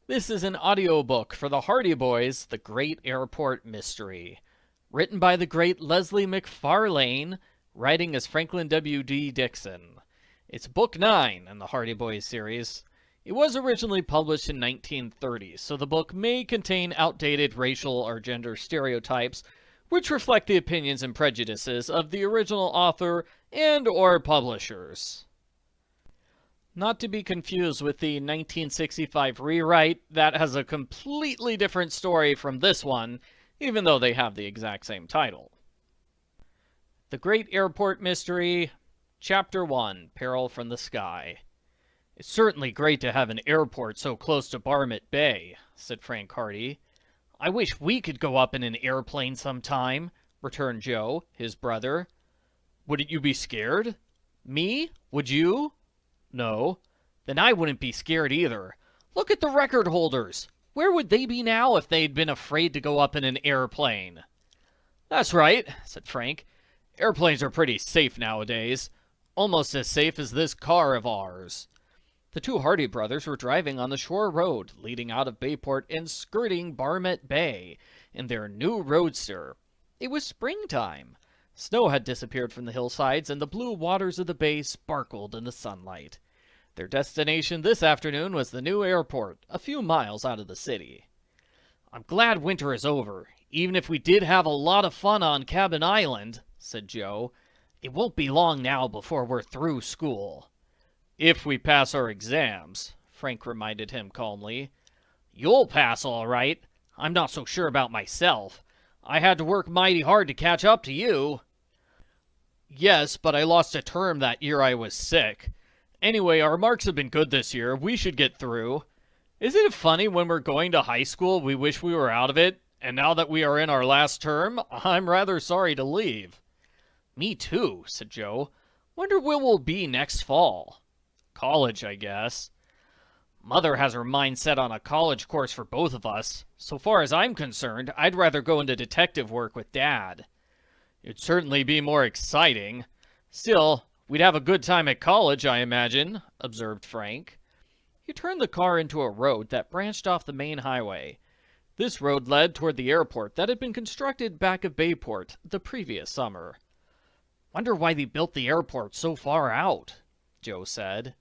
This is an audiobook for the Hardy Boys, The Great Airport Mystery. Written by the great Leslie McFarlane, writing as Franklin W.D. Dixon. It's book 9 in the Hardy Boys series. It was originally published in 1930, so the book may contain outdated racial or gender stereotypes, which reflect the opinions and prejudices of the original author and/or publishers. Not to be confused with the 1965 rewrite that has a completely different story from this one, even though they have the exact same title. The Great Airport Mystery, Chapter 1, Peril from the Sky. "It's certainly great to have an airport so close to Barmet Bay," said Frank Hardy. "I wish we could go up in an airplane sometime," returned Joe, his brother. "Wouldn't you be scared?" "Me? Would you?" "No." "Then I wouldn't be scared either. Look at the record holders. Where would they be now if they'd been afraid to go up in an airplane?" "That's right," said Frank. "Airplanes are pretty safe nowadays. Almost as safe as this car of ours." The two Hardy brothers were driving on the shore road leading out of Bayport and skirting Barmet Bay in their new roadster. It was springtime. Snow had disappeared from the hillsides, and the blue waters of the bay sparkled in the sunlight. Their destination this afternoon was the new airport, a few miles out of the city. "I'm glad winter is over, even if we did have a lot of fun on Cabin Island," said Joe. "It won't be long now before we're through school." "If we pass our exams," Frank reminded him calmly. "You'll pass all right. I'm not so sure about myself. I had to work mighty hard to catch up to you." "Yes, but I lost a term that year I was sick. Anyway, our marks have been good this year. We should get through. Isn't it funny when we're going to high school we wish we were out of it, and now that we are in our last term, I'm rather sorry to leave." "Me too," said Joe. "Wonder where we'll be next fall." "College, I guess." "Mother has her mind set on a college course for both of us. So far as I'm concerned, I'd rather go into detective work with Dad." "It'd certainly be more exciting. Still, we'd have a good time at college, I imagine," observed Frank. He turned the car into a road that branched off the main highway. This road led toward the airport that had been constructed back of Bayport the previous summer. "Wonder why they built the airport so far out," Joe said.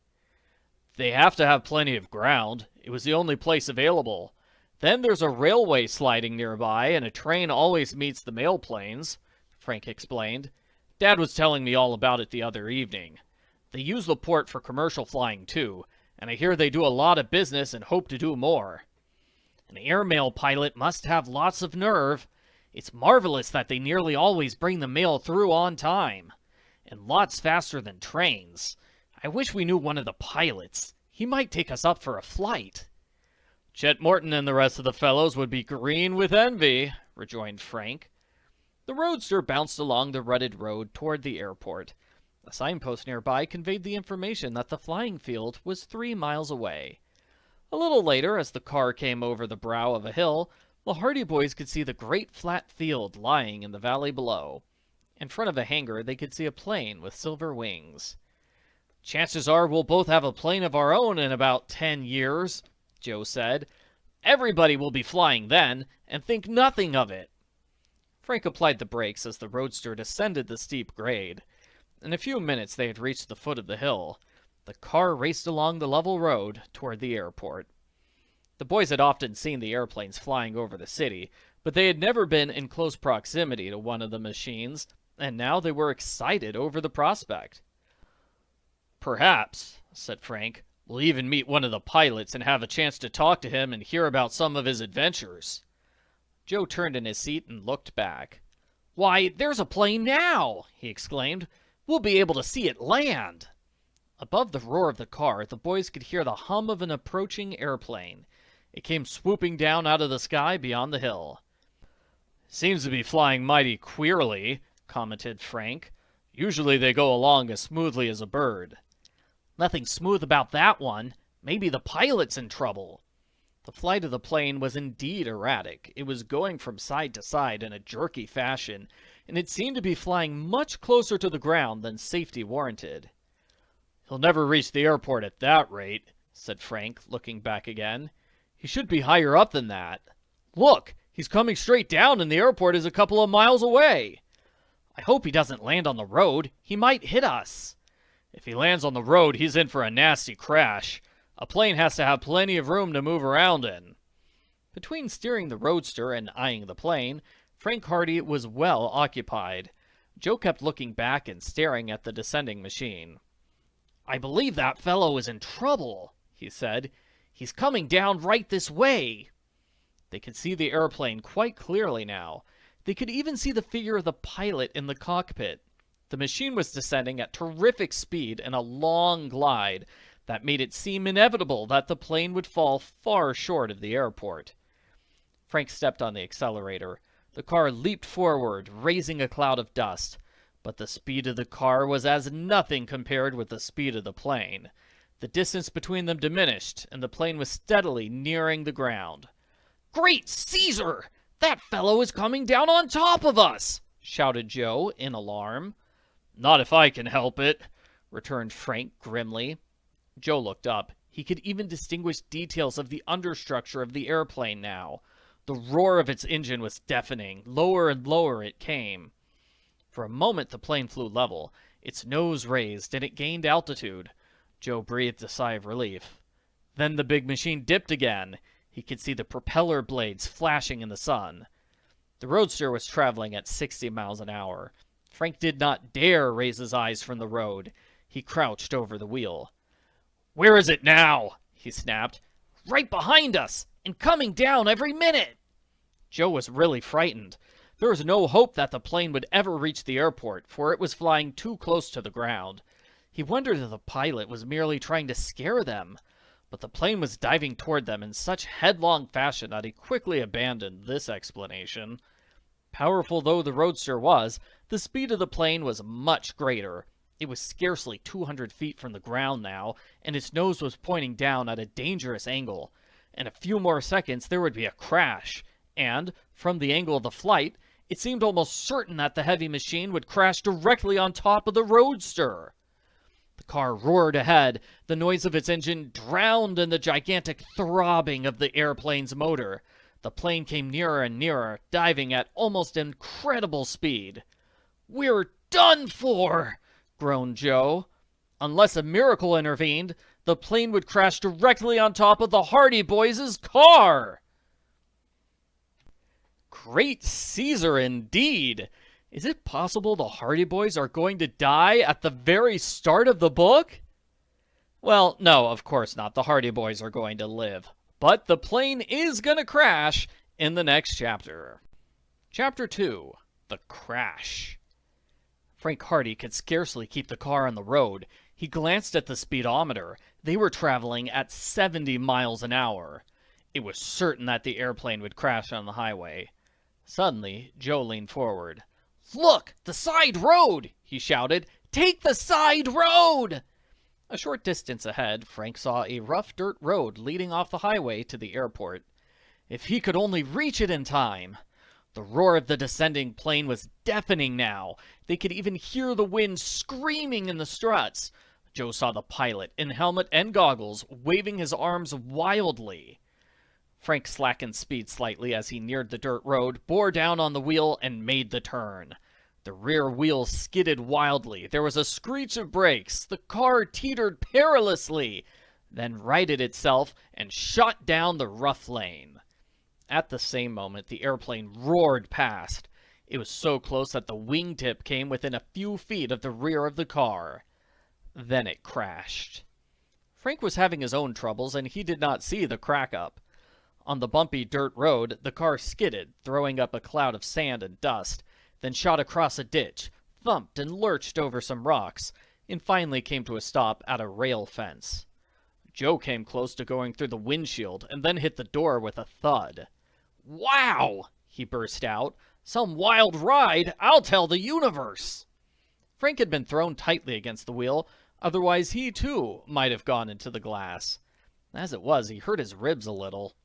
"They have to have plenty of ground. It was the only place available. Then there's a railway sliding nearby, and a train always meets the mail planes," Frank explained. "Dad was telling me all about it the other evening. They use the port for commercial flying, too, and I hear they do a lot of business and hope to do more. An airmail pilot must have lots of nerve. It's marvelous that they nearly always bring the mail through on time, and lots faster than trains. I wish we knew one of the pilots. He might take us up for a flight." "Chet Morton and the rest of the fellows would be green with envy," rejoined Frank. The roadster bounced along the rutted road toward the airport. A signpost nearby conveyed the information that the flying field was 3 miles away. A little later, as the car came over the brow of a hill, the Hardy Boys could see the great flat field lying in the valley below. In front of a hangar, they could see a plane with silver wings. "Chances are we'll both have a plane of our own in about 10 years, Joe said. "Everybody will be flying then, and think nothing of it." Frank applied the brakes as the roadster descended the steep grade. In a few minutes they had reached the foot of the hill. The car raced along the level road toward the airport. The boys had often seen the airplanes flying over the city, but they had never been in close proximity to one of the machines, and now they were excited over the prospect. "Perhaps," said Frank, "we'll even meet one of the pilots and have a chance to talk to him and hear about some of his adventures." Joe turned in his seat and looked back. "Why, there's a plane now!" he exclaimed. "We'll be able to see it land." Above the roar of the car, the boys could hear the hum of an approaching airplane. It came swooping down out of the sky beyond the hill. "Seems to be flying mighty queerly," commented Frank. "Usually they go along as smoothly as a bird." "Nothing smooth about that one. Maybe the pilot's in trouble." The flight of the plane was indeed erratic. It was going from side to side in a jerky fashion, and it seemed to be flying much closer to the ground than safety warranted. "He'll never reach the airport at that rate," said Frank, looking back again. He should be higher up than that. Look, he's coming straight down and the airport is a couple of miles away. I hope he doesn't land on the road. He might hit us. If he lands on the road, he's in for a nasty crash. A plane has to have plenty of room to move around in. Between steering the roadster and eyeing the plane, Frank Hardy was well occupied. Joe kept looking back and staring at the descending machine. "I believe that fellow is in trouble," he said. "He's coming down right this way." They could see the airplane quite clearly now. They could even see the figure of the pilot in the cockpit. The machine was descending at terrific speed in a long glide that made it seem inevitable that the plane would fall far short of the airport. Frank stepped on the accelerator. The car leaped forward, raising a cloud of dust. But the speed of the car was as nothing compared with the speed of the plane. The distance between them diminished, and the plane was steadily nearing the ground. "Great Caesar! That fellow is coming down on top of us!" shouted Joe in alarm. "Not if I can help it," returned Frank grimly. Joe looked up. He could even distinguish details of the understructure of the airplane now. The roar of its engine was deafening. Lower and lower it came. For a moment the plane flew level. Its nose raised, and it gained altitude. Joe breathed a sigh of relief. Then the big machine dipped again. He could see the propeller blades flashing in the sun. The roadster was traveling at 60 miles an hour. Frank did not dare raise his eyes from the road. He crouched over the wheel. "Where is it now?" he snapped. "Right behind us, and coming down every minute." Joe was really frightened. There was no hope that the plane would ever reach the airport, for it was flying too close to the ground. He wondered if the pilot was merely trying to scare them. But the plane was diving toward them in such headlong fashion that he quickly abandoned this explanation. Powerful though the roadster was, the speed of the plane was much greater. It was scarcely 200 feet from the ground now, and its nose was pointing down at a dangerous angle. In a few more seconds there would be a crash, and, from the angle of the flight, it seemed almost certain that the heavy machine would crash directly on top of the roadster. The car roared ahead. The noise of its engine drowned in the gigantic throbbing of the airplane's motor. The plane came nearer and nearer, diving at almost incredible speed. "We're done for!" groaned Joe. Unless a miracle intervened, the plane would crash directly on top of the Hardy Boys' car. Great Caesar indeed! Is it possible the Hardy Boys are going to die at the very start of the book? Well, no, of course not. The Hardy Boys are going to live. But the plane is going to crash in the next chapter. Chapter 2. The Crash. Frank Hardy could scarcely keep the car on the road. He glanced at the speedometer. They were traveling at 70 miles an hour. It was certain that the airplane would crash on the highway. Suddenly, Joe leaned forward. "Look, the side road!" he shouted. "Take the side road!" A short distance ahead, Frank saw a rough dirt road leading off the highway to the airport. If he could only reach it in time! The roar of the descending plane was deafening now. They could even hear the wind screaming in the struts. Joe saw the pilot, in helmet and goggles, waving his arms wildly. Frank slackened speed slightly as he neared the dirt road, bore down on the wheel, and made the turn. The rear wheels skidded wildly. There was a screech of brakes. The car teetered perilously, then righted itself and shot down the rough lane. At the same moment, the airplane roared past. It was so close that the wingtip came within a few feet of the rear of the car. Then it crashed. Frank was having his own troubles, and he did not see the crack-up. On the bumpy dirt road, the car skidded, throwing up a cloud of sand and dust, then shot across a ditch, thumped and lurched over some rocks, and finally came to a stop at a rail fence. Joe came close to going through the windshield and then hit the door with a thud. "Wow!" he burst out. "Some wild ride, I'll tell the universe!" Frank had been thrown tightly against the wheel, otherwise he, too, might have gone into the glass. As it was, he hurt his ribs a little.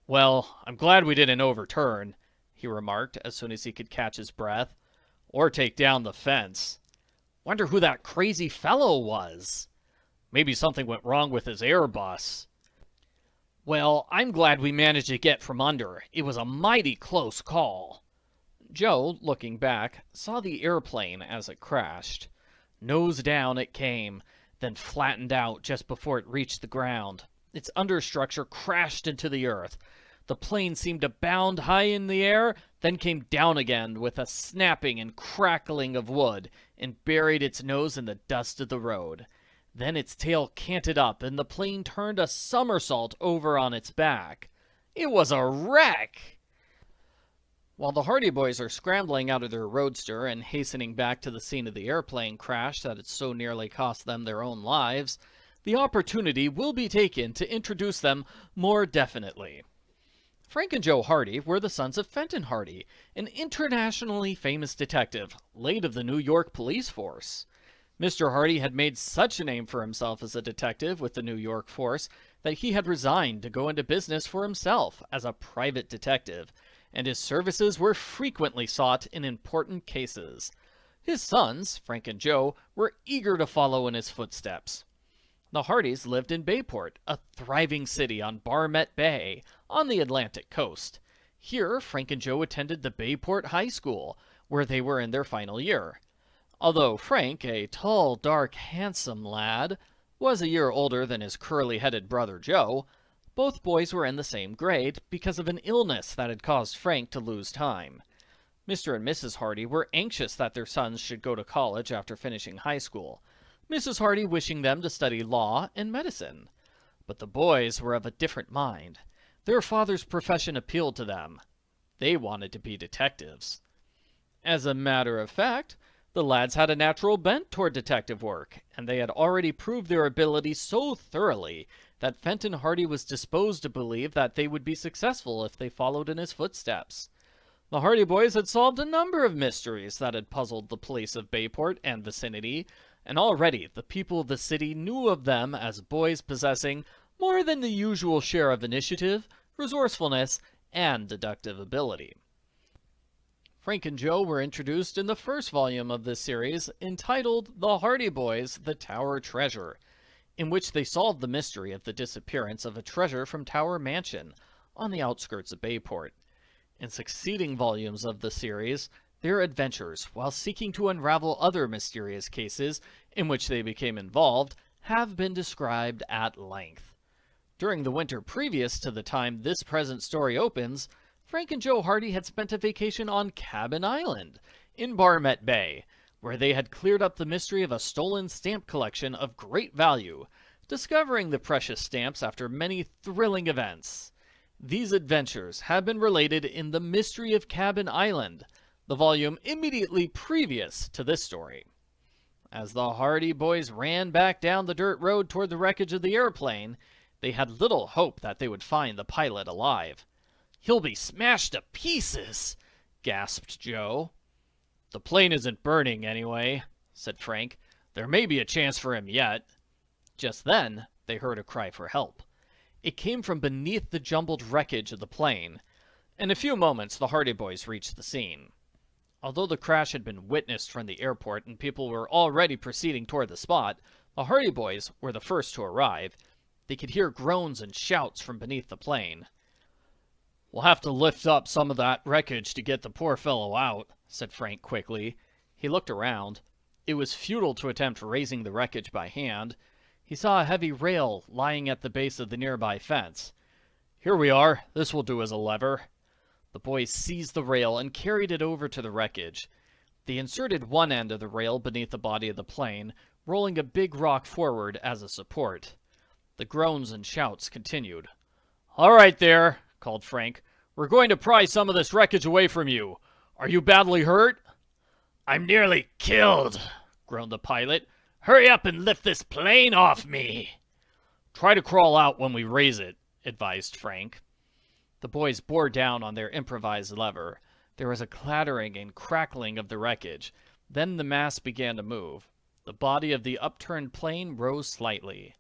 "Well, I'm glad we didn't overturn," he remarked as soon as he could catch his breath. "Or take down the fence. Wonder who that crazy fellow was. Maybe something went wrong with his Airbus." Well, I'm glad we managed to get from under. It was a mighty close call. Joe, looking back, saw the airplane as it crashed. Nose down it came, then flattened out just before it reached the ground. Its understructure crashed into the earth. The plane seemed to bound high in the air, then came down again with a snapping and crackling of wood, and buried its nose in the dust of the road. Then its tail canted up, and the plane turned a somersault over on its back. It was a wreck! While the Hardy Boys are scrambling out of their roadster and hastening back to the scene of the airplane crash that had so nearly cost them their own lives, the opportunity will be taken to introduce them more definitely. Frank and Joe Hardy were the sons of Fenton Hardy, an internationally famous detective, late of the New York police force. Mr. Hardy had made such a name for himself as a detective with the New York force that he had resigned to go into business for himself as a private detective, and his services were frequently sought in important cases. His sons, Frank and Joe, were eager to follow in his footsteps. The Hardys lived in Bayport, a thriving city on Barmet Bay, on the Atlantic coast. Here, Frank and Joe attended the Bayport High School, where they were in their final year. Although Frank, a tall, dark, handsome lad, was a year older than his curly-headed brother Joe, both boys were in the same grade because of an illness that had caused Frank to lose time. Mr. and Mrs. Hardy were anxious that their sons should go to college after finishing high school, Mrs. Hardy wishing them to study law and medicine. But the boys were of a different mind. Their father's profession appealed to them. They wanted to be detectives. As a matter of fact, the lads had a natural bent toward detective work, and they had already proved their ability so thoroughly that Fenton Hardy was disposed to believe that they would be successful if they followed in his footsteps. The Hardy boys had solved a number of mysteries that had puzzled the police of Bayport and vicinity, and already the people of the city knew of them as boys possessing more than the usual share of initiative, resourcefulness, and deductive ability. Frank and Joe were introduced in the first volume of this series, entitled The Hardy Boys, The Tower Treasure, in which they solved the mystery of the disappearance of a treasure from Tower Mansion, on the outskirts of Bayport. In succeeding volumes of the series, their adventures, while seeking to unravel other mysterious cases in which they became involved, have been described at length. During the winter previous to the time this present story opens, Frank and Joe Hardy had spent a vacation on Cabin Island, in Barmet Bay, where they had cleared up the mystery of a stolen stamp collection of great value, discovering the precious stamps after many thrilling events. These adventures have been related in The Mystery of Cabin Island, the volume immediately previous to this story. As the Hardy boys ran back down the dirt road toward the wreckage of the airplane, they had little hope that they would find the pilot alive. "He'll be smashed to pieces," gasped Joe. "The plane isn't burning anyway," said Frank. "There may be a chance for him yet." Just then, they heard a cry for help. It came from beneath the jumbled wreckage of the plane. In a few moments, the Hardy boys reached the scene. Although the crash had been witnessed from the airport and people were already proceeding toward the spot, the Hardy boys were the first to arrive. They could hear groans and shouts from beneath the plane. "We'll have to lift up some of that wreckage to get the poor fellow out," said Frank quickly. He looked around. It was futile to attempt raising the wreckage by hand. He saw a heavy rail lying at the base of the nearby fence. "Here we are. This will do as a lever." The boys seized the rail and carried it over to the wreckage. They inserted one end of the rail beneath the body of the plane, rolling a big rock forward as a support. The groans and shouts continued. "All right there," called Frank. "We're going to pry some of this wreckage away from you. Are you badly hurt?" "I'm nearly killed," groaned the pilot. "Hurry up and lift this plane off me." "Try to crawl out when we raise it," advised Frank. The boys bore down on their improvised lever. There was a clattering and crackling of the wreckage. Then the mass began to move. The body of the upturned plane rose slightly.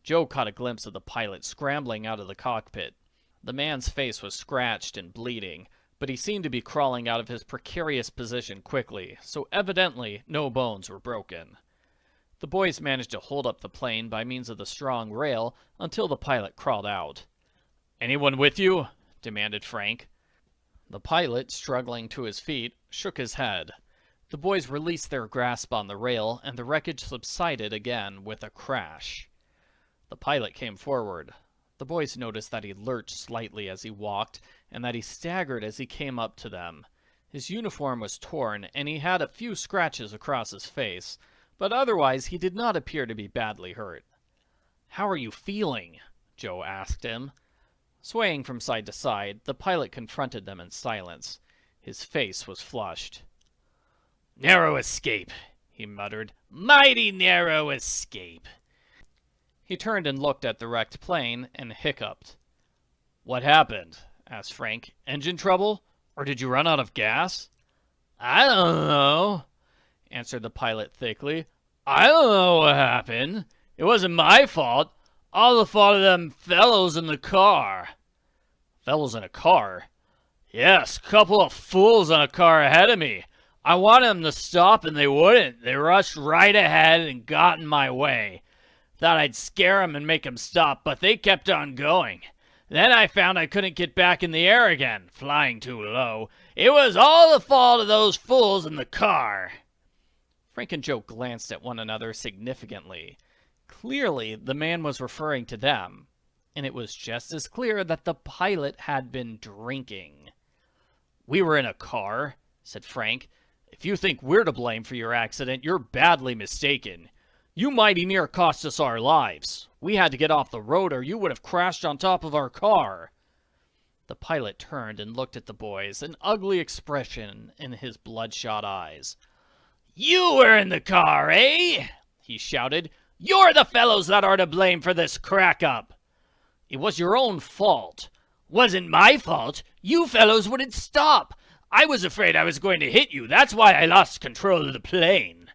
Joe caught a glimpse of the pilot scrambling out of the cockpit. The man's face was scratched and bleeding, but he seemed to be crawling out of his precarious position quickly, so evidently no bones were broken. The boys managed to hold up the plane by means of the strong rail until the pilot crawled out. Anyone with you? Demanded Frank. The pilot, struggling to his feet, shook his head. The boys released their grasp on the rail, and the wreckage subsided again with a crash. The pilot came forward. The boys noticed that he lurched slightly as he walked, and that he staggered as he came up to them. His uniform was torn, and he had a few scratches across his face, but otherwise he did not appear to be badly hurt. "How are you feeling?" Joe asked him. Swaying from side to side, the pilot confronted them in silence. His face was flushed. "Narrow escape," he muttered. "Mighty narrow escape." He turned and looked at the wrecked plane and hiccuped. "What happened?" asked Frank. "Engine trouble? Or did you run out of gas?" "I don't know," answered the pilot thickly. "I don't know what happened. It wasn't my fault. All the fault of them fellows in the car." "Fellows in a car?" "Yes, couple of fools in a car ahead of me. I wanted them to stop and they wouldn't. They rushed right ahead and got in my way. Thought I'd scare them and make them stop, but they kept on going. Then I found I couldn't get back in the air again, flying too low. It was all the fault of those fools in the car." Frank and Joe glanced at one another significantly. Clearly, the man was referring to them, and it was just as clear that the pilot had been drinking. "We were in a car," said Frank. "If you think we're to blame for your accident, you're badly mistaken. You mighty near cost us our lives. We had to get off the road or you would have crashed on top of our car." The pilot turned and looked at the boys, an ugly expression in his bloodshot eyes. "You were in the car, eh?" he shouted. "You're the fellows that are to blame for this crack-up." "It was your own fault." "Wasn't my fault. You fellows wouldn't stop. I was afraid I was going to hit you. That's why I lost control of the plane."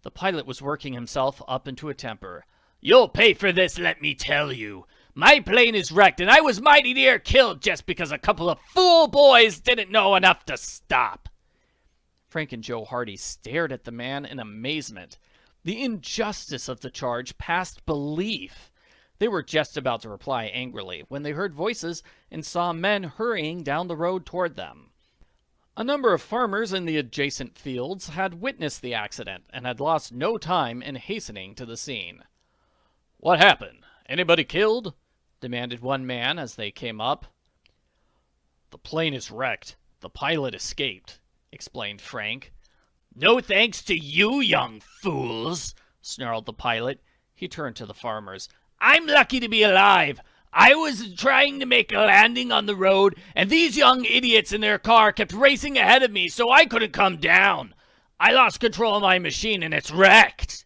The pilot was working himself up into a temper. "You'll pay for this, let me tell you. My plane is wrecked, and I was mighty near killed just because a couple of fool boys didn't know enough to stop." Frank and Joe Hardy stared at the man in amazement. The injustice of the charge passed belief. They were just about to reply angrily when they heard voices and saw men hurrying down the road toward them. A number of farmers in the adjacent fields had witnessed the accident and had lost no time in hastening to the scene. "What happened? Anybody killed?" demanded one man as they came up. "The plane is wrecked. The pilot escaped," explained Frank. "No thanks to you, young fools," snarled the pilot. He turned to the farmers. "I'm lucky to be alive. I was trying to make a landing on the road, and these young idiots in their car kept racing ahead of me, so I couldn't come down. I lost control of my machine, and it's wrecked."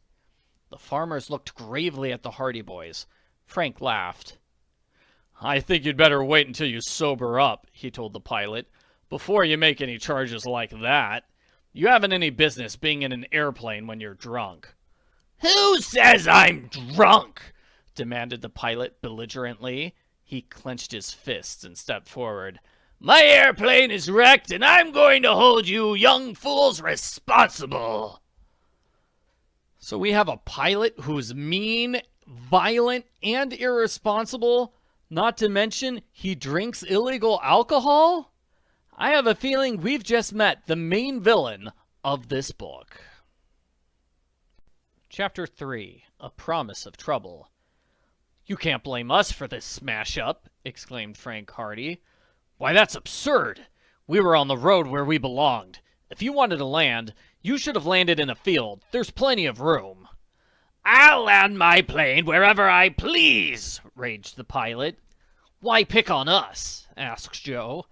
The farmers looked gravely at the Hardy Boys. Frank laughed. "I think you'd better wait until you sober up," he told the pilot, "before you make any charges like that. You haven't any business being in an airplane when you're drunk." "Who says I'm drunk?" demanded the pilot belligerently. He clenched his fists and stepped forward. "My airplane is wrecked, and I'm going to hold you young fools responsible." "So we have a pilot who's mean, violent, and irresponsible, not to mention he drinks illegal alcohol? I have a feeling we've just met the main villain of this book." Chapter 3. A Promise of Trouble. "You can't blame us for this smash-up," exclaimed Frank Hardy. "Why, that's absurd. We were on the road where we belonged. If you wanted to land, you should have landed in a field. There's plenty of room." "I'll land my plane wherever I please," raged the pilot. "Why pick on us?" asked Joe.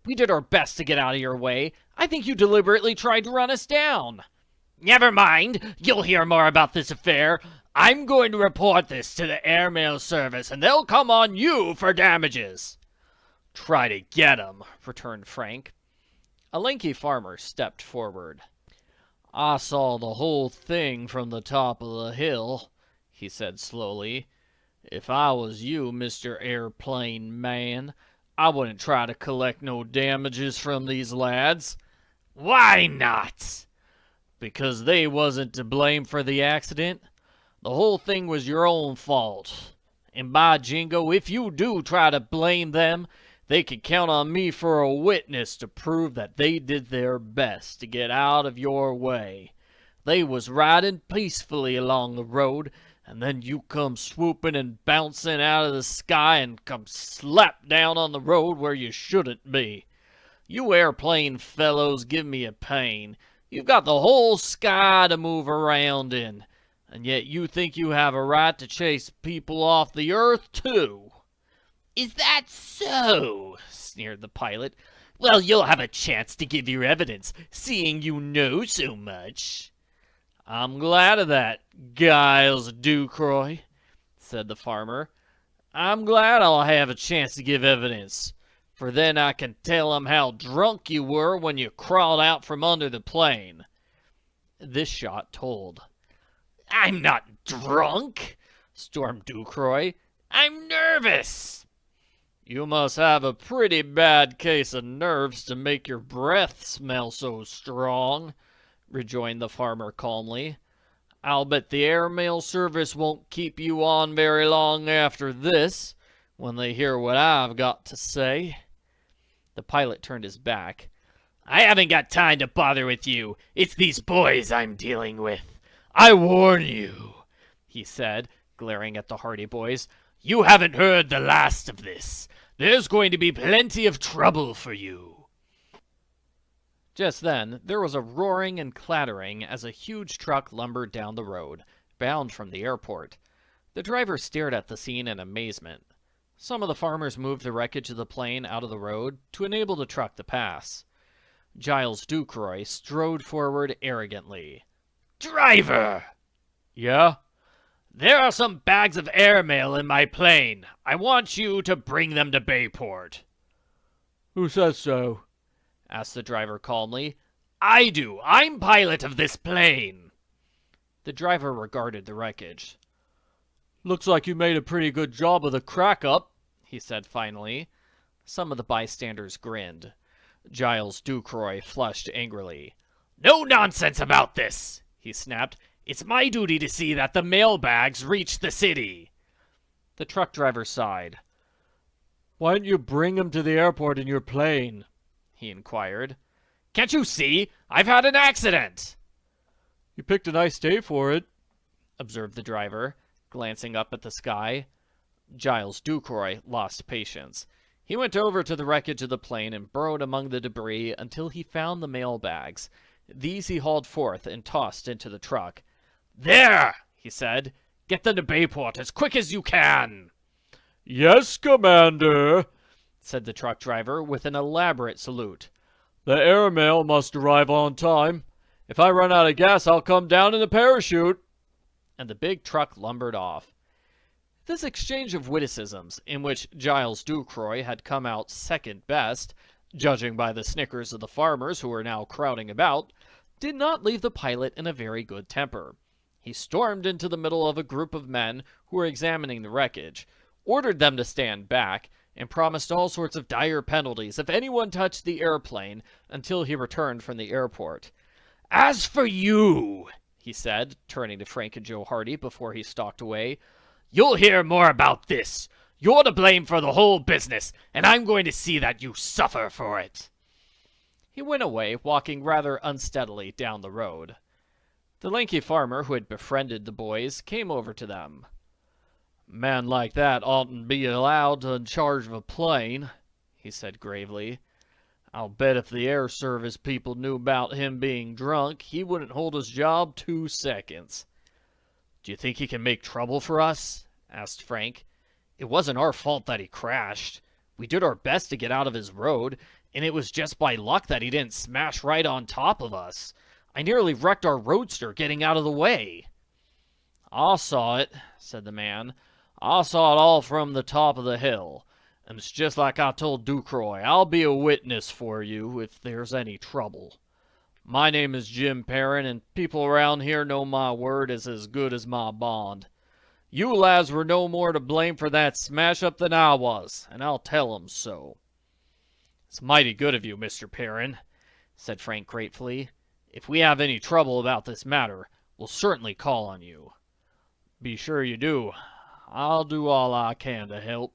"We did our best to get out of your way. I think you deliberately tried to run us down." "Never mind. You'll hear more about this affair. I'm going to report this to the airmail service, and they'll come on you for damages." "Try to get 'em," returned Frank. A lanky farmer stepped forward. "I saw the whole thing from the top of the hill," he said slowly. "If I was you, Mr. Airplane Man, I wouldn't try to collect no damages from these lads." "Why not?" "Because they wasn't to blame for the accident. The whole thing was your own fault. And by jingo, if you do try to blame them, they can count on me for a witness to prove that they did their best to get out of your way. They was riding peacefully along the road, and then you come swooping and bouncing out of the sky and come slap down on the road where you shouldn't be. You airplane fellows give me a pain. You've got the whole sky to move around in, and yet you think you have a right to chase people off the earth, too. Is that so? Sneered the pilot. Well, you'll have a chance to give your evidence, seeing you know so much. I'm glad of that, Giles Ducroy, said the farmer. I'm glad I'll have a chance to give evidence, for then I can tell 'em how drunk you were when you crawled out from under the plane. This shot told. I'm not drunk, stormed Ducroy. I'm nervous. You must have a pretty bad case of nerves to make your breath smell so strong, rejoined the farmer calmly. I'll bet the airmail service won't keep you on very long after this, when they hear what I've got to say. The pilot turned his back. I haven't got time to bother with you. It's these boys I'm dealing with. I warn you, he said, glaring at the Hardy Boys. You haven't heard the last of this. There's going to be plenty of trouble for you. Just then, there was a roaring and clattering as a huge truck lumbered down the road, bound from the airport. The driver stared at the scene in amazement. Some of the farmers moved the wreckage of the plane out of the road to enable the truck to pass. Giles Ducroy strode forward arrogantly. Driver! Yeah? There are some bags of airmail in my plane. I want you to bring them to Bayport. Who says so? Asked the driver calmly. I do. I'm pilot of this plane. The driver regarded the wreckage. Looks like you made a pretty good job of the crack-up, he said finally. Some of the bystanders grinned. Giles Ducroy flushed angrily. No nonsense about this, he snapped. It's my duty to see that the mail bags reach the city. The truck driver sighed. Why didn't you bring them to the airport in your plane? He inquired. Can't you see? I've had an accident. You picked a nice day for it, observed the driver, glancing up at the sky. Giles Ducroy lost patience. He went over to the wreckage of the plane and burrowed among the debris until he found the mail bags. These he hauled forth and tossed into the truck. There, he said. Get them to Bayport as quick as you can. Yes, Commander, said the truck driver with an elaborate salute. The airmail must arrive on time. If I run out of gas, I'll come down in a parachute. And the big truck lumbered off. This exchange of witticisms, in which Giles Ducroy had come out second best, judging by the snickers of the farmers who were now crowding about, did not leave the pilot in a very good temper. He stormed into the middle of a group of men who were examining the wreckage, ordered them to stand back, and promised all sorts of dire penalties if anyone touched the airplane until he returned from the airport. As for you, he said, turning to Frank and Joe Hardy before he stalked away, you'll hear more about this. You're to blame for the whole business, and I'm going to see that you suffer for it. He went away, walking rather unsteadily down the road. The lanky farmer who had befriended the boys came over to them. "A man like that oughtn't be allowed in charge of a plane," he said gravely. "I'll bet if the air service people knew about him being drunk, he wouldn't hold his job 2 seconds. "Do you think he can make trouble for us?" asked Frank. "It wasn't our fault that he crashed. We did our best to get out of his road, and it was just by luck that he didn't smash right on top of us. I nearly wrecked our roadster getting out of the way." "I saw it," said the man. "I saw it all from the top of the hill. And it's just like I told Ducroy. I'll be a witness for you if there's any trouble. My name is Jim Perrin, and people around here know my word is as good as my bond. You lads were no more to blame for that smash-up than I was, and I'll tell 'em so." "It's mighty good of you, Mr. Perrin," said Frank gratefully. "If we have any trouble about this matter, we'll certainly call on you." "Be sure you do. I'll do all I can to help."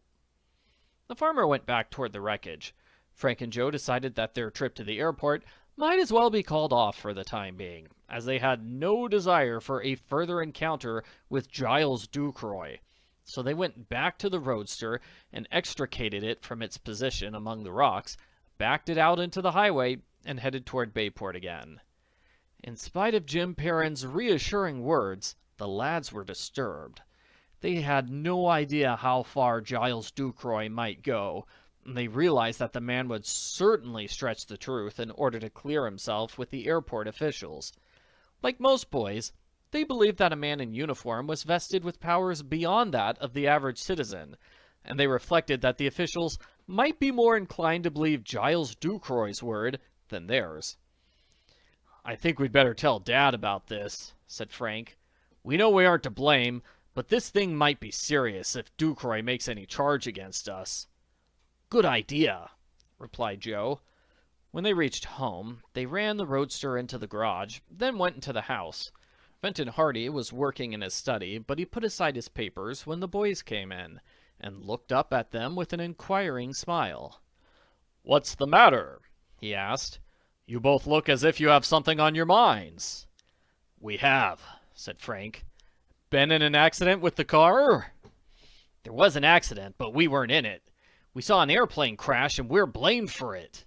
The farmer went back toward the wreckage. Frank and Joe decided that their trip to the airport might as well be called off for the time being, as they had no desire for a further encounter with Giles Ducroy. So they went back to the roadster and extricated it from its position among the rocks, backed it out into the highway, and headed toward Bayport again. In spite of Jim Perrin's reassuring words, the lads were disturbed. They had no idea how far Giles Ducroy might go, and they realized that the man would certainly stretch the truth in order to clear himself with the airport officials. Like most boys, they believed that a man in uniform was vested with powers beyond that of the average citizen, and they reflected that the officials might be more inclined to believe Giles Ducroy's word than theirs. "I think we'd better tell Dad about this," said Frank. "We know we aren't to blame, but this thing might be serious if Ducroy makes any charge against us." "Good idea," replied Joe. When they reached home, they ran the roadster into the garage, then went into the house. Fenton Hardy was working in his study, but he put aside his papers when the boys came in, and looked up at them with an inquiring smile. "What's the matter?" he asked. "You both look as if you have something on your minds." "We have," said Frank. "Been in an accident with the car?" "There was an accident, but we weren't in it. We saw an airplane crash, and we're blamed for it."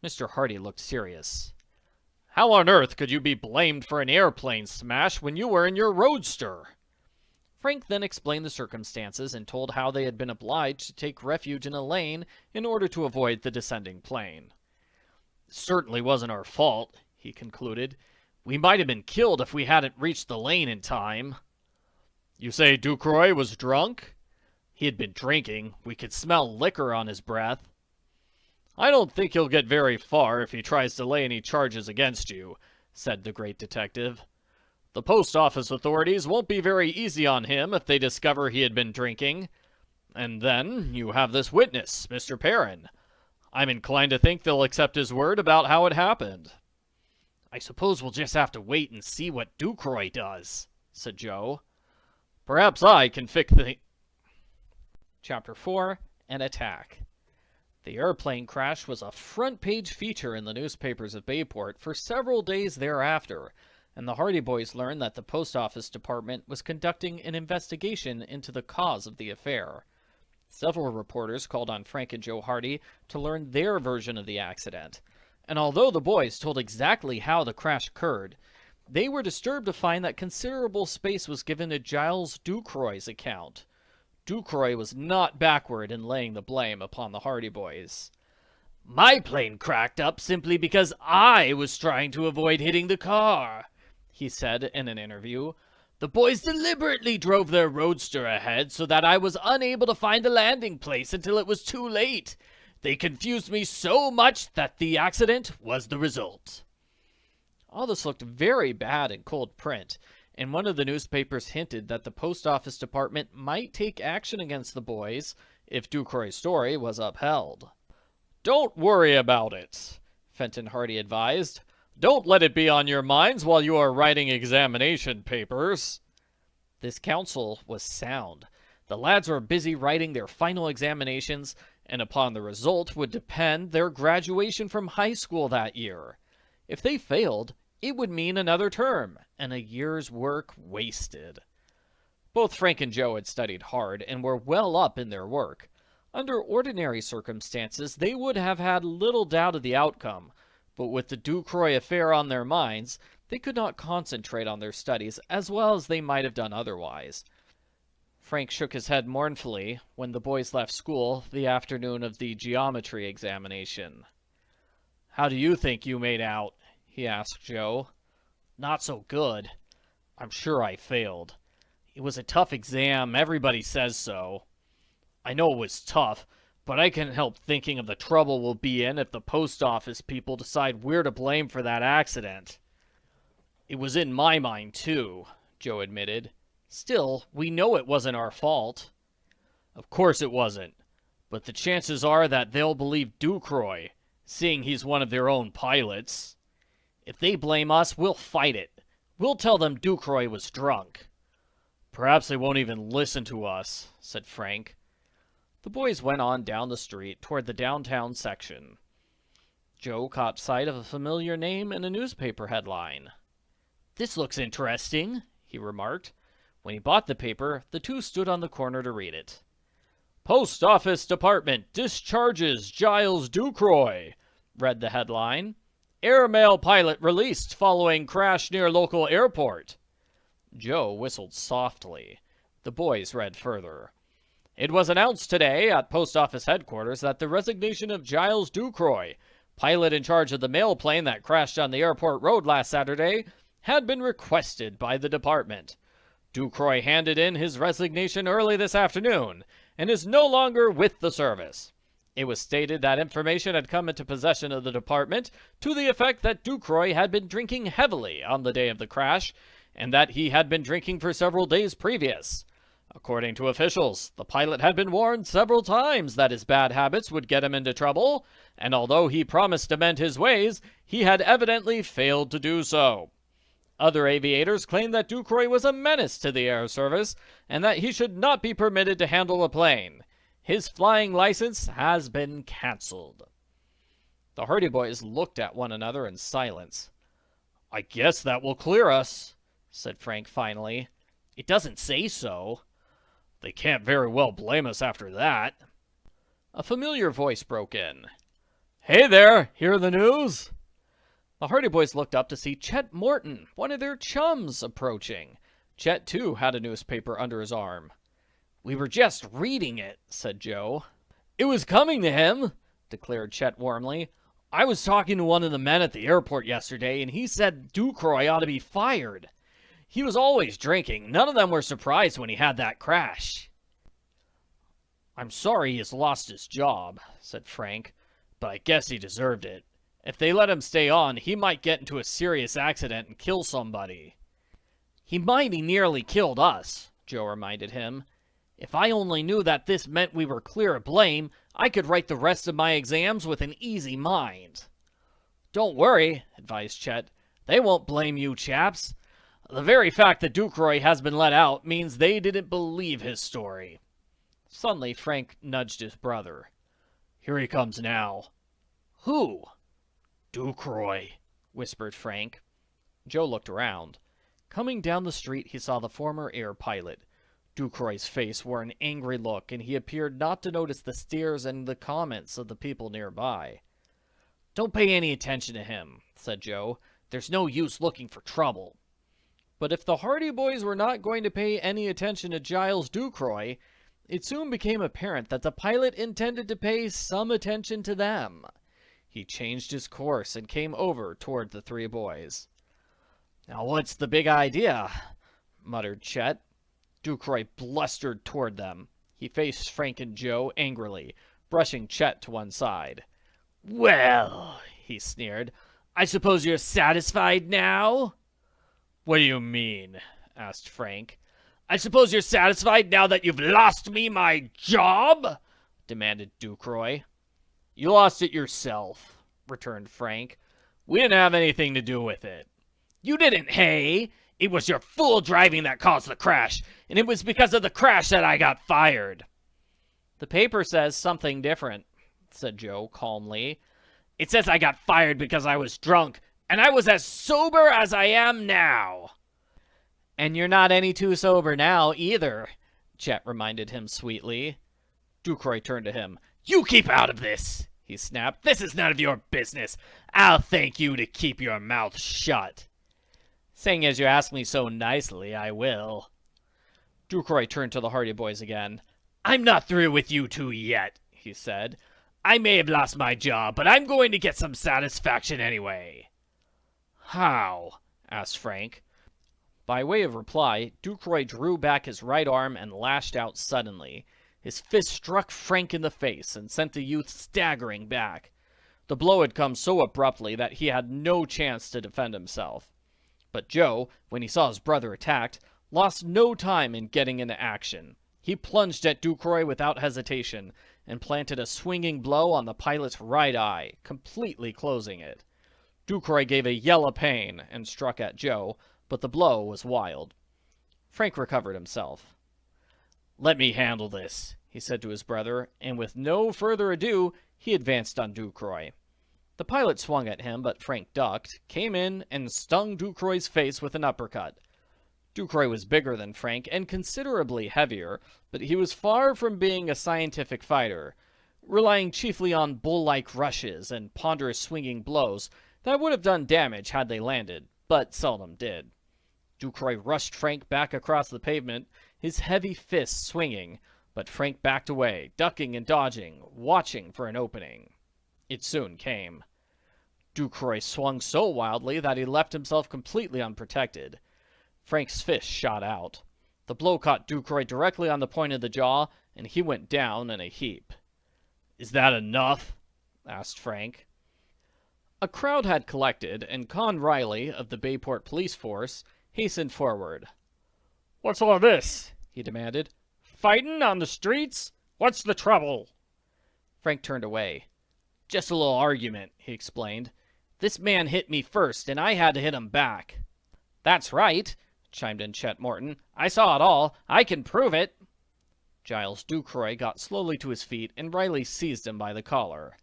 Mr. Hardy looked serious. "How on earth could you be blamed for an airplane smash when you were in your roadster?" Frank then explained the circumstances and told how they had been obliged to take refuge in a lane in order to avoid the descending plane. "It certainly wasn't our fault," he concluded. "We might have been killed if we hadn't reached the lane in time." "You say Ducroy was drunk?" "He had been drinking. We could smell liquor on his breath." "I don't think he'll get very far if he tries to lay any charges against you," said the great detective. "The post office authorities won't be very easy on him if they discover he had been drinking. And then you have this witness, Mr. Perrin. I'm inclined to think they'll accept his word about how it happened." "I suppose we'll just have to wait and see what Ducroy does," said Joe. "Perhaps I can fix the—" Chapter 4, An Attack. The airplane crash was a front-page feature in the newspapers of Bayport for several days thereafter, and the Hardy boys learned that the post office department was conducting an investigation into the cause of the affair. Several reporters called on Frank and Joe Hardy to learn their version of the accident, and although the boys told exactly how the crash occurred, they were disturbed to find that considerable space was given to Giles Ducroy's account. Ducroy was not backward in laying the blame upon the Hardy boys. "My plane cracked up simply because I was trying to avoid hitting the car," he said in an interview. "The boys deliberately drove their roadster ahead so that I was unable to find a landing place until it was too late. They confused me so much that the accident was the result." All this looked very bad in cold print, and one of the newspapers hinted that the post office department might take action against the boys if Ducroy's story was upheld. "Don't worry about it," Fenton Hardy advised. "Don't let it be on your minds while you are writing examination papers." This counsel was sound. The lads were busy writing their final examinations, and upon the result would depend their graduation from high school that year. If they failed, it would mean another term, and a year's work wasted. Both Frank and Joe had studied hard and were well up in their work. Under ordinary circumstances, they would have had little doubt of the outcome, but with the Ducroy affair on their minds, they could not concentrate on their studies as well as they might have done otherwise. Frank shook his head mournfully when the boys left school the afternoon of the geometry examination. "How do you think you made out?" he asked Joe. "Not so good. I'm sure I failed. It was a tough exam, everybody says so." "I know it was tough, but I can't help thinking of the trouble we'll be in if the post office people decide we're to blame for that accident." "It was in my mind, too," Joe admitted. "Still, we know it wasn't our fault." "Of course it wasn't, but the chances are that they'll believe Ducroy, seeing he's one of their own pilots." "If they blame us, we'll fight it. We'll tell them Ducroy was drunk." Perhaps they won't even listen to us, said Frank. The boys went on down the street toward the downtown section. Joe caught sight of a familiar name in a newspaper headline. This looks interesting, he remarked. When he bought the paper, the two stood on the corner to read it. Post Office Department discharges Giles Ducroy, read the headline. Airmail pilot released following crash near local airport. Joe whistled softly. The boys read further. It was announced today at Post Office headquarters that the resignation of Giles Ducroy, pilot in charge of the mail plane that crashed on the airport road last Saturday, had been requested by the department. Ducroy handed in his resignation early this afternoon and is no longer with the service. It was stated that information had come into possession of the department to the effect that Ducroy had been drinking heavily on the day of the crash and that he had been drinking for several days previous. According to officials, the pilot had been warned several times that his bad habits would get him into trouble, and although he promised to mend his ways, he had evidently failed to do so. Other aviators claimed that Ducroy was a menace to the air service and that he should not be permitted to handle a plane. His flying license has been canceled. The Hardy Boys looked at one another in silence. I guess that will clear us, said Frank finally. It doesn't say so. They can't very well blame us after that. A familiar voice broke in. Hey there, hear the news? The Hardy Boys looked up to see Chet Morton, one of their chums, approaching. Chet, too, had a newspaper under his arm. We were just reading it, said Joe. It was coming to him, declared Chet warmly. I was talking to one of the men at the airport yesterday, and he said Ducroy ought to be fired. He was always drinking. None of them were surprised when he had that crash. I'm sorry he has lost his job, said Frank, but I guess he deserved it. If they let him stay on, he might get into a serious accident and kill somebody. He mighty nearly killed us, Joe reminded him. If I only knew that this meant we were clear of blame, I could write the rest of my exams with an easy mind. Don't worry, advised Chet. They won't blame you chaps. The very fact that Ducroy has been let out means they didn't believe his story. Suddenly, Frank nudged his brother. Here he comes now. Who? Ducroy, whispered Frank. Joe looked around. Coming down the street, he saw the former air pilot. Ducroy's face wore an angry look, and he appeared not to notice the stares and the comments of the people nearby. Don't pay any attention to him, said Joe. There's no use looking for trouble. But if the Hardy Boys were not going to pay any attention to Giles Ducroy, it soon became apparent that the pilot intended to pay some attention to them. He changed his course and came over toward the three boys. Now what's the big idea? Muttered Chet. Ducroy blustered toward them. He faced Frank and Joe angrily, brushing Chet to one side. Well, he sneered, I suppose you're satisfied now? What do you mean? Asked Frank. I suppose you're satisfied now that you've lost me my job? Demanded Ducroy. You lost it yourself, returned Frank. We didn't have anything to do with it. You didn't, hey? It was your fool driving that caused the crash, and it was because of the crash that I got fired. The paper says something different, said Joe calmly. It says I got fired because I was drunk, and I was as sober as I am now. And you're not any too sober now, either, Chet reminded him sweetly. Ducroy turned to him. You keep out of this, he snapped. This is none of your business. I'll thank you to keep your mouth shut. Saying as you ask me so nicely, I will. Ducroy turned to the Hardy Boys again. I'm not through with you two yet, he said. I may have lost my job, but I'm going to get some satisfaction anyway. How? Asked Frank. By way of reply, Ducroy drew back his right arm and lashed out suddenly. His fist struck Frank in the face and sent the youth staggering back. The blow had come so abruptly that he had no chance to defend himself. But Joe, when he saw his brother attacked, lost no time in getting into action. He plunged at Ducroy without hesitation and planted a swinging blow on the pilot's right eye, completely closing it. Ducroy gave a yell of pain and struck at Joe, but the blow was wild. Frank recovered himself. "Let me handle this," he said to his brother, and with no further ado, he advanced on Ducroy. The pilot swung at him, but Frank ducked, came in, and stung Ducroy's face with an uppercut. Ducroy was bigger than Frank and considerably heavier, but he was far from being a scientific fighter, relying chiefly on bull-like rushes and ponderous swinging blows that would have done damage had they landed, but seldom did. Ducroy rushed Frank back across the pavement, his heavy fists swinging, but Frank backed away, ducking and dodging, watching for an opening. It soon came. Ducroy swung so wildly that he left himself completely unprotected. Frank's fist shot out. The blow caught Ducroy directly on the point of the jaw, and he went down in a heap. "Is that enough?" asked Frank. A crowd had collected, and Con Riley, of the Bayport police force, hastened forward. "What's all this?" he demanded. "Fightin' on the streets? What's the trouble?" Frank turned away. "Just a little argument," he explained. "This man hit me first, and I had to hit him back." "That's right," chimed in Chet Morton. "I saw it all. I can prove it." Giles Ducroy got slowly to his feet, and Riley seized him by the collar.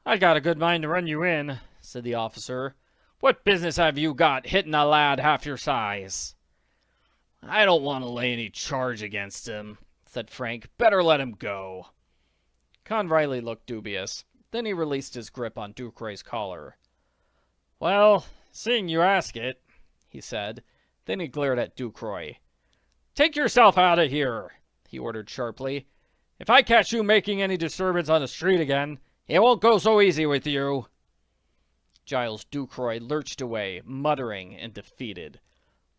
"I got a good mind to run you in," said the officer. "What business have you got hitting a lad half your size?" "I don't want to lay any charge against him," said Frank. "Better let him go." Con Riley looked dubious. Then he released his grip on Ducroy's collar. "Well, seeing you ask it," he said. Then he glared at Ducroy. "Take yourself out of here," he ordered sharply. "If I catch you making any disturbance on the street again, it won't go so easy with you." Giles Ducroy lurched away, muttering and defeated.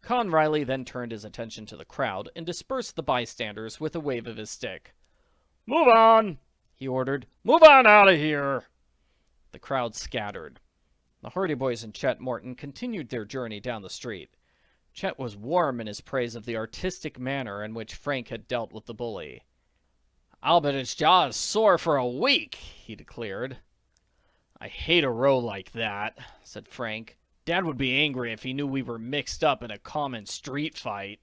Con Riley then turned his attention to the crowd and dispersed the bystanders with a wave of his stick. "Move on," he ordered. "Move on out of here." The crowd scattered. The Hardy Boys and Chet Morton continued their journey down the street. Chet was warm in his praise of the artistic manner in which Frank had dealt with the bully. "I'll bet his jaw is sore for a week," he declared. "I hate a row like that," said Frank. "Dad would be angry if he knew we were mixed up in a common street fight."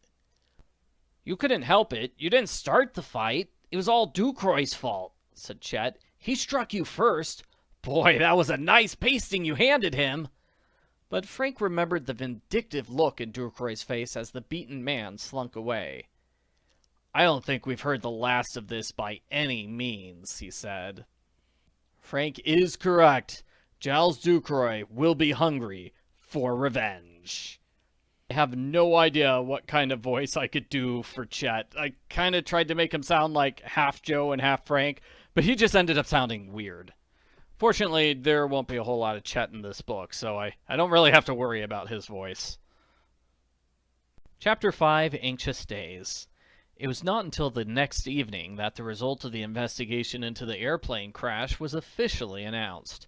"You couldn't help it. You didn't start the fight. It was all Ducroy's fault," said Chet. "He struck you first." "Boy, that was a nice pasting you handed him." But Frank remembered the vindictive look in Ducroy's face as the beaten man slunk away. "I don't think we've heard the last of this by any means," he said. "Frank is correct. Giles Ducroy will be hungry for revenge." I have no idea what kind of voice I could do for Chet. I kind of tried to make him sound like half Joe and half Frank, but he just ended up sounding weird. Fortunately, there won't be a whole lot of Chet in this book, so I don't really have to worry about his voice. Chapter 5, Anxious Days. It was not until the next evening that the result of the investigation into the airplane crash was officially announced.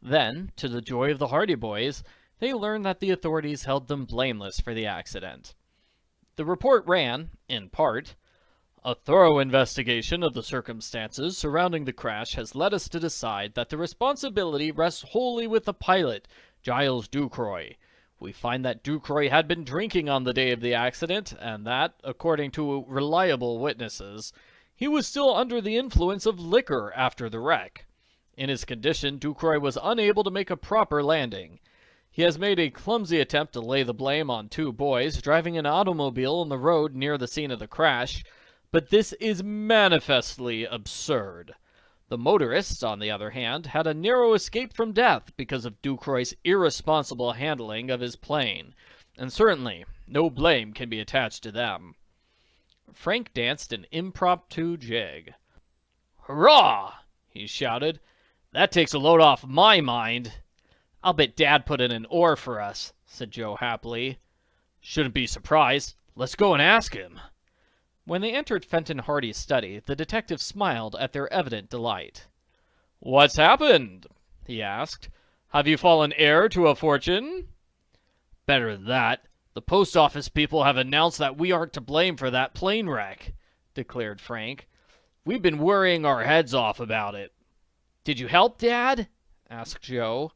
Then, to the joy of the Hardy Boys, they learned that the authorities held them blameless for the accident. The report ran, in part, "A thorough investigation of the circumstances surrounding the crash has led us to decide that the responsibility rests wholly with the pilot, Giles Ducroy. We find that Ducroy had been drinking on the day of the accident, and that, according to reliable witnesses, he was still under the influence of liquor after the wreck. In his condition, Ducroy was unable to make a proper landing. He has made a clumsy attempt to lay the blame on two boys driving an automobile on the road near the scene of the crash, but this is manifestly absurd. The motorists, on the other hand, had a narrow escape from death because of Ducroy's irresponsible handling of his plane, and certainly no blame can be attached to them." Frank danced an impromptu jig. "Hurrah!" he shouted. "That takes a load off my mind." "I'll bet Dad put in an oar for us," said Joe happily. "Shouldn't be surprised. Let's go and ask him." When they entered Fenton Hardy's study, the detective smiled at their evident delight. "What's happened?" he asked. "Have you fallen heir to a fortune?" "Better than that. The post office people have announced that we aren't to blame for that plane wreck," declared Frank. "We've been worrying our heads off about it." "Did you help, Dad?" asked Joe.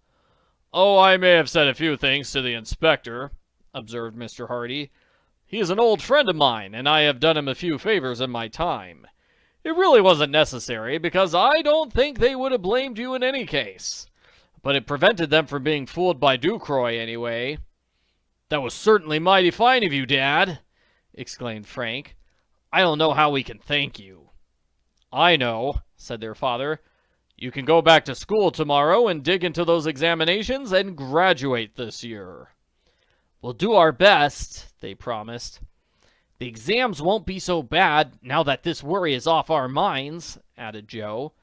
"Oh, I may have said a few things to the inspector," observed Mr. Hardy. He is an old friend of mine, and I have done him a few favors in my time. It really wasn't necessary, because I don't think they would have blamed you in any case. But it prevented them from being fooled by Ducroy anyway." "That was certainly mighty fine of you, Dad," exclaimed Frank. "I don't know how we can thank you." "I know," said their father. "You can go back to school tomorrow and dig into those examinations and graduate this year." "We'll do our best," they promised. "The exams won't be so bad now that this worry is off our minds," added Joe.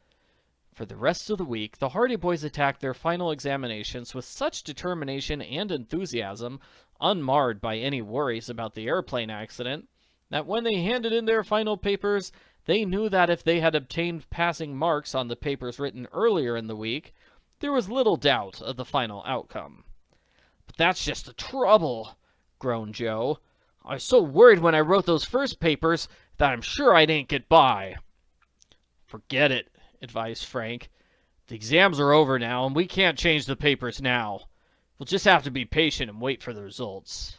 For the rest of the week, the Hardy Boys attacked their final examinations with such determination and enthusiasm, unmarred by any worries about the airplane accident, that when they handed in their final papers, they knew that if they had obtained passing marks on the papers written earlier in the week, there was little doubt of the final outcome. "But that's just the trouble," groaned Joe. "I was so worried when I wrote those first papers that I'm sure I didn't get by." "Forget it," advised Frank. "The exams are over now, and we can't change the papers now. We'll just have to be patient and wait for the results."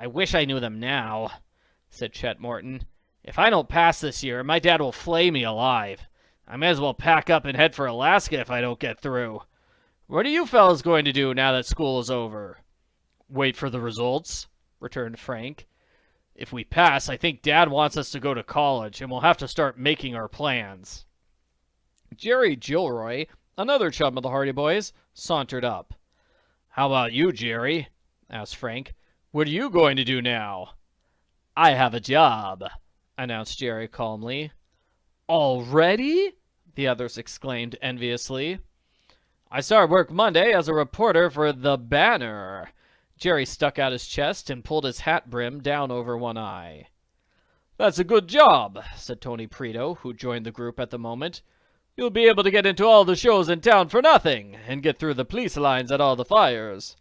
"I wish I knew them now," said Chet Morton. "If I don't pass this year, my dad will flay me alive. I may as well pack up and head for Alaska if I don't get through. What are you fellas going to do now that school is over?" "Wait for the results," returned Frank. "If we pass, I think Dad wants us to go to college, and we'll have to start making our plans." Jerry Gilroy, another chum of the Hardy Boys, sauntered up. "How about you, Jerry?" asked Frank. "What are you going to do now?" "I have a job," announced Jerry calmly. "Already?" the others exclaimed enviously. "I start work Monday as a reporter for The Banner." Jerry stuck out his chest and pulled his hat brim down over one eye. "That's a good job," said Tony Preto, who joined the group at the moment. "You'll be able to get into all the shows in town for nothing, and get through the police lines at all the fires."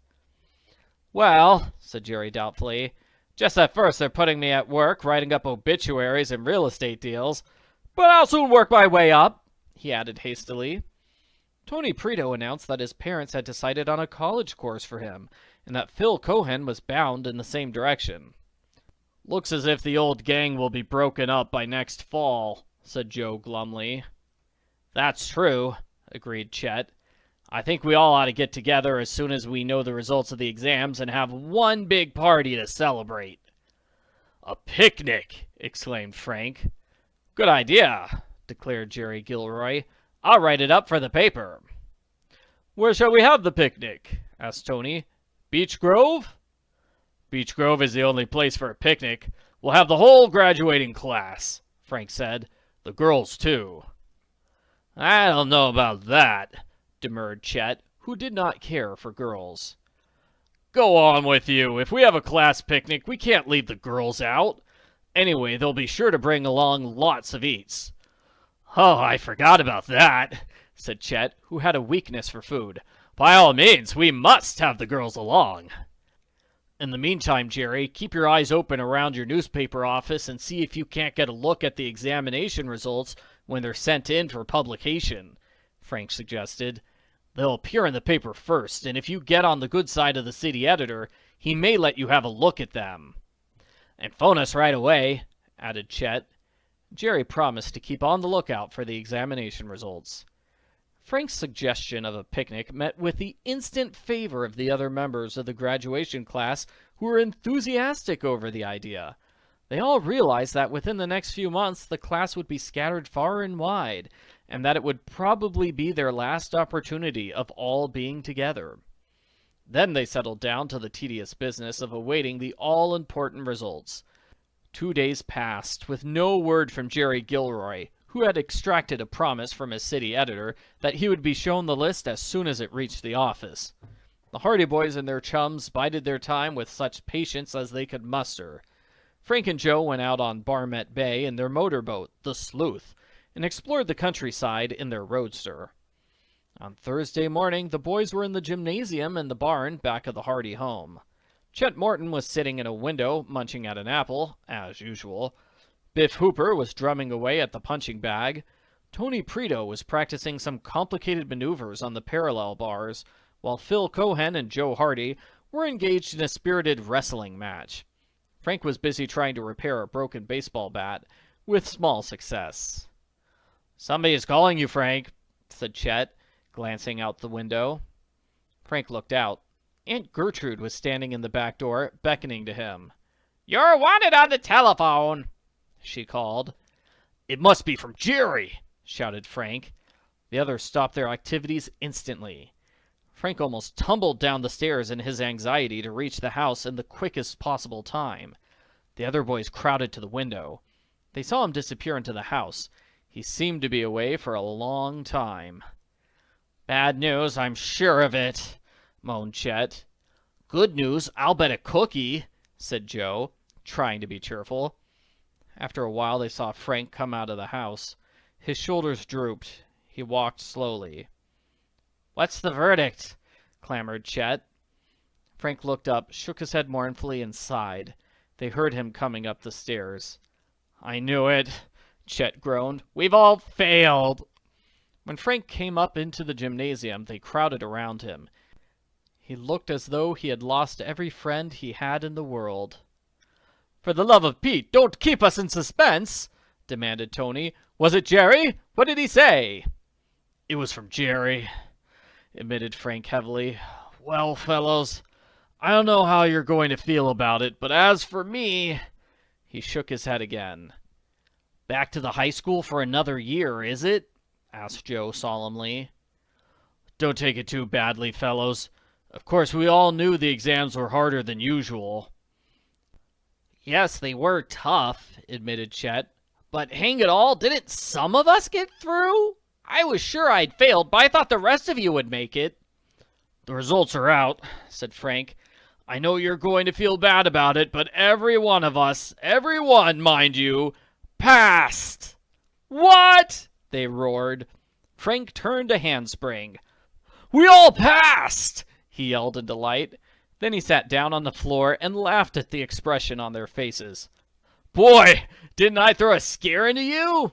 "Well," said Jerry doubtfully, "just at first they're putting me at work writing up obituaries and real estate deals, but I'll soon work my way up," he added hastily. Tony Preto announced that his parents had decided on a college course for him, and that Phil Cohen was bound in the same direction. "Looks as if the old gang will be broken up by next fall," said Joe glumly. "That's true," agreed Chet. "I think we all ought to get together as soon as we know the results of the exams and have one big party to celebrate." "A picnic!" exclaimed Frank. "Good idea," declared Jerry Gilroy. "I'll write it up for the paper." "Where shall we have the picnic?" asked Tony. "Beech Grove?" "Beech Grove is the only place for a picnic. We'll have the whole graduating class," Frank said. "The girls, too." "I don't know about that," demurred Chet, who did not care for girls. "Go on with you. If we have a class picnic, we can't leave the girls out. Anyway, they'll be sure to bring along lots of eats." "Oh, I forgot about that," said Chet, who had a weakness for food. "By all means, we must have the girls along." "In the meantime, Jerry, keep your eyes open around your newspaper office and see if you can't get a look at the examination results when they're sent in for publication," Frank suggested. "They'll appear in the paper first, and if you get on the good side of the city editor, he may let you have a look at them." "And phone us right away," added Chet. Jerry promised to keep on the lookout for the examination results. Frank's suggestion of a picnic met with the instant favor of the other members of the graduation class, who were enthusiastic over the idea. They all realized that within the next few months the class would be scattered far and wide, and that it would probably be their last opportunity of all being together. Then they settled down to the tedious business of awaiting the all-important results. 2 days passed, with no word from Jerry Gilroy, who had extracted a promise from his city editor that he would be shown the list as soon as it reached the office. The Hardy Boys and their chums bided their time with such patience as they could muster. Frank and Joe went out on Barmet Bay in their motorboat, the Sleuth, and explored the countryside in their roadster. On Thursday morning, the boys were in the gymnasium in the barn back of the Hardy home. Chet Morton was sitting in a window, munching at an apple, as usual. Biff Hooper was drumming away at the punching bag. Tony Preto was practicing some complicated maneuvers on the parallel bars, while Phil Cohen and Joe Hardy were engaged in a spirited wrestling match. Frank was busy trying to repair a broken baseball bat, with small success. "Somebody is calling you, Frank," said Chet, glancing out the window. Frank looked out. Aunt Gertrude was standing in the back door, beckoning to him. "You're wanted on the telephone," she called. "It must be from Jerry," shouted Frank. The others stopped their activities instantly. Frank almost tumbled down the stairs in his anxiety to reach the house in the quickest possible time. The other boys crowded to the window. They saw him disappear into the house. He seemed to be away for a long time. "Bad news, I'm sure of it," moaned Chet. "Good news, I'll bet a cookie," said Joe, trying to be cheerful. After a while they saw Frank come out of the house. His shoulders drooped. He walked slowly. "What's the verdict?" clamored Chet. Frank looked up, shook his head mournfully, and sighed. They heard him coming up the stairs. "I knew it," Chet groaned. "We've all failed." When Frank came up into the gymnasium, they crowded around him. He looked as though he had lost every friend he had in the world. "For the love of Pete, don't keep us in suspense," demanded Tony. "Was it Jerry? What did he say?" "It was from Jerry," admitted Frank heavily. "Well, fellows, I don't know how you're going to feel about it, but as for me—" He shook his head again. "Back to the high school for another year, is it?" asked Joe solemnly. "Don't take it too badly, fellows. Of course, we all knew the exams were harder than usual." "Yes, they were tough," admitted Chet. "But hang it all, didn't some of us get through? I was sure I'd failed, but I thought the rest of you would make it." "The results are out," said Frank. "I know you're going to feel bad about it, but every one of us, every one, mind you, passed." "What?" they roared. Frank turned a handspring. "We all passed!" he yelled in delight. Then he sat down on the floor and laughed at the expression on their faces. "Boy, didn't I throw a scare into you?"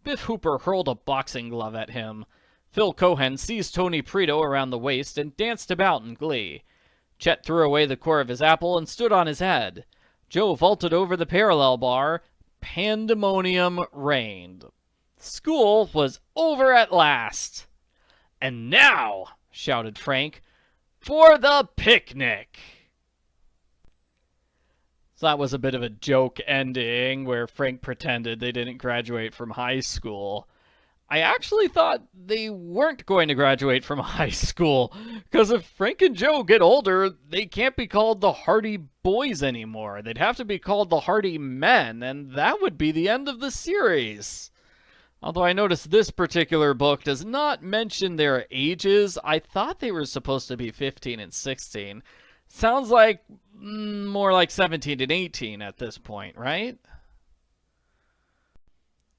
Biff Hooper hurled a boxing glove at him. Phil Cohen seized Tony Prito around the waist and danced about in glee. Chet threw away the core of his apple and stood on his head. Joe vaulted over the parallel bar. Pandemonium reigned. School was over at last. "And now," shouted Frank, "for the picnic!" So that was a bit of a joke ending where Frank pretended they didn't graduate from high school. I actually thought they weren't going to graduate from high school, because if Frank and Joe get older, they can't be called the Hardy Boys anymore. They'd have to be called the Hardy Men, and that would be the end of the series. Although I noticed this particular book does not mention their ages. I thought they were supposed to be 15 and 16. Sounds like more like 17 and 18 at this point, right?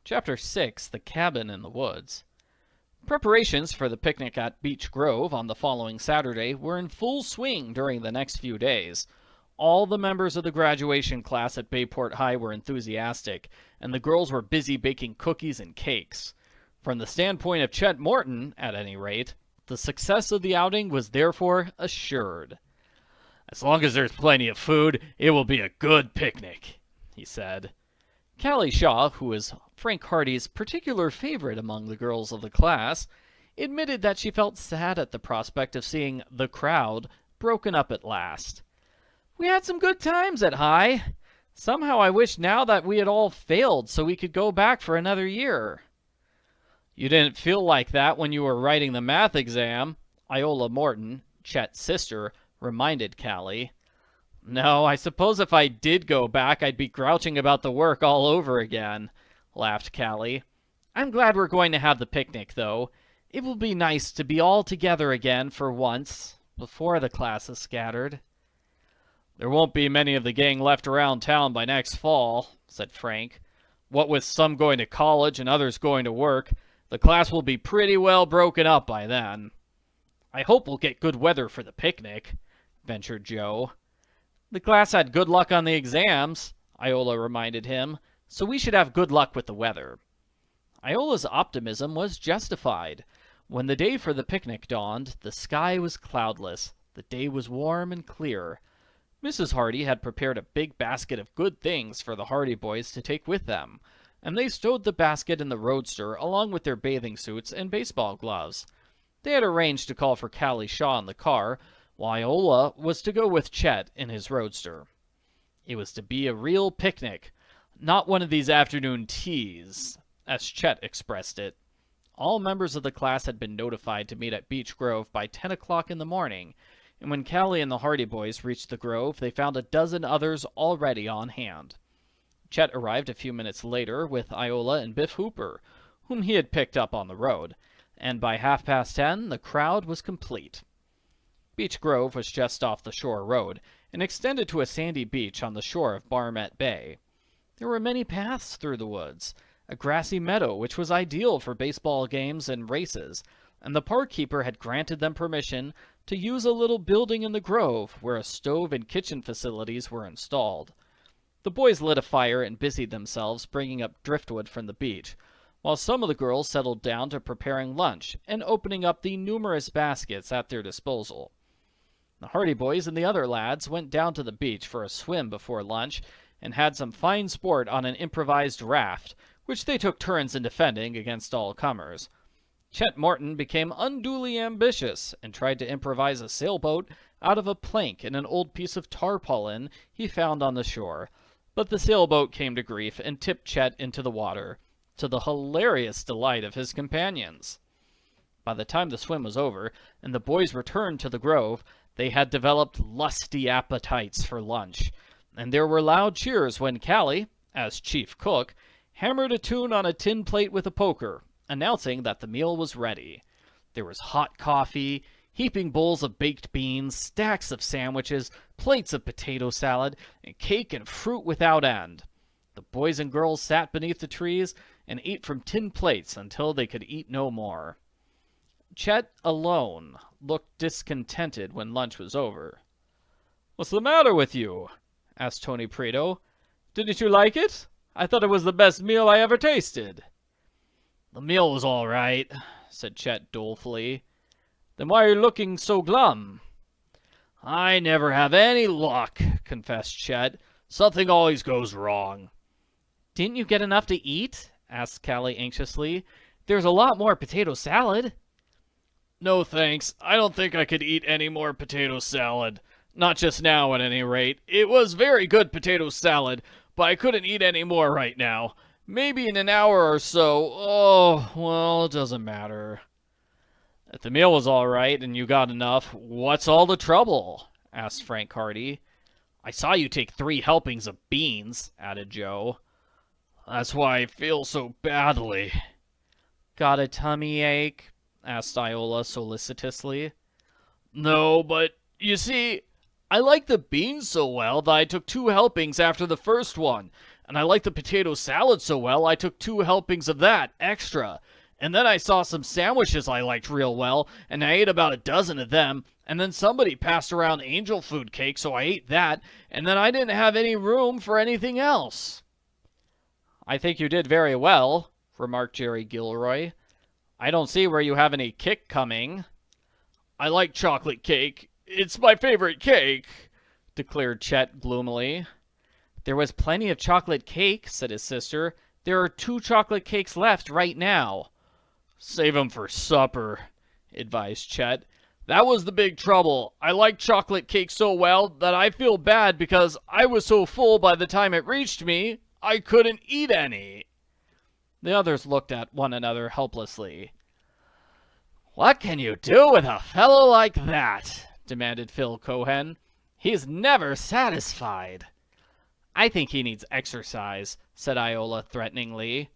Chapter 6, The Cabin in the Woods. Preparations for the picnic at Beech Grove on the following Saturday were in full swing during the next few days. All the members of the graduation class at Bayport High were enthusiastic, and the girls were busy baking cookies and cakes. From the standpoint of Chet Morton, at any rate, the success of the outing was therefore assured. "As long as there's plenty of food, it will be a good picnic," he said. Callie Shaw, who was Frank Hardy's particular favorite among the girls of the class, admitted that she felt sad at the prospect of seeing the crowd broken up at last. "We had some good times at High. Somehow I wish now that we had all failed so we could go back for another year." "You didn't feel like that when you were writing the math exam," Iola Morton, Chet's sister, reminded Callie. "No, I suppose if I did go back, I'd be grouching about the work all over again," laughed Callie. "I'm glad we're going to have the picnic, though. It will be nice to be all together again for once, before the class is scattered." "There won't be many of the gang left around town by next fall," said Frank. "What with some going to college and others going to work, the class will be pretty well broken up by then." "I hope we'll get good weather for the picnic," ventured Joe. "The class had good luck on the exams," Iola reminded him, "so we should have good luck with the weather." Iola's optimism was justified. When the day for the picnic dawned, the sky was cloudless, the day was warm and clear. Mrs. Hardy had prepared a big basket of good things for the Hardy Boys to take with them, and they stowed the basket in the roadster along with their bathing suits and baseball gloves. They had arranged to call for Callie Shaw in the car, while Iola was to go with Chet in his roadster. It was to be a real picnic, not one of these afternoon teas, as Chet expressed it. All members of the class had been notified to meet at Beech Grove by 10 o'clock in the morning, and when Callie and the Hardy Boys reached the grove, they found a dozen others already on hand. Chet arrived a few minutes later with Iola and Biff Hooper, whom he had picked up on the road, and by 10:30 the crowd was complete. Beech Grove was just off the shore road, and extended to a sandy beach on the shore of Barmet Bay. There were many paths through the woods, a grassy meadow which was ideal for baseball games and races, and the park keeper had granted them permission to use a little building in the grove where a stove and kitchen facilities were installed. The boys lit a fire and busied themselves bringing up driftwood from the beach, while some of the girls settled down to preparing lunch and opening up the numerous baskets at their disposal. The Hardy Boys and the other lads went down to the beach for a swim before lunch and had some fine sport on an improvised raft, which they took turns in defending against all comers. Chet Morton became unduly ambitious and tried to improvise a sailboat out of a plank and an old piece of tarpaulin he found on the shore, but the sailboat came to grief and tipped Chet into the water, to the hilarious delight of his companions. By the time the swim was over and the boys returned to the grove, they had developed lusty appetites for lunch, and there were loud cheers when Callie, as chief cook, hammered a tune on a tin plate with a poker, announcing that the meal was ready. There was hot coffee, heaping bowls of baked beans, stacks of sandwiches, plates of potato salad, and cake and fruit without end. The boys and girls sat beneath the trees and ate from tin plates until they could eat no more. Chet alone looked discontented when lunch was over. "What's the matter with you?" asked Tony Prieto. "Didn't you like it? I thought it was the best meal I ever tasted." "The meal was all right," said Chet dolefully. "Then why are you looking so glum?" "I never have any luck," confessed Chet. "Something always goes wrong." "Didn't you get enough to eat?" asked Callie anxiously. "There's a lot more potato salad." "No thanks. I don't think I could eat any more potato salad. Not just now, at any rate. It was very good potato salad, but I couldn't eat any more right now. Maybe in an hour or so. Oh, well, it doesn't matter." "If the meal was all right and you got enough, what's all the trouble?" asked Frank Hardy. "I saw you take 3 helpings of beans," added Joe. "That's why I feel so badly." "Got a tummy ache?" asked Iola solicitously. "No, but you see, I like the beans so well that I took 2 helpings after the first one, and I like the potato salad so well I took 2 helpings of that extra. And then I saw some sandwiches I liked real well, and I ate about a dozen of them, and then somebody passed around angel food cake, so I ate that, and then I didn't have any room for anything else." "I think you did very well," remarked Jerry Gilroy. "I don't see where you have any kick coming." "I like chocolate cake. It's my favorite cake," declared Chet gloomily. "There was plenty of chocolate cake," said his sister. "There are 2 chocolate cakes left right now." "Save 'em for supper," advised Chet. "That was the big trouble. I liked chocolate cake so well that I feel bad because I was so full by the time it reached me, I couldn't eat any." The others looked at one another helplessly. "What can you do with a fellow like that?" demanded Phil Cohen. "He's never satisfied." "I think he needs exercise," said Iola threateningly.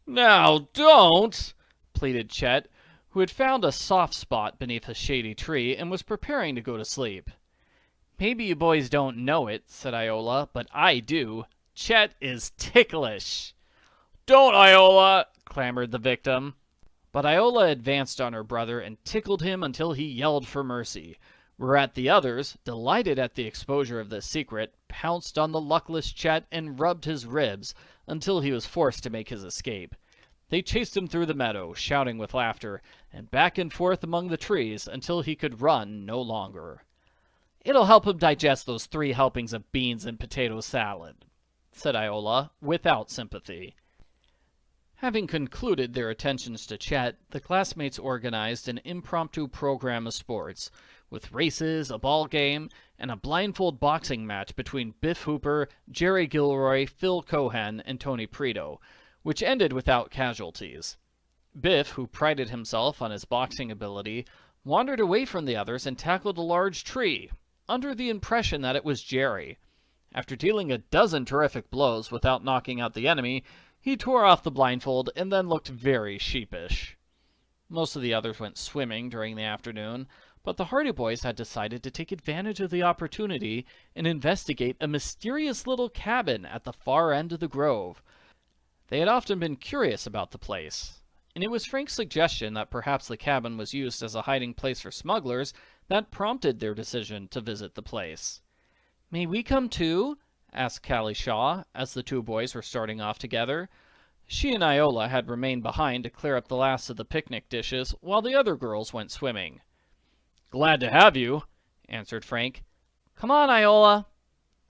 "Now don't!" pleaded Chet, who had found a soft spot beneath a shady tree and was preparing to go to sleep. "Maybe you boys don't know it," said Iola, "but I do. Chet is ticklish." "Don't, Iola!" clamored the victim. But Iola advanced on her brother and tickled him until he yelled for mercy, whereat the others, delighted at the exposure of this secret, pounced on the luckless Chet and rubbed his ribs until he was forced to make his escape. They chased him through the meadow, shouting with laughter, and back and forth among the trees until he could run no longer. It'll help him digest those 3 helpings of beans and potato salad, said Iola, without sympathy. Having concluded their attentions to Chet, the classmates organized an impromptu program of sports, with races, a ball game, and a blindfold boxing match between Biff Hooper, Jerry Gilroy, Phil Cohen, and Tony Prito, which ended without casualties. Biff, who prided himself on his boxing ability, wandered away from the others and tackled a large tree, under the impression that it was Jerry. After dealing a dozen terrific blows without knocking out the enemy, he tore off the blindfold and then looked very sheepish. Most of the others went swimming during the afternoon, but the Hardy Boys had decided to take advantage of the opportunity and investigate a mysterious little cabin at the far end of the grove. They had often been curious about the place, and it was Frank's suggestion that perhaps the cabin was used as a hiding place for smugglers that prompted their decision to visit the place. "May we come too?" asked Callie Shaw, as the 2 boys were starting off together. She and Iola had remained behind to clear up the last of the picnic dishes, while the other girls went swimming. "Glad to have you," answered Frank. "Come on, Iola."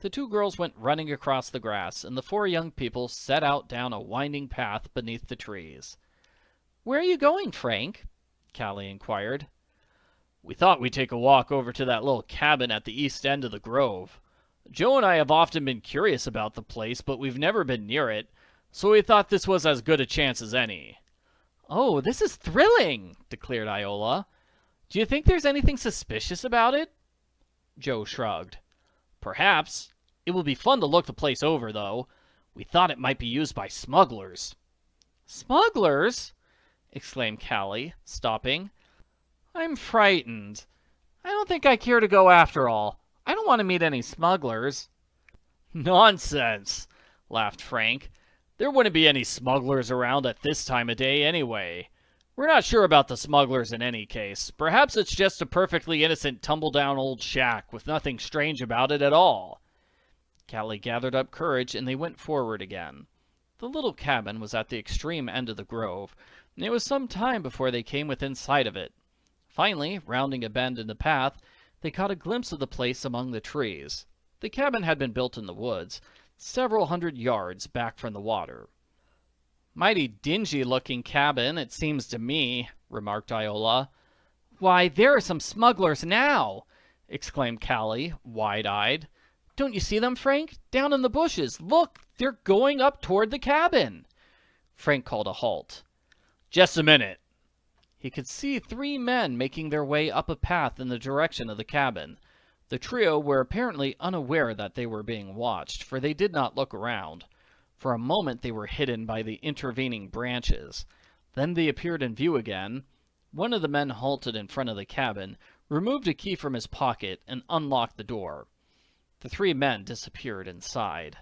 The 2 girls went running across the grass, and the 4 young people set out down a winding path beneath the trees. "Where are you going, Frank?" Callie inquired. "We thought we'd take a walk over to that little cabin at the east end of the grove. Joe and I have often been curious about the place, but we've never been near it, so we thought this was as good a chance as any." "Oh, this is thrilling," declared Iola. "Do you think there's anything suspicious about it?" Joe shrugged. "Perhaps. It will be fun to look the place over, though. We thought it might be used by smugglers." "Smugglers?" exclaimed Callie, stopping. "I'm frightened. I don't think I care to go after all. I don't want to meet any smugglers." "Nonsense," laughed Frank. "There wouldn't be any smugglers around at this time of day anyway. We're not sure about the smugglers in any case. Perhaps it's just a perfectly innocent tumble-down old shack with nothing strange about it at all." Callie gathered up courage and they went forward again. The little cabin was at the extreme end of the grove, and it was some time before they came within sight of it. Finally, rounding a bend in the path, they caught a glimpse of the place among the trees. The cabin had been built in the woods, several hundred yards back from the water. "Mighty dingy-looking cabin, it seems to me," remarked Iola. "Why, there are some smugglers now!" exclaimed Callie, wide-eyed. "Don't you see them, Frank? Down in the bushes. Look, they're going up toward the cabin." Frank called a halt. "Just a minute." He could see 3 men making their way up a path in the direction of the cabin. The trio were apparently unaware that they were being watched, for they did not look around. For a moment they were hidden by the intervening branches. Then they appeared in view again. One of the men halted in front of the cabin, removed a key from his pocket, and unlocked the door. The 3 men disappeared inside.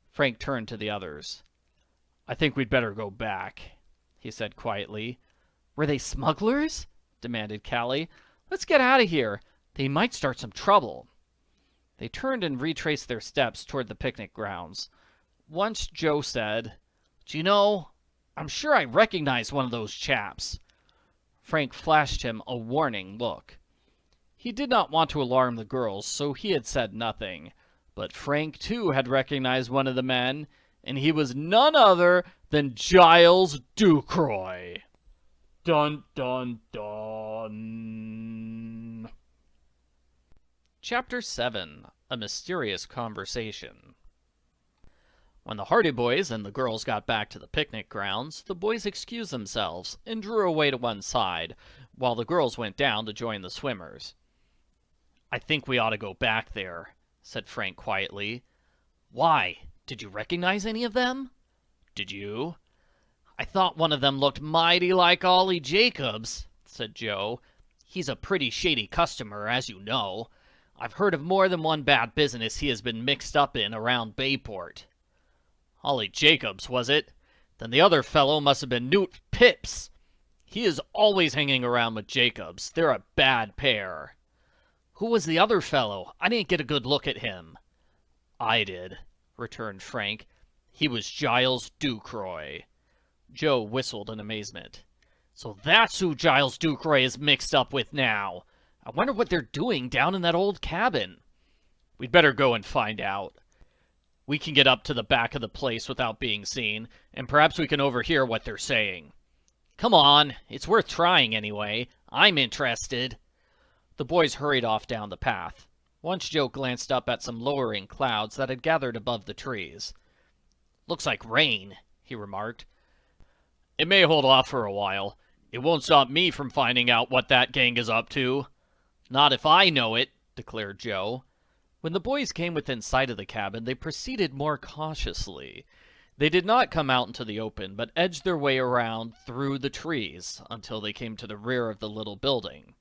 Frank turned to the others. "I think we'd better go back," he said quietly. "Were they smugglers?" demanded Callie. "Let's get out of here. They might start some trouble." They turned and retraced their steps toward the picnic grounds. Once Joe said, "Do you know, I'm sure I recognize one of those chaps." Frank flashed him a warning look. He did not want to alarm the girls, so he had said nothing. But Frank, too, had recognized one of the men, and he was none other than Giles Ducroy. Dun, dun, dun. Chapter 7. A Mysterious Conversation. When the Hardy Boys and the girls got back to the picnic grounds, the boys excused themselves and drew away to one side, while the girls went down to join the swimmers. "I think we ought to go back there," said Frank quietly. "Why? Did you recognize any of them?" "Did you?" "I thought one of them looked mighty like Ollie Jacobs," said Joe. "He's a pretty shady customer, as you know. I've heard of more than one bad business he has been mixed up in around Bayport." "Ollie Jacobs, was it? Then the other fellow must have been Newt Pips. He is always hanging around with Jacobs. They're a bad pair." "Who was the other fellow? I didn't get a good look at him." "I did," returned Frank. "He was Giles Ducroy." Joe whistled in amazement. "So that's who Giles Ducroy is mixed up with now. I wonder what they're doing down in that old cabin. We'd better go and find out. We can get up to the back of the place without being seen, and perhaps we can overhear what they're saying. Come on, it's worth trying anyway. I'm interested. The boys hurried off down the path. Once Joe glanced up at some lowering clouds that had gathered above the trees. Looks like rain, he remarked. It may hold off for a while. It won't stop me from finding out what that gang is up to. Not if I know it, declared Joe. When the boys came within sight of the cabin, they proceeded more cautiously. They did not come out into the open, but edged their way around through the trees until they came to the rear of the little building.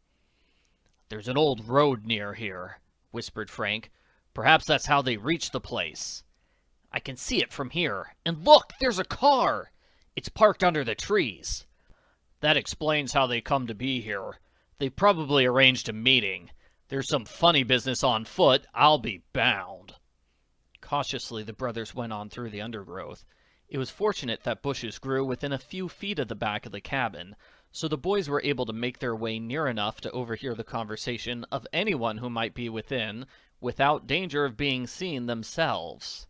There's an old road near here, whispered Frank. Perhaps that's how they reached the place. I can see it from here. And look, there's a car! It's parked under the trees. That explains how they come to be here. They probably arranged a meeting. There's some funny business on foot, I'll be bound. Cautiously, the brothers went on through the undergrowth. It was fortunate that bushes grew within a few feet of the back of the cabin, so the boys were able to make their way near enough to overhear the conversation of anyone who might be within, without danger of being seen themselves.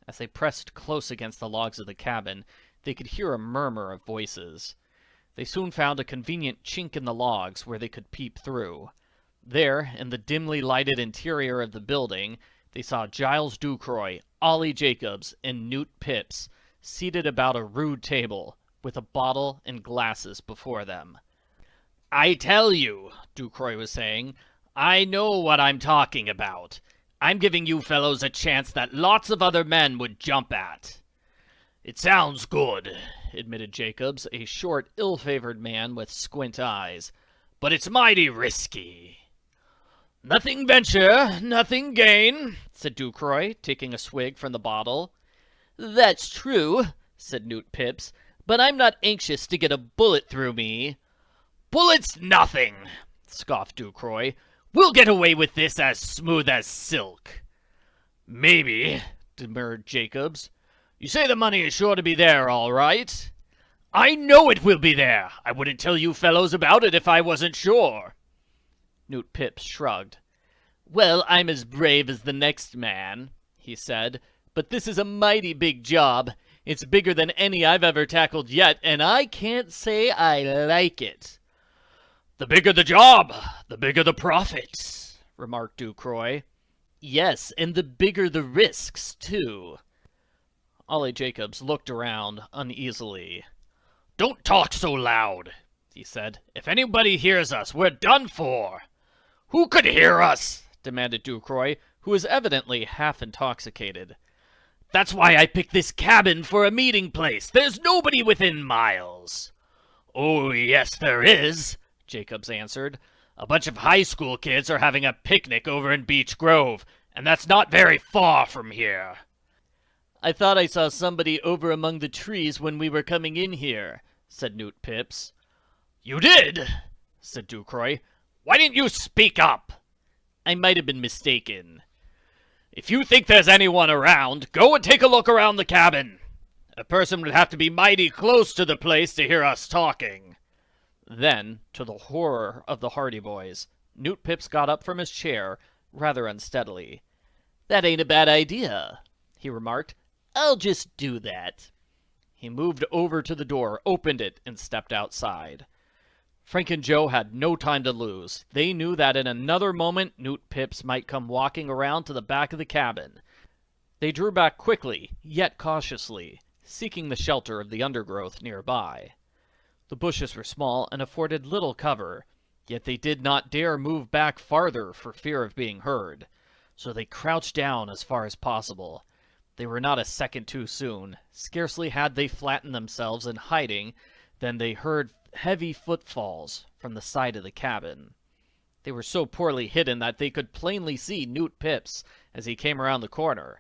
As they pressed close against the logs of the cabin, they could hear a murmur of voices. They soon found a convenient chink in the logs where they could peep through. There, in the dimly lighted interior of the building, they saw Giles Ducroy, Ollie Jacobs, and Newt Pipps seated about a rude table, with a bottle and glasses before them. I tell you, Ducroy was saying, I know what I'm talking about. I'm giving you fellows a chance that lots of other men would jump at. It sounds good, admitted Jacobs, a short, ill-favored man with squint eyes, but it's mighty risky. Nothing venture, nothing gain, said Ducroy, taking a swig from the bottle. That's true, said Newt Pipps, but I'm not anxious to get a bullet through me. Bullets nothing, scoffed Ducroy. We'll get away with this as smooth as silk. Maybe, demurred Jacobs. You say the money is sure to be there, all right? I know it will be there. I wouldn't tell you fellows about it if I wasn't sure. Newt Pipps shrugged. Well, I'm as brave as the next man, he said, but this is a mighty big job. It's bigger than any I've ever tackled yet, and I can't say I like it. The bigger the job, the bigger the profits, remarked Ducroy. Yes, and the bigger the risks, too. Ollie Jacobs looked around uneasily. Don't talk so loud, he said. If anybody hears us, we're done for. Who could hear us? Demanded Ducroy, who was evidently half intoxicated. That's why I picked this cabin for a meeting place. There's nobody within miles. Oh, yes, there is, Jacobs answered. A bunch of high school kids are having a picnic over in Beech Grove, and that's not very far from here. I thought I saw somebody over among the trees when we were coming in here, said Newt Pipps. You did, said Ducroy. Why didn't you speak up? I might have been mistaken. If you think there's anyone around, go and take a look around the cabin. A person would have to be mighty close to the place to hear us talking. Then, to the horror of the Hardy Boys, Newt Pipps got up from his chair, rather unsteadily. That ain't a bad idea, he remarked. I'll just do that. He moved over to the door, opened it, and stepped outside. Frank and Joe had no time to lose. They knew that in another moment Newt Pipps might come walking around to the back of the cabin. They drew back quickly, yet cautiously, seeking the shelter of the undergrowth nearby. The bushes were small and afforded little cover, yet they did not dare move back farther for fear of being heard, so they crouched down as far as possible. They were not a second too soon. Scarcely had they flattened themselves in hiding than they heard heavy footfalls from the side of the cabin. They were so poorly hidden that they could plainly see Newt Pipps as he came around the corner.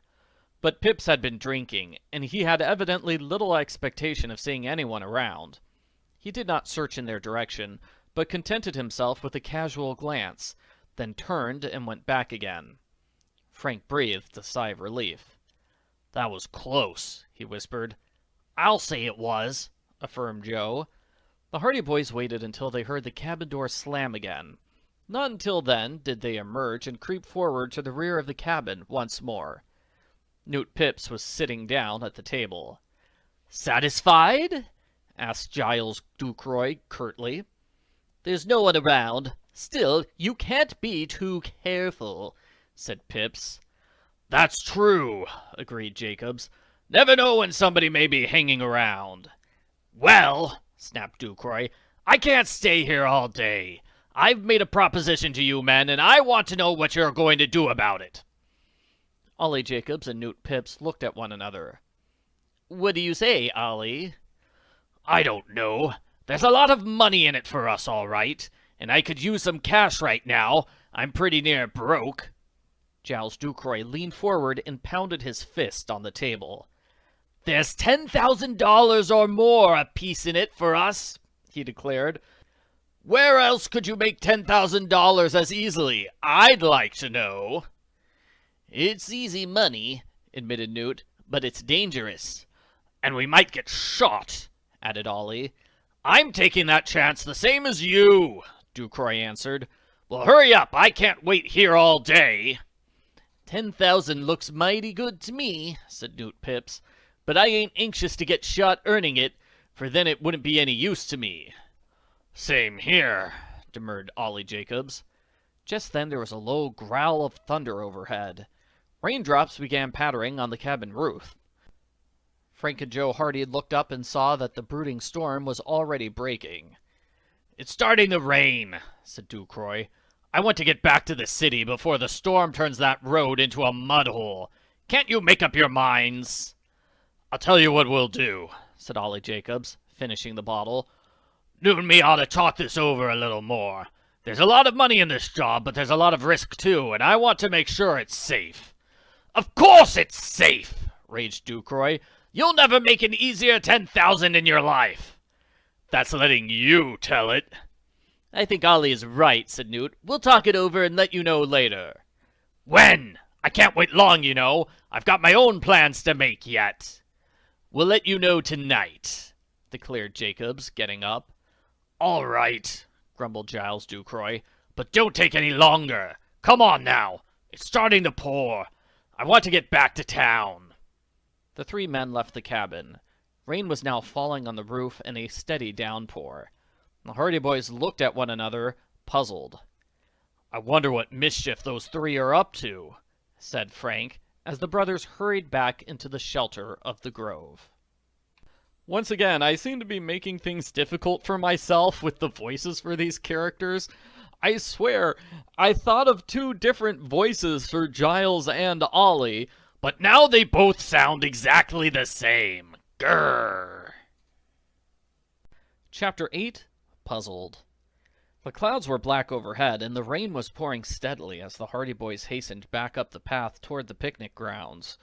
But Pipps had been drinking, and he had evidently little expectation of seeing anyone around. He did not search in their direction, but contented himself with a casual glance, then turned and went back again. Frank breathed a sigh of relief. That was close, he whispered. I'll say it was, affirmed Joe. The Hardy Boys waited until they heard the cabin door slam again. Not until then did they emerge and creep forward to the rear of the cabin once more. Newt Pips was sitting down at the table. Satisfied? Asked Giles Ducroy curtly. There's no one around. Still, you can't be too careful, said Pips. That's true, agreed Jacobs. Never know when somebody may be hanging around. Well, snapped Ducroy, I can't stay here all day. I've made a proposition to you men, and I want to know what you're going to do about it. Ollie Jacobs and Newt Pips looked at one another. What do you say, Ollie? I don't know. There's a lot of money in it for us, all right, and I could use some cash right now. I'm pretty near broke. Giles Ducroy leaned forward and pounded his fist on the table. There's $10,000 or more apiece in it for us, he declared. Where else could you make $10,000 as easily, I'd like to know? It's easy money, admitted Newt, but it's dangerous. And we might get shot, added Ollie. I'm taking that chance the same as you, Ducroy answered. Well, hurry up, I can't wait here all day. 10,000 looks mighty good to me, said Newt Pips, but I ain't anxious to get shot earning it, for then it wouldn't be any use to me. Same here, demurred Ollie Jacobs. Just then there was a low growl of thunder overhead. Raindrops began pattering on the cabin roof. Frank and Joe Hardy looked up and saw that the brooding storm was already breaking. It's starting to rain, said Ducroy. I want to get back to the city before the storm turns that road into a mud hole. Can't you make up your minds? I'll tell you what we'll do, said Ollie Jacobs, finishing the bottle. Newt and me ought to talk this over a little more. There's a lot of money in this job, but there's a lot of risk too, and I want to make sure it's safe. Of course it's safe, raged Ducroy. You'll never make an easier 10,000 in your life. That's letting you tell it. I think Ollie is right, said Newt. We'll talk it over and let you know later. When? I can't wait long, you know. I've got my own plans to make yet. We'll let you know tonight, declared Jacobs, getting up. All right, grumbled Giles Ducroy, but don't take any longer. Come on now. It's starting to pour. I want to get back to town. The three men left the cabin. Rain was now falling on the roof in a steady downpour. The Hardy Boys looked at one another, puzzled. I wonder what mischief those three are up to, said Frank, as the brothers hurried back into the shelter of the grove. Once again, I seem to be making things difficult for myself with the voices for these characters. I swear, I thought of two different voices for Giles and Ollie, but now they both sound exactly the same. Grrr. Chapter 8, Puzzled. The clouds were black overhead, and the rain was pouring steadily as the Hardy Boys hastened back up the path toward the picnic grounds.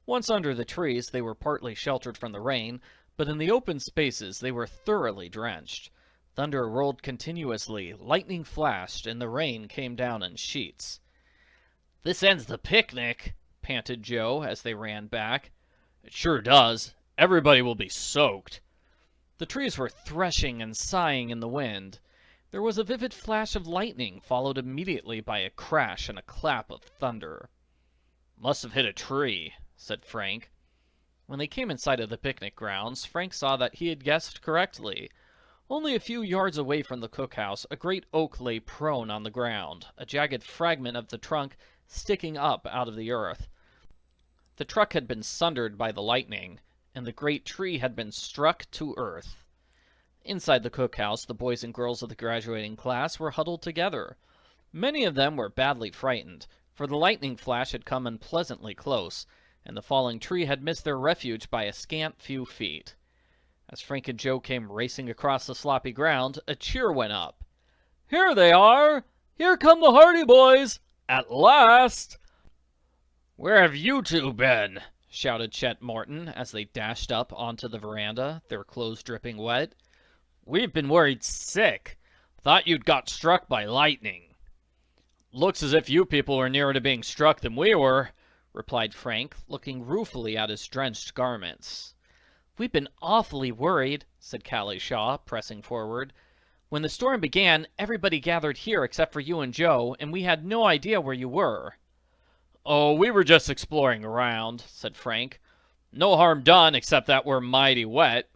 Once under the trees, they were partly sheltered from the rain, but in the open spaces they were thoroughly drenched. Thunder rolled continuously, lightning flashed, and the rain came down in sheets. This ends the picnic, panted Joe as they ran back. It sure does. Everybody will be soaked. The trees were threshing and sighing in the wind. There was a vivid flash of lightning, followed immediately by a crash and a clap of thunder. Must have hit a tree, said Frank. When they came in sight of the picnic grounds, Frank saw that he had guessed correctly. Only a few yards away from the cookhouse, a great oak lay prone on the ground, a jagged fragment of the trunk sticking up out of the earth. The truck had been sundered by the lightning, and the great tree had been struck to earth. Inside the cookhouse, the boys and girls of the graduating class were huddled together. Many of them were badly frightened, for the lightning flash had come unpleasantly close, and the falling tree had missed their refuge by a scant few feet. As Frank and Joe came racing across the sloppy ground, a cheer went up. "Here they are! Here come the Hardy Boys! At last!" "Where have you two been?" shouted Chet Morton as they dashed up onto the veranda, their clothes dripping wet. "We've been worried sick. Thought you'd got struck by lightning." "Looks as if you people were nearer to being struck than we were," replied Frank, looking ruefully at his drenched garments. "We've been awfully worried," said Callie Shaw, pressing forward. When the storm began, everybody gathered here except for you and Joe, and we had no idea where you were." "Oh, we were just exploring around," said Frank. "No harm done, except that we're mighty wet."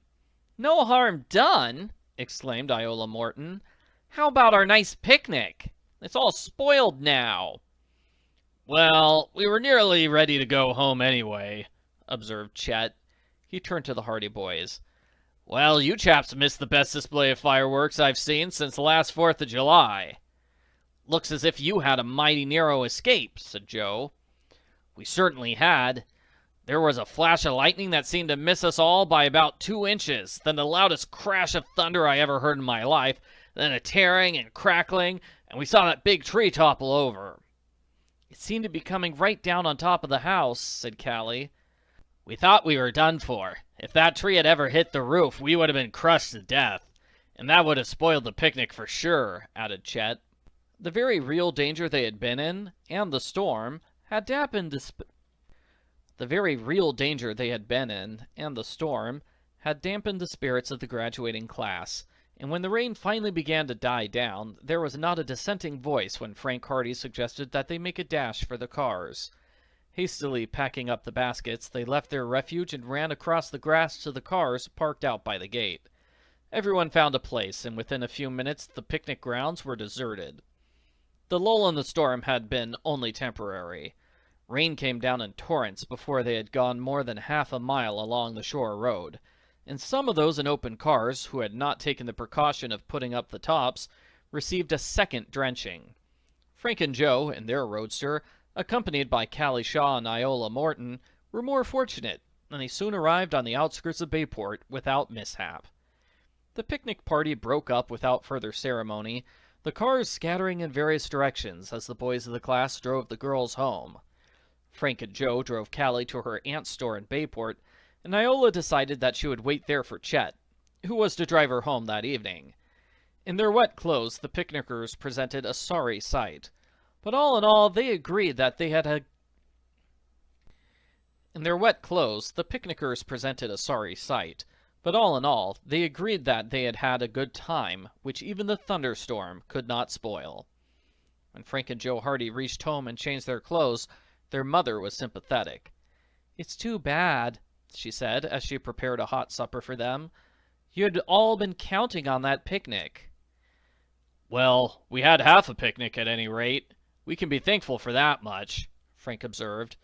"No harm done!" exclaimed Iola Morton. "How about our nice picnic? It's all spoiled now." "Well, we were nearly ready to go home anyway," observed Chet. He turned to the Hardy Boys. "Well, you chaps missed the best display of fireworks I've seen since last 4th of July." "Looks as if you had a mighty narrow escape," said Joe. "We certainly had. There was a flash of lightning that seemed to miss us all by about 2 inches, then the loudest crash of thunder I ever heard in my life, then a tearing and crackling, and we saw that big tree topple over." "It seemed to be coming right down on top of the house," said Callie. "We thought we were done for. If that tree had ever hit the roof, we would have been crushed to death. And that would have spoiled the picnic for sure," added Chet. The very real danger they had been in, and the storm, had dampened the spirits of the graduating class, and when the rain finally began to die down, there was not a dissenting voice when Frank Hardy suggested that they make a dash for the cars. Hastily packing up the baskets, they left their refuge and ran across the grass to the cars parked out by the gate. Everyone found a place, and within a few minutes the picnic grounds were deserted. The lull in the storm had been only temporary. Rain came down in torrents before they had gone more than half a mile along the shore road, and some of those in open cars who had not taken the precaution of putting up the tops received a second drenching. Frank and Joe, in their roadster, accompanied by Callie Shaw and Iola Morton, were more fortunate, and they soon arrived on the outskirts of Bayport without mishap. The picnic party broke up without further ceremony, the cars scattering in various directions as the boys of the class drove the girls home. Frank and Joe drove Callie to her aunt's store in Bayport, and Iola decided that she would wait there for Chet, who was to drive her home that evening. In their wet clothes, the picnickers presented a sorry sight. But all in all, they agreed that they had a good time, which even the thunderstorm could not spoil. When Frank and Joe Hardy reached home and changed their clothes, their mother was sympathetic. "It's too bad," she said, as she prepared a hot supper for them. "You had all been counting on that picnic." "Well, we had half a picnic at any rate. We can be thankful for that much," Frank observed.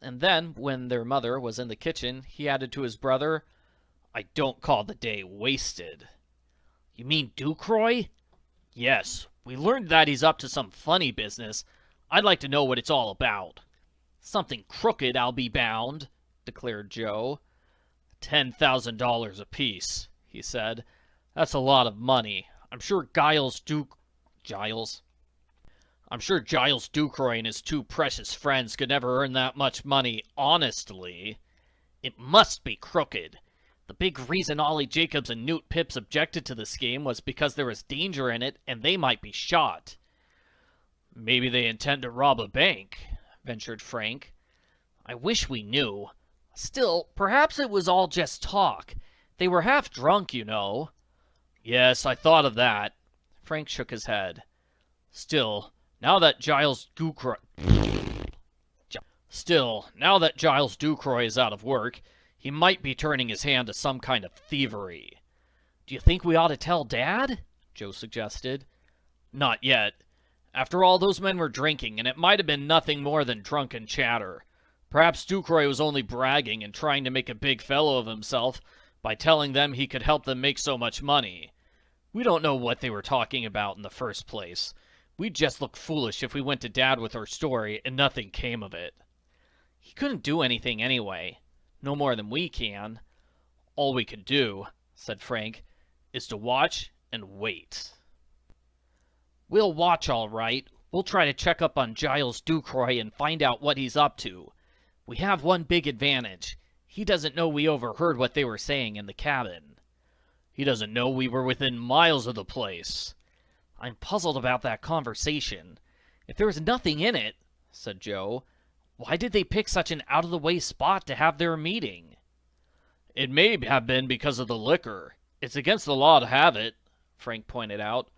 And then, when their mother was in the kitchen, he added to his brother, "I don't call the day wasted." "You mean Ducroy?" "Yes, we learned that he's up to some funny business. I'd like to know what it's all about." "Something crooked, I'll be bound," declared Joe. $10,000 apiece," he said. "That's a lot of money. I'm sure Giles Ducroy and his 2 precious friends could never earn that much money honestly." "It must be crooked. The big reason Ollie Jacobs and Newt Pips objected to the scheme was because there was danger in it and they might be shot." "Maybe they intend to rob a bank," ventured Frank. "I wish we knew. Still, perhaps it was all just talk. They were half drunk, you know." "Yes, I thought of that." Frank shook his head. Still, now that Giles Ducroy is out of work, he might be turning his hand to some kind of thievery." "Do you think we ought to tell Dad?" Joe suggested. "Not yet. After all, those men were drinking, and it might have been nothing more than drunken chatter. Perhaps Ducroy was only bragging and trying to make a big fellow of himself by telling them he could help them make so much money. We don't know what they were talking about in the first place. We'd just look foolish if we went to Dad with our story and nothing came of it." "He couldn't do anything anyway. No more than we can." "All we can do," said Frank, "is to watch and wait." "We'll watch all right. We'll try to check up on Giles Ducroy and find out what he's up to. We have one big advantage. He doesn't know we overheard what they were saying in the cabin." "He doesn't know we were within miles of the place." "I'm puzzled about that conversation. If there was nothing in it," said Joe, "why did they pick such an out-of-the-way spot to have their meeting?" "It may have been because of the liquor. It's against the law to have it. Frank pointed out.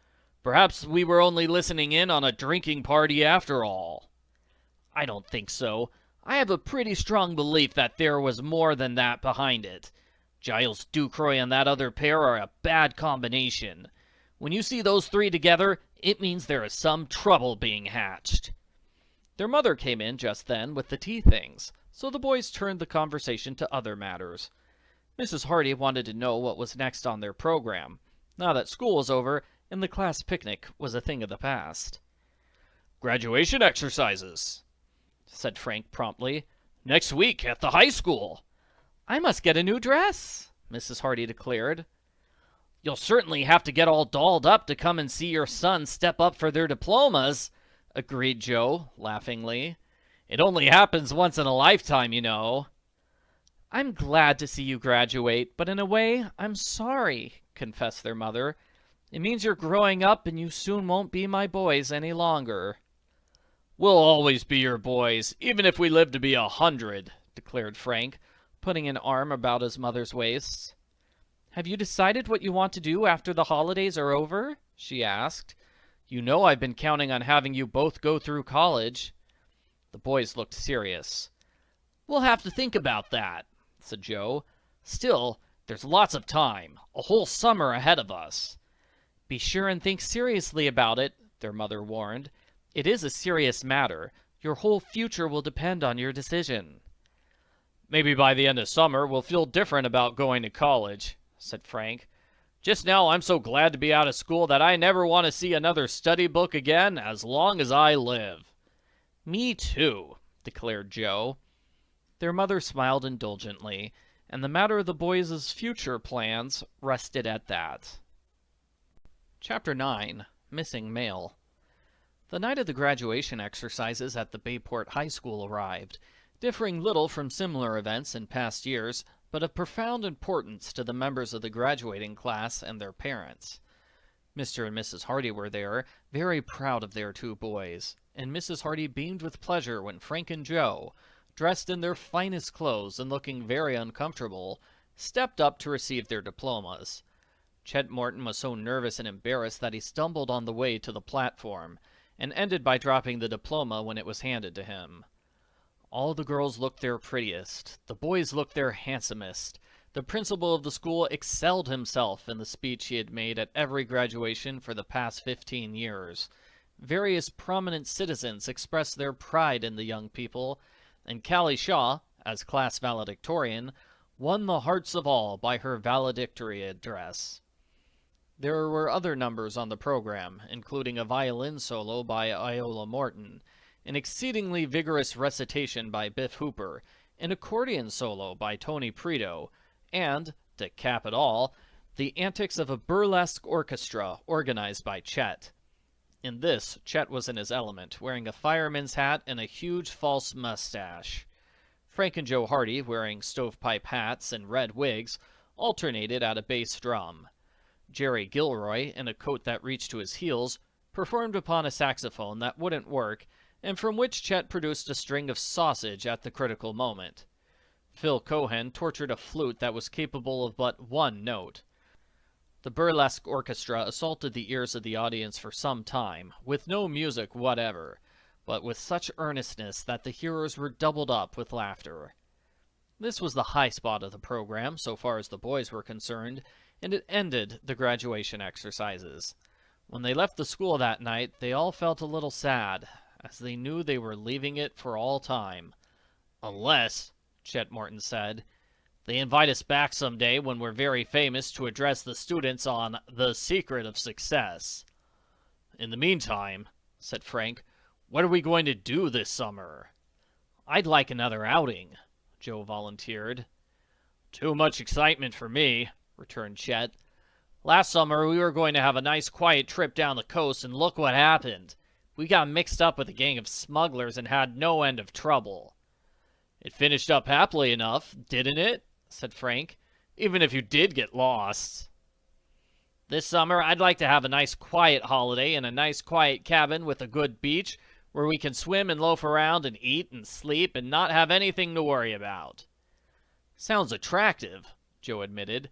"Perhaps we were only listening in on a drinking party after all." "I don't think so. I have a pretty strong belief that there was more than that behind it. Giles Ducroy and that other pair are a bad combination. When you see those three together, it means there is some trouble being hatched." Their mother came in just then with the tea things, so the boys turned the conversation to other matters. Mrs. Hardy wanted to know what was next on their program, now that school was over and the class picnic was a thing of the past. "Graduation exercises," said Frank promptly. "Next week at the high school." "I must get a new dress," Mrs. Hardy declared. "You'll certainly have to get all dolled up to come and see your sons step up for their diplomas," agreed Joe, laughingly. "It only happens once in a lifetime, you know." "I'm glad to see you graduate, but in a way, I'm sorry," confessed their mother. "It means you're growing up and you soon won't be my boys any longer." "We'll always be your boys, even if we live to be 100, declared Frank, putting an arm about his mother's waist. "Have you decided what you want to do after the holidays are over?" she asked. "You know I've been counting on having you both go through college." The boys looked serious. "We'll have to think about that," said Joe. "Still, there's lots of time, a whole summer ahead of us." "Be sure and think seriously about it," their mother warned. "It is a serious matter. Your whole future will depend on your decision." "Maybe by the end of summer we'll feel different about going to college," said Frank. "Just now I'm so glad to be out of school that I never want to see another study book again as long as I live." "Me too," declared Joe. Their mother smiled indulgently, and the matter of the boys' future plans rested at that. Chapter 9. Missing Mail. The night of the graduation exercises at the Bayport High School arrived, differing little from similar events in past years, but of profound importance to the members of the graduating class and their parents. Mr. and Mrs. Hardy were there, very proud of their two boys, and Mrs. Hardy beamed with pleasure when Frank and Joe, dressed in their finest clothes and looking very uncomfortable, stepped up to receive their diplomas. Chet Morton was so nervous and embarrassed that he stumbled on the way to the platform, and ended by dropping the diploma when it was handed to him. All the girls looked their prettiest, the boys looked their handsomest. The principal of the school excelled himself in the speech he had made at every graduation for the past 15 years. Various prominent citizens expressed their pride in the young people, and Callie Shaw, as class valedictorian, won the hearts of all by her valedictory address. There were other numbers on the program, including a violin solo by Iola Morton, an exceedingly vigorous recitation by Biff Hooper, an accordion solo by Tony Preto, and, to cap it all, the antics of a burlesque orchestra organized by Chet. In this, Chet was in his element, wearing a fireman's hat and a huge false mustache. Frank and Joe Hardy, wearing stovepipe hats and red wigs, alternated at a bass drum. Jerry Gilroy, in a coat that reached to his heels, performed upon a saxophone that wouldn't work, and from which Chet produced a string of sausage at the critical moment. Phil Cohen tortured a flute that was capable of but one note. The burlesque orchestra assaulted the ears of the audience for some time, with no music whatever, but with such earnestness that the hearers were doubled up with laughter. This was the high spot of the program, so far as the boys were concerned, and it ended the graduation exercises. When they left the school that night, they all felt a little sad, as they knew they were leaving it for all time. "Unless," Chet Morton said, "they invite us back someday when we're very famous to address the students on the secret of success." "In the meantime," said Frank, "what are we going to do this summer?" "I'd like another outing," Joe volunteered. "Too much excitement for me," returned Chet. "Last summer we were going to have a nice quiet trip down the coast, and look what happened. We got mixed up with a gang of smugglers and had no end of trouble." "It finished up happily enough, didn't it?" said Frank, "even if you did get lost." "This summer I'd like to have a nice quiet holiday in a nice quiet cabin with a good beach where we can swim and loaf around and eat and sleep and not have anything to worry about." "Sounds attractive," Joe admitted.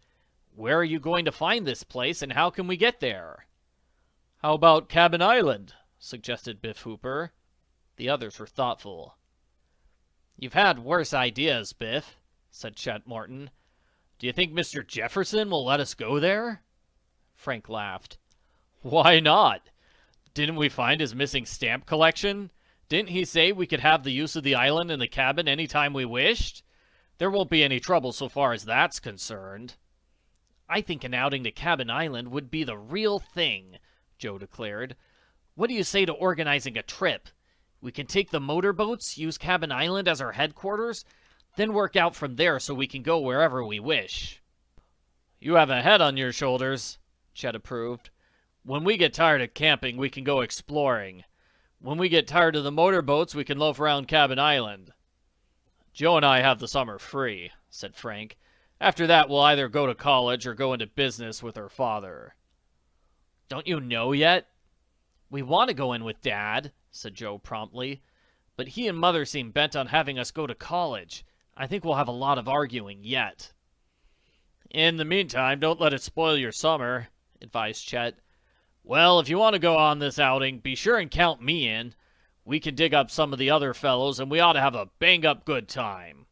Where are you going to find this place, and how can we get there? How about Cabin Island? Suggested Biff Hooper. The others were thoughtful. You've had worse ideas, Biff, said Chet Morton. Do you think Mr. Jefferson will let us go there? Frank laughed. Why not? Didn't we find his missing stamp collection? Didn't he say we could have the use of the island and the cabin any time we wished? There won't be any trouble so far as that's concerned. I think an outing to Cabin Island would be the real thing, Joe declared. What do you say to organizing a trip? We can take the motorboats, use Cabin Island as our headquarters, then work out from there so we can go wherever we wish. You have a head on your shoulders, Chet approved. When we get tired of camping, we can go exploring. When we get tired of the motorboats, we can loaf around Cabin Island. Joe and I have the summer free, said Frank. After that, we'll either go to college or go into business with her father. Don't you know yet? We want to go in with Dad, said Joe promptly, but he and Mother seem bent on having us go to college. I think we'll have a lot of arguing yet. In the meantime, don't let it spoil your summer, advised Chet. Well, if you want to go on this outing, be sure and count me in. We can dig up some of the other fellows, and we ought to have a bang-up good time.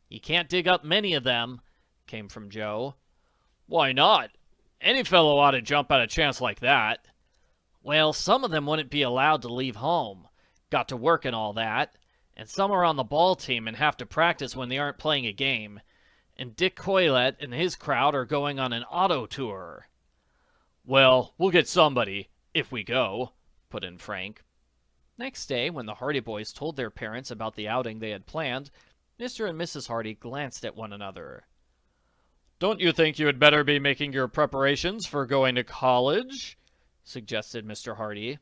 You can't dig up many of them, came from Joe. Why not? Any fellow ought to jump at a chance like that. Well, some of them wouldn't be allowed to leave home. Got to work and all that. And some are on the ball team and have to practice when they aren't playing a game. And Dick Coylett and his crowd are going on an auto tour. Well, we'll get somebody, if we go, put in Frank. Next day, when the Hardy Boys told their parents about the outing they had planned, Mr. and Mrs. Hardy glanced at one another. Don't you think you had better be making your preparations for going to college? Suggested Mr. Hardy.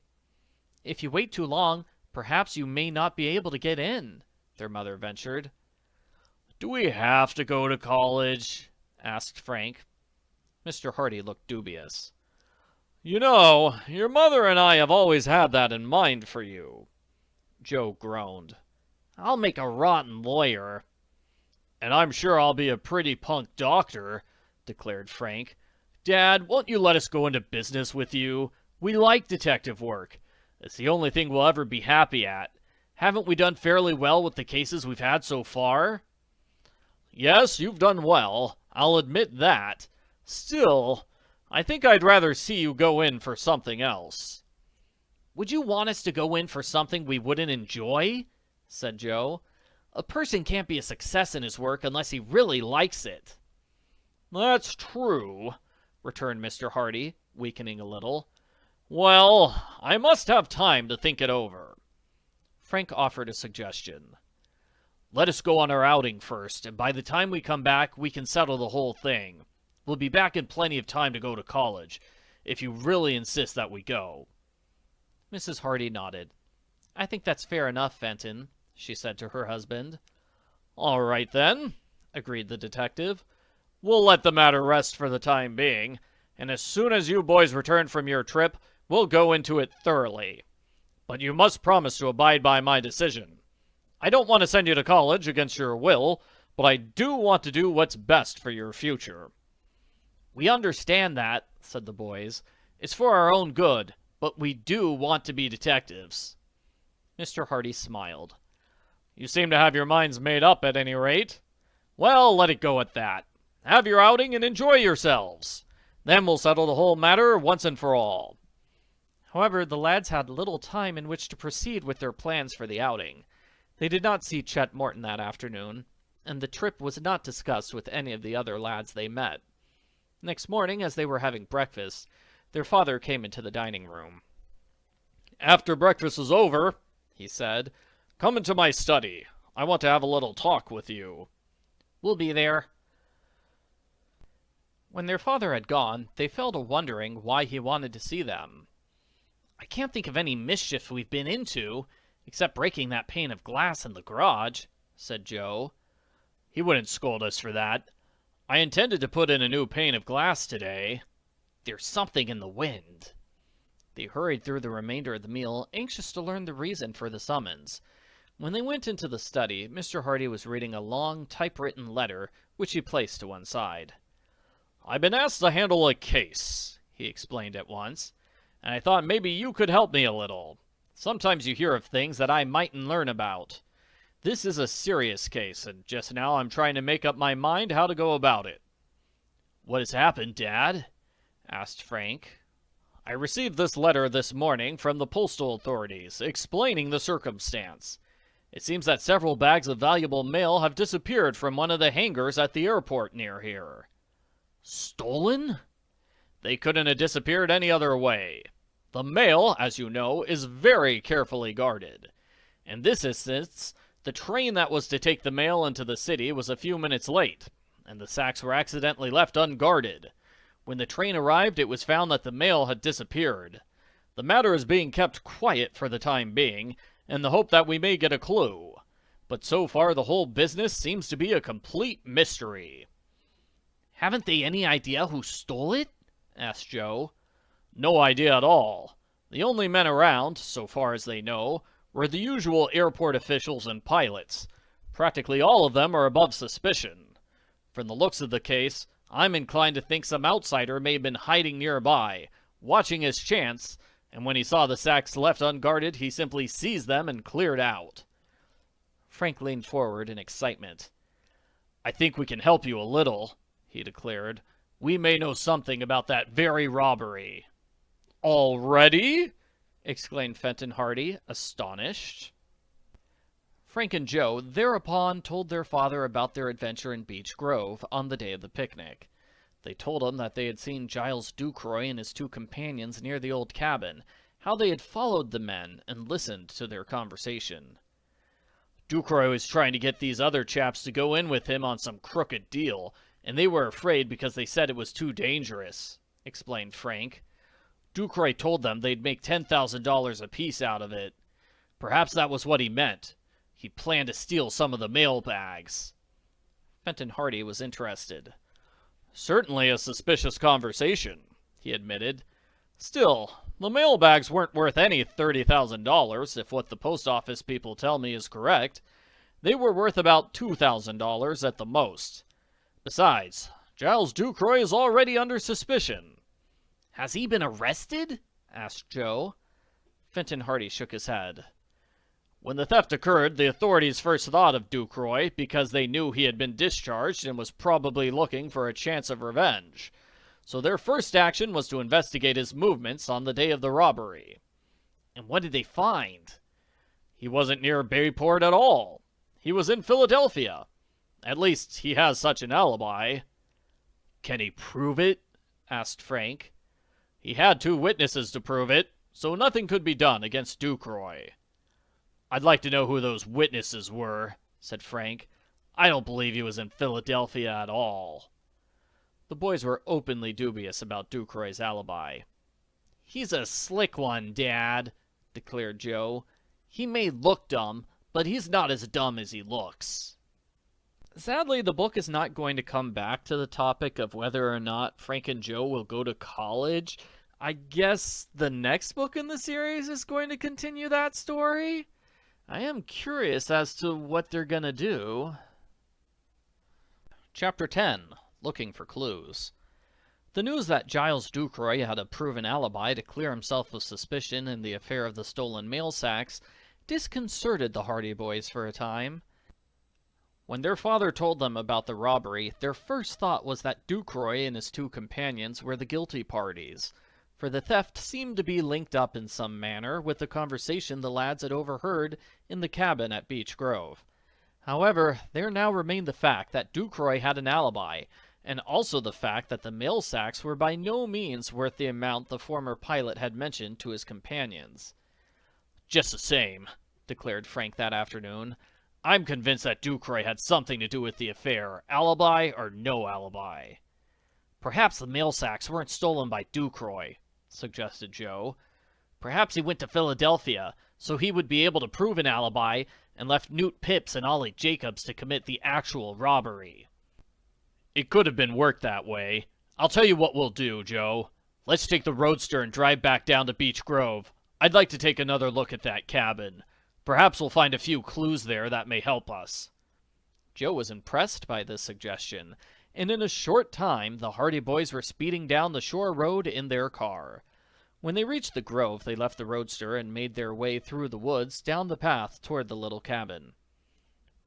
If you wait too long, perhaps you may not be able to get in, their mother ventured. Do we have to go to college? Asked Frank. Mr. Hardy looked dubious. You know, your mother and I have always had that in mind for you. Joe groaned. I'll make a rotten lawyer. And I'm sure I'll be a pretty punk doctor, declared Frank. Dad, won't you let us go into business with you? We like detective work. It's the only thing we'll ever be happy at. Haven't we done fairly well with the cases we've had so far? Yes, you've done well. I'll admit that. Still, I think I'd rather see you go in for something else. Would you want us to go in for something we wouldn't enjoy? Said Joe. A person can't be a success in his work unless he really likes it. That's true, returned Mr. Hardy, weakening a little. Well, I must have time to think it over. Frank offered a suggestion. Let us go on our outing first, and by the time we come back, we can settle the whole thing. We'll be back in plenty of time to go to college, if you really insist that we go. Mrs. Hardy nodded. I think that's fair enough, Fenton, she said to her husband. All right, then, agreed the detective. We'll let the matter rest for the time being, and as soon as you boys return from your trip, we'll go into it thoroughly. But you must promise to abide by my decision. I don't want to send you to college against your will, but I do want to do what's best for your future. We understand that, said the boys. It's for our own good, but we do want to be detectives. Mr. Hardy smiled. You seem to have your minds made up at any rate. Well, let it go at that. Have your outing and enjoy yourselves. Then we'll settle the whole matter once and for all. However, the lads had little time in which to proceed with their plans for the outing. They did not see Chet Morton that afternoon, and the trip was not discussed with any of the other lads they met. Next morning, as they were having breakfast, their father came into the dining room. After breakfast is over, he said, come into my study. I want to have a little talk with you. We'll be there. When their father had gone, they fell to wondering why he wanted to see them. I can't think of any mischief we've been into, except breaking that pane of glass in the garage, said Joe. He wouldn't scold us for that. I intended to put in a new pane of glass today. There's something in the wind. They hurried through the remainder of the meal, anxious to learn the reason for the summons. When they went into the study, Mr. Hardy was reading a long, typewritten letter, which he placed to one side. "I've been asked to handle a case," he explained at once, "and I thought maybe you could help me a little. Sometimes you hear of things that I mightn't learn about. This is a serious case, and just now I'm trying to make up my mind how to go about it." "What has happened, Dad?" asked Frank. "I received this letter this morning from the postal authorities, explaining the circumstance. It seems that several bags of valuable mail have disappeared from one of the hangars at the airport near here." "Stolen?" "They couldn't have disappeared any other way. The mail, as you know, is very carefully guarded. In this instance, the train that was to take the mail into the city was a few minutes late, and the sacks were accidentally left unguarded. When the train arrived, it was found that the mail had disappeared. The matter is being kept quiet for the time being, in the hope that we may get a clue. But so far the whole business seems to be a complete mystery." "Haven't they any idea who stole it?" asked Joe. "No idea at all. The only men around, so far as they know, were the usual airport officials and pilots. Practically all of them are above suspicion. From the looks of the case, I'm inclined to think some outsider may have been hiding nearby, watching his chance, and when he saw the sacks left unguarded, he simply seized them and cleared out." Frank leaned forward in excitement. "I think we can help you a little," he declared. "We may know something about that very robbery." "Already?" exclaimed Fenton Hardy, astonished. Frank and Joe thereupon told their father about their adventure in Beech Grove on the day of the picnic. They told him that they had seen Giles Ducroy and his two companions near the old cabin, how they had followed the men and listened to their conversation. "Ducroy was trying to get these other chaps to go in with him on some crooked deal, and they were afraid because they said it was too dangerous," explained Frank. "Ducroy told them they'd make $10,000 apiece out of it. Perhaps that was what he meant. He planned to steal some of the mail bags." Fenton Hardy was interested. "Certainly a suspicious conversation," he admitted. "Still, the mail bags weren't worth any $30,000, if what the post office people tell me is correct. They were worth about $2,000 at the most. Besides, Giles Ducroy is already under suspicion." "Has he been arrested?" asked Joe. Fenton Hardy shook his head. "When the theft occurred, the authorities first thought of Ducroy because they knew he had been discharged and was probably looking for a chance of revenge. So their first action was to investigate his movements on the day of the robbery." "And what did they find?" "He wasn't near Bayport at all. He was in Philadelphia. At least, he has such an alibi." "Can he prove it?" asked Frank. "He had 2 witnesses to prove it, so nothing could be done against Ducroy." "I'd like to know who those witnesses were," said Frank. "I don't believe he was in Philadelphia at all." The boys were openly dubious about Ducroy's alibi. "He's a slick one, Dad," declared Joe. "He may look dumb, but he's not as dumb as he looks." Sadly, the book is not going to come back to the topic of whether or not Frank and Joe will go to college. I guess the next book in the series is going to continue that story. I am curious as to what they're going to do. Chapter 10. Looking for Clues. The news that Giles Ducroy had a proven alibi to clear himself of suspicion in the affair of the stolen mail sacks disconcerted the Hardy boys for a time. When their father told them about the robbery, their first thought was that Ducroy and his 2 companions were the guilty parties, for the theft seemed to be linked up in some manner with the conversation the lads had overheard in the cabin at Beech Grove. However, there now remained the fact that Ducroy had an alibi, and also the fact that the mail sacks were by no means worth the amount the former pilot had mentioned to his companions. "Just the same," declared Frank that afternoon, "I'm convinced that Ducroy had something to do with the affair, alibi or no alibi." "Perhaps the mail sacks weren't stolen by Ducroy," suggested Joe. "Perhaps he went to Philadelphia, so he would be able to prove an alibi, and left Newt Phipps and Ollie Jacobs to commit the actual robbery." "It could have been worked that way. I'll tell you what we'll do, Joe. Let's take the roadster and drive back down to Beech Grove. I'd like to take another look at that cabin. Perhaps we'll find a few clues there that may help us." Joe was impressed by this suggestion, and in a short time the Hardy Boys were speeding down the shore road in their car. When they reached the grove, they left the roadster and made their way through the woods down the path toward the little cabin.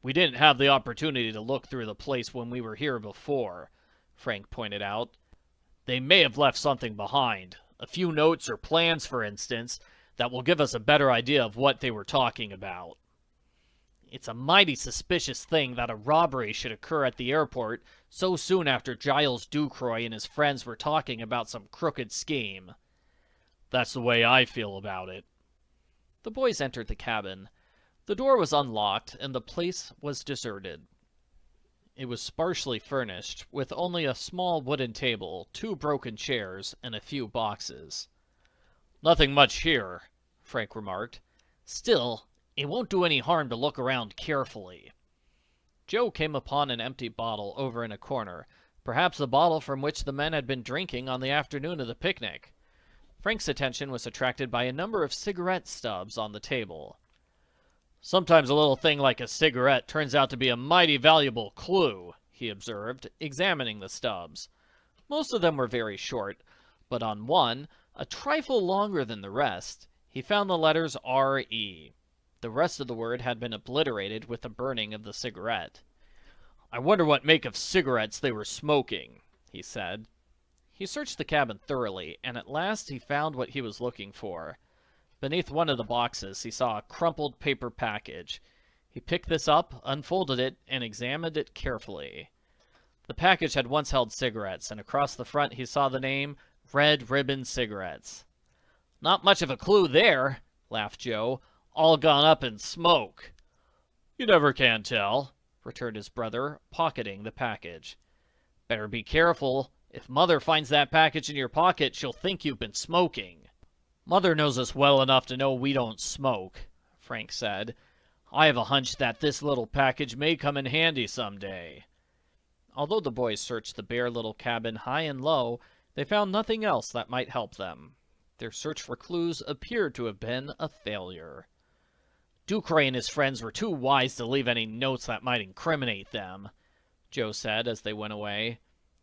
"We didn't have the opportunity to look through the place when we were here before," Frank pointed out. "They may have left something behind. A few notes or plans, for instance, that will give us a better idea of what they were talking about." "It's a mighty suspicious thing that a robbery should occur at the airport so soon after Giles Ducroy and his friends were talking about some crooked scheme." "That's the way I feel about it." The boys entered the cabin. The door was unlocked, and the place was deserted. It was sparsely furnished, with only a small wooden table, 2 broken chairs, and a few boxes. "Nothing much here," Frank remarked. "Still, it won't do any harm to look around carefully." Joe came upon an empty bottle over in a corner, perhaps the bottle from which the men had been drinking on the afternoon of the picnic. Frank's attention was attracted by a number of cigarette stubs on the table. "Sometimes a little thing like a cigarette turns out to be a mighty valuable clue," he observed, examining the stubs. Most of them were very short, but on one, a trifle longer than the rest, he found the letters R.E. The rest of the word had been obliterated with the burning of the cigarette. "I wonder what make of cigarettes they were smoking," he said. He searched the cabin thoroughly, and at last he found what he was looking for. Beneath one of the boxes, he saw a crumpled paper package. He picked this up, unfolded it, and examined it carefully. The package had once held cigarettes, and across the front he saw the name, Red Ribbon Cigarettes. "Not much of a clue there," laughed Joe. "All gone up in smoke." "You never can tell," returned his brother, pocketing the package. "Better be careful. If Mother finds that package in your pocket, she'll think you've been smoking." "Mother knows us well enough to know we don't smoke," Frank said. "I have a hunch that this little package may come in handy someday." Although the boys searched the bare little cabin high and low, they found nothing else that might help them. Their search for clues appeared to have been a failure. "Ducroy and his friends were too wise to leave any notes that might incriminate them," Joe said as they went away.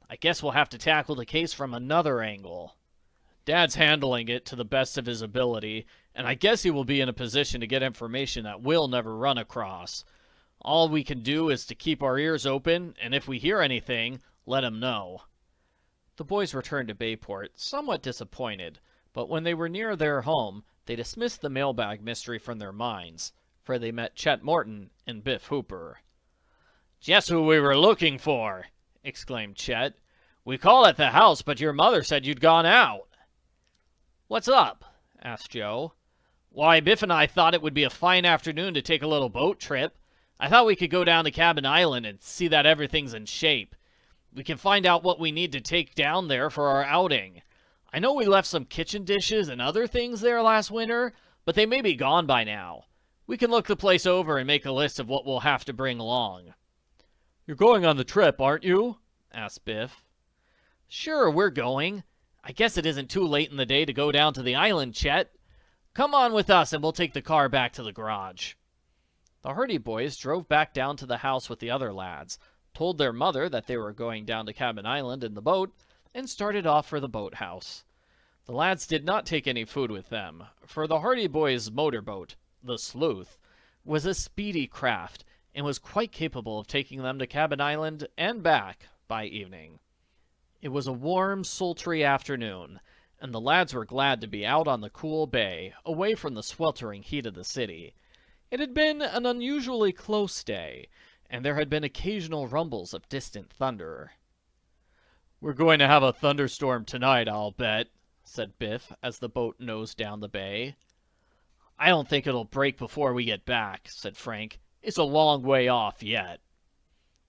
"I guess we'll have to tackle the case from another angle." "Dad's handling it to the best of his ability, and I guess he will be in a position to get information that we'll never run across. All we can do is to keep our ears open, and if we hear anything, let him know." The boys returned to Bayport, somewhat disappointed, but when they were near their home, they dismissed the mailbag mystery from their minds, for they met Chet Morton and Biff Hooper. "Just who we were looking for!" exclaimed Chet. "We called at the house, but your mother said you'd gone out." "What's up?" asked Joe. "Why, Biff and I thought it would be a fine afternoon to take a little boat trip. I thought we could go down to Cabin Island and see that everything's in shape. We can find out what we need to take down there for our outing. I know we left some kitchen dishes and other things there last winter, but they may be gone by now. We can look the place over and make a list of what we'll have to bring along." "You're going on the trip, aren't you?" asked Biff. "Sure, we're going. I guess it isn't too late in the day to go down to the island, Chet. Come on with us and we'll take the car back to the garage." The Hardy Boys drove back down to the house with the other lads, told their mother that they were going down to Cabin Island in the boat, and started off for the boathouse. The lads did not take any food with them, for the Hardy Boys' motorboat, the Sleuth, was a speedy craft, and was quite capable of taking them to Cabin Island and back by evening. It was a warm, sultry afternoon, and the lads were glad to be out on the cool bay, away from the sweltering heat of the city. It had been an unusually close day, and there had been occasional rumbles of distant thunder. "We're going to have a thunderstorm tonight, I'll bet," said Biff as the boat nosed down the bay. "I don't think it'll break before we get back," said Frank. "It's a long way off yet."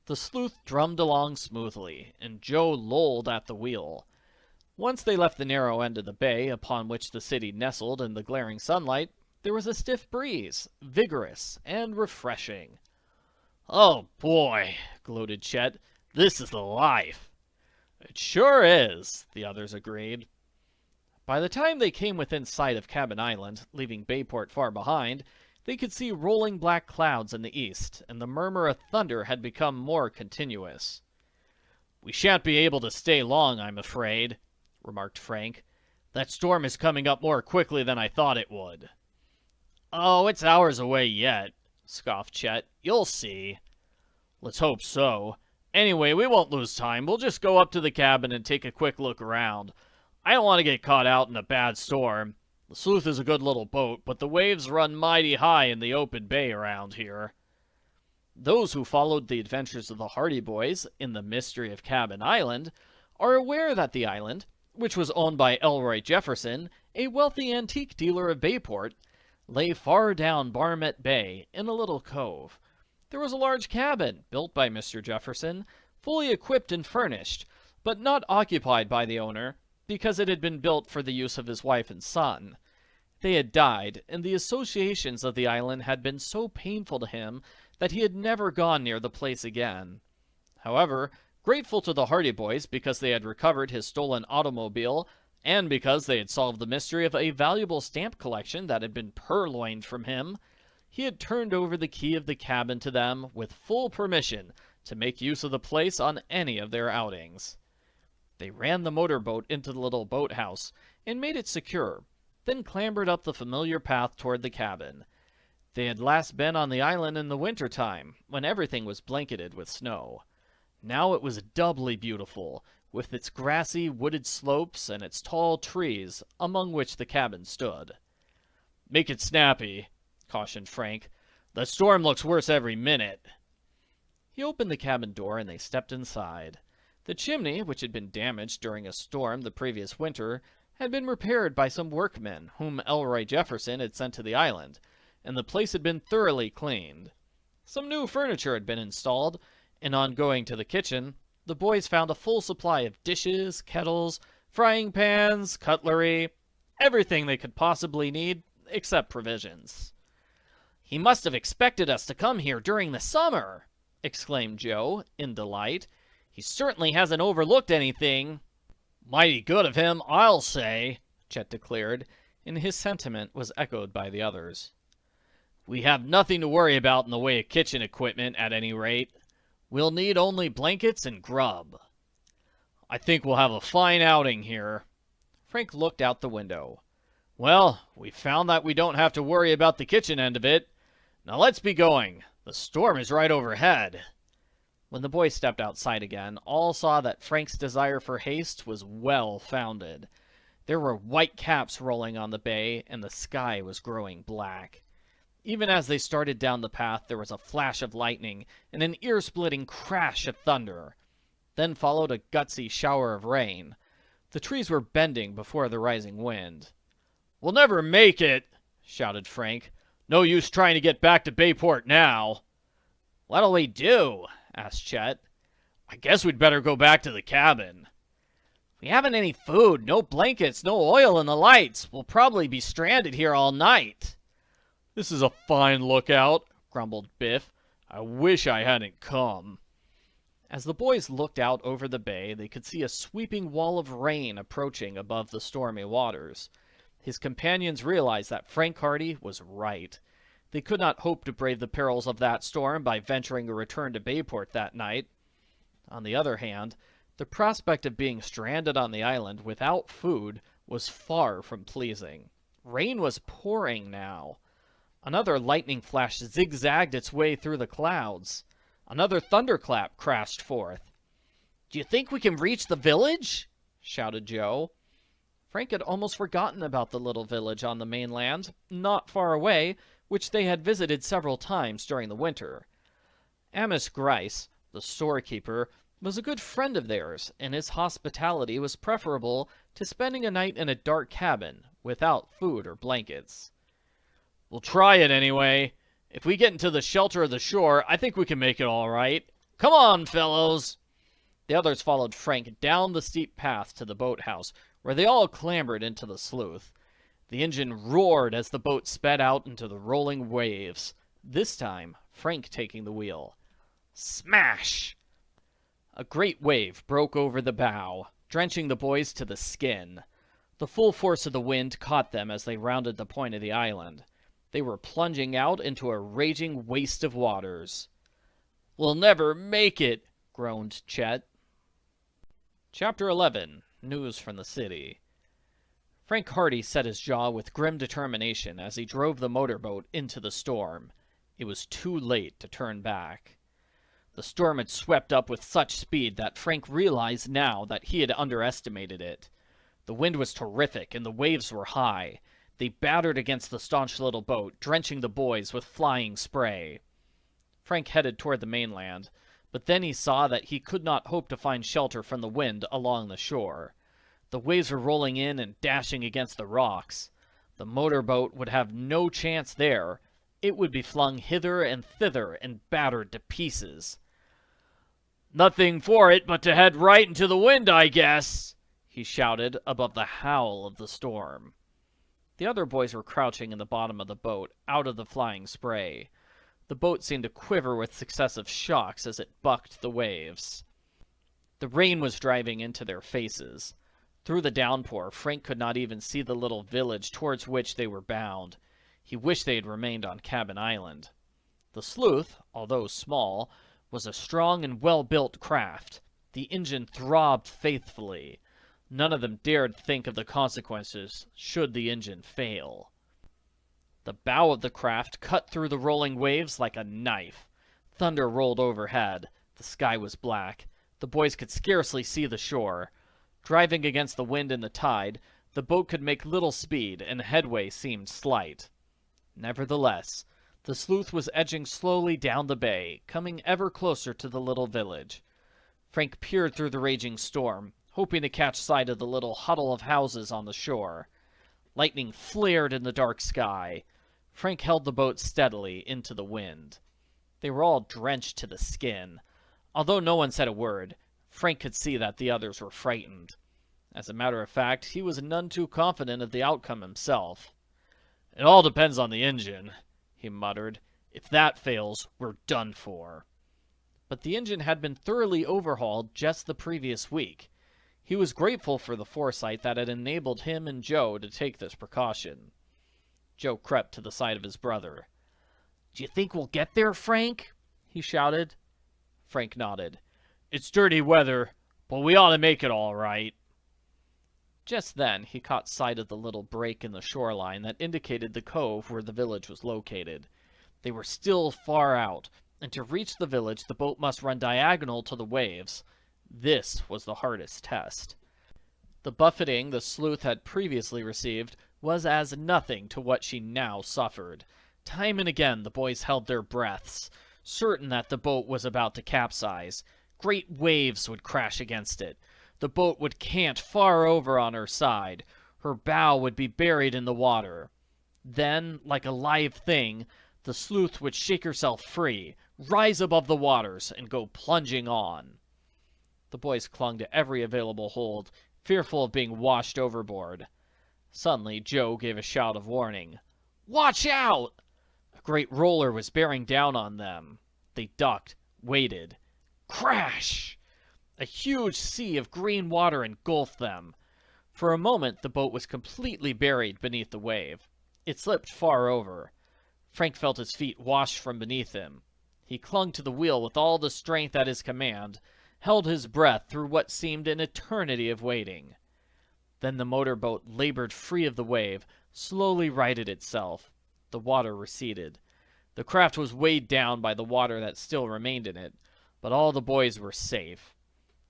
The Sleuth drummed along smoothly, and Joe lolled at the wheel. Once they left the narrow end of the bay upon which the city nestled in the glaring sunlight, there was a stiff breeze, vigorous and refreshing. "Oh, boy," gloated Chet. "This is the life." "It sure is," the others agreed. By the time they came within sight of Cabin Island, leaving Bayport far behind, they could see rolling black clouds in the east, and the murmur of thunder had become more continuous. "We shan't be able to stay long, I'm afraid," remarked Frank. "That storm is coming up more quickly than I thought it would." "Oh, it's hours away yet," scoffed Chet. "You'll see." "Let's hope so. Anyway, we won't lose time. We'll just go up to the cabin and take a quick look around. I don't want to get caught out in a bad storm. The Sleuth is a good little boat, but the waves run mighty high in the open bay around here." Those who followed the adventures of the Hardy Boys in The Mystery of Cabin Island are aware that the island, which was owned by Elroy Jefferson, a wealthy antique dealer of Bayport, lay far down Barmet Bay in a little cove. There was a large cabin built by Mr. Jefferson, fully equipped and furnished, but not occupied by the owner because it had been built for the use of his wife and son. They had died, and the associations of the island had been so painful to him that he had never gone near the place again. However, grateful to the Hardy Boys because they had recovered his stolen automobile, and because they had solved the mystery of a valuable stamp collection that had been purloined from him, he had turned over the key of the cabin to them with full permission to make use of the place on any of their outings. They ran the motorboat into the little boathouse and made it secure, then clambered up the familiar path toward the cabin. They had last been on the island in the winter time, when everything was blanketed with snow. Now it was doubly beautiful, with its grassy, wooded slopes and its tall trees, among which the cabin stood. "Make it snappy," cautioned Frank. "The storm looks worse every minute." He opened the cabin door and they stepped inside. The chimney, which had been damaged during a storm the previous winter, had been repaired by some workmen whom Elroy Jefferson had sent to the island, and the place had been thoroughly cleaned. Some new furniture had been installed, and on going to the kitchen, the boys found a full supply of dishes, kettles, frying pans, cutlery, everything they could possibly need, except provisions. "He must have expected us to come here during the summer," exclaimed Joe, in delight. "He certainly hasn't overlooked anything." "Mighty good of him, I'll say," Chet declared, and his sentiment was echoed by the others. "We have nothing to worry about in the way of kitchen equipment, at any rate. We'll need only blankets and grub." "I think we'll have a fine outing here." Frank looked out the window. "Well, we found that we don't have to worry about the kitchen end of it. Now let's be going. The storm is right overhead." When the boys stepped outside again, all saw that Frank's desire for haste was well founded. There were white caps rolling on the bay, and the sky was growing black. Even as they started down the path, there was a flash of lightning and an ear-splitting crash of thunder. Then followed a gutsy shower of rain. The trees were bending before the rising wind. "We'll never make it," shouted Frank. "No use trying to get back to Bayport now." "What'll we do?" asked Chet. "I guess we'd better go back to the cabin." "We haven't any food, no blankets, no oil in the lights. We'll probably be stranded here all night." "This is a fine lookout," grumbled Biff. "I wish I hadn't come." As the boys looked out over the bay, they could see a sweeping wall of rain approaching above the stormy waters. His companions realized that Frank Hardy was right. They could not hope to brave the perils of that storm by venturing a return to Bayport that night. On the other hand, the prospect of being stranded on the island without food was far from pleasing. Rain was pouring now. Another lightning flash zigzagged its way through the clouds. Another thunderclap crashed forth. "Do you think we can reach the village?" shouted Joe. Frank had almost forgotten about the little village on the mainland, not far away, which they had visited several times during the winter. Amos Grice, the storekeeper, was a good friend of theirs, and his hospitality was preferable to spending a night in a dark cabin without food or blankets. "We'll try it anyway. If we get into the shelter of the shore, I think we can make it all right. Come on, fellows." The others followed Frank down the steep path to the boathouse, where they all clambered into the Sleuth. The engine roared as the boat sped out into the rolling waves, this time Frank taking the wheel. Smash! A great wave broke over the bow, drenching the boys to the skin. The full force of the wind caught them as they rounded the point of the island. They were plunging out into a raging waste of waters. "We'll never make it," groaned Chet. Chapter 11. News from the City. Frank Hardy set his jaw with grim determination as he drove the motorboat into the storm. It was too late to turn back. The storm had swept up with such speed that Frank realized now that he had underestimated it. The wind was terrific and the waves were high. They battered against the staunch little boat, drenching the boys with flying spray. Frank headed toward the mainland, but then he saw that he could not hope to find shelter from the wind along the shore. The waves were rolling in and dashing against the rocks. The motorboat would have no chance there. It would be flung hither and thither and battered to pieces. "Nothing for it but to head right into the wind, I guess," he shouted above the howl of the storm. The other boys were crouching in the bottom of the boat, out of the flying spray. The boat seemed to quiver with successive shocks as it bucked the waves. The rain was driving into their faces. Through the downpour, Frank could not even see the little village towards which they were bound. He wished they had remained on Cabin Island. The Sleuth, although small, was a strong and well-built craft. The engine throbbed faithfully. None of them dared think of the consequences should the engine fail. The bow of the craft cut through the rolling waves like a knife. Thunder rolled overhead. The sky was black. The boys could scarcely see the shore. Driving against the wind and the tide, the boat could make little speed, and headway seemed slight. Nevertheless, the Sleuth was edging slowly down the bay, coming ever closer to the little village. Frank peered through the raging storm, hoping to catch sight of the little huddle of houses on the shore. Lightning flared in the dark sky. Frank held the boat steadily into the wind. They were all drenched to the skin. Although no one said a word, Frank could see that the others were frightened. As a matter of fact, he was none too confident of the outcome himself. "It all depends on the engine," he muttered. "If that fails, we're done for." But the engine had been thoroughly overhauled just the previous week. He was grateful for the foresight that had enabled him and Joe to take this precaution. Joe crept to the side of his brother. "Do you think we'll get there, Frank?" he shouted. Frank nodded. "It's dirty weather, but we ought to make it all right." Just then he caught sight of the little break in the shoreline that indicated the cove where the village was located. They were still far out, and to reach the village the boat must run diagonal to the waves. This was the hardest test. The buffeting the Sleuth had previously received was as nothing to what she now suffered. Time and again the boys held their breaths, certain that the boat was about to capsize. Great waves would crash against it. The boat would cant far over on her side. Her bow would be buried in the water. Then, like a live thing, the Sleuth would shake herself free, rise above the waters, and go plunging on. The boys clung to every available hold, fearful of being washed overboard. Suddenly, Joe gave a shout of warning. "Watch out!" A great roller was bearing down on them. They ducked, waited. Crash! A huge sea of green water engulfed them. For a moment, the boat was completely buried beneath the wave. It slipped far over. Frank felt his feet washed from beneath him. He clung to the wheel with all the strength at his command, held his breath through what seemed an eternity of waiting. Then the motorboat labored free of the wave, slowly righted itself. The water receded. The craft was weighed down by the water that still remained in it, but all the boys were safe.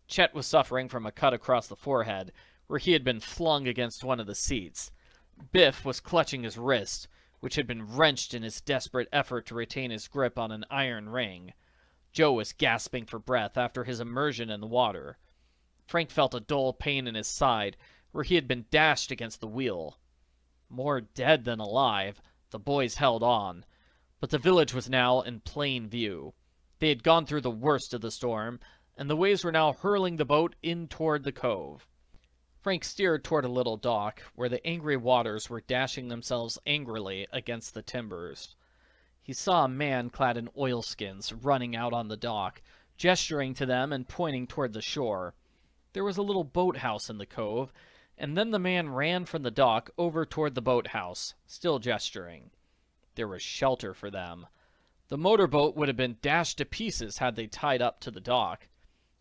Chet was suffering from a cut across the forehead, where he had been flung against one of the seats. Biff was clutching his wrist, which had been wrenched in his desperate effort to retain his grip on an iron ring. Joe was gasping for breath after his immersion in the water. Frank felt a dull pain in his side, where he had been dashed against the wheel. More dead than alive, the boys held on. But the village was now in plain view. They had gone through the worst of the storm, and the waves were now hurling the boat in toward the cove. Frank steered toward a little dock, where the angry waters were dashing themselves angrily against the timbers. He saw a man clad in oilskins running out on the dock, gesturing to them and pointing toward the shore. There was a little boathouse in the cove, and then the man ran from the dock over toward the boathouse, still gesturing. There was shelter for them. The motorboat would have been dashed to pieces had they tied up to the dock.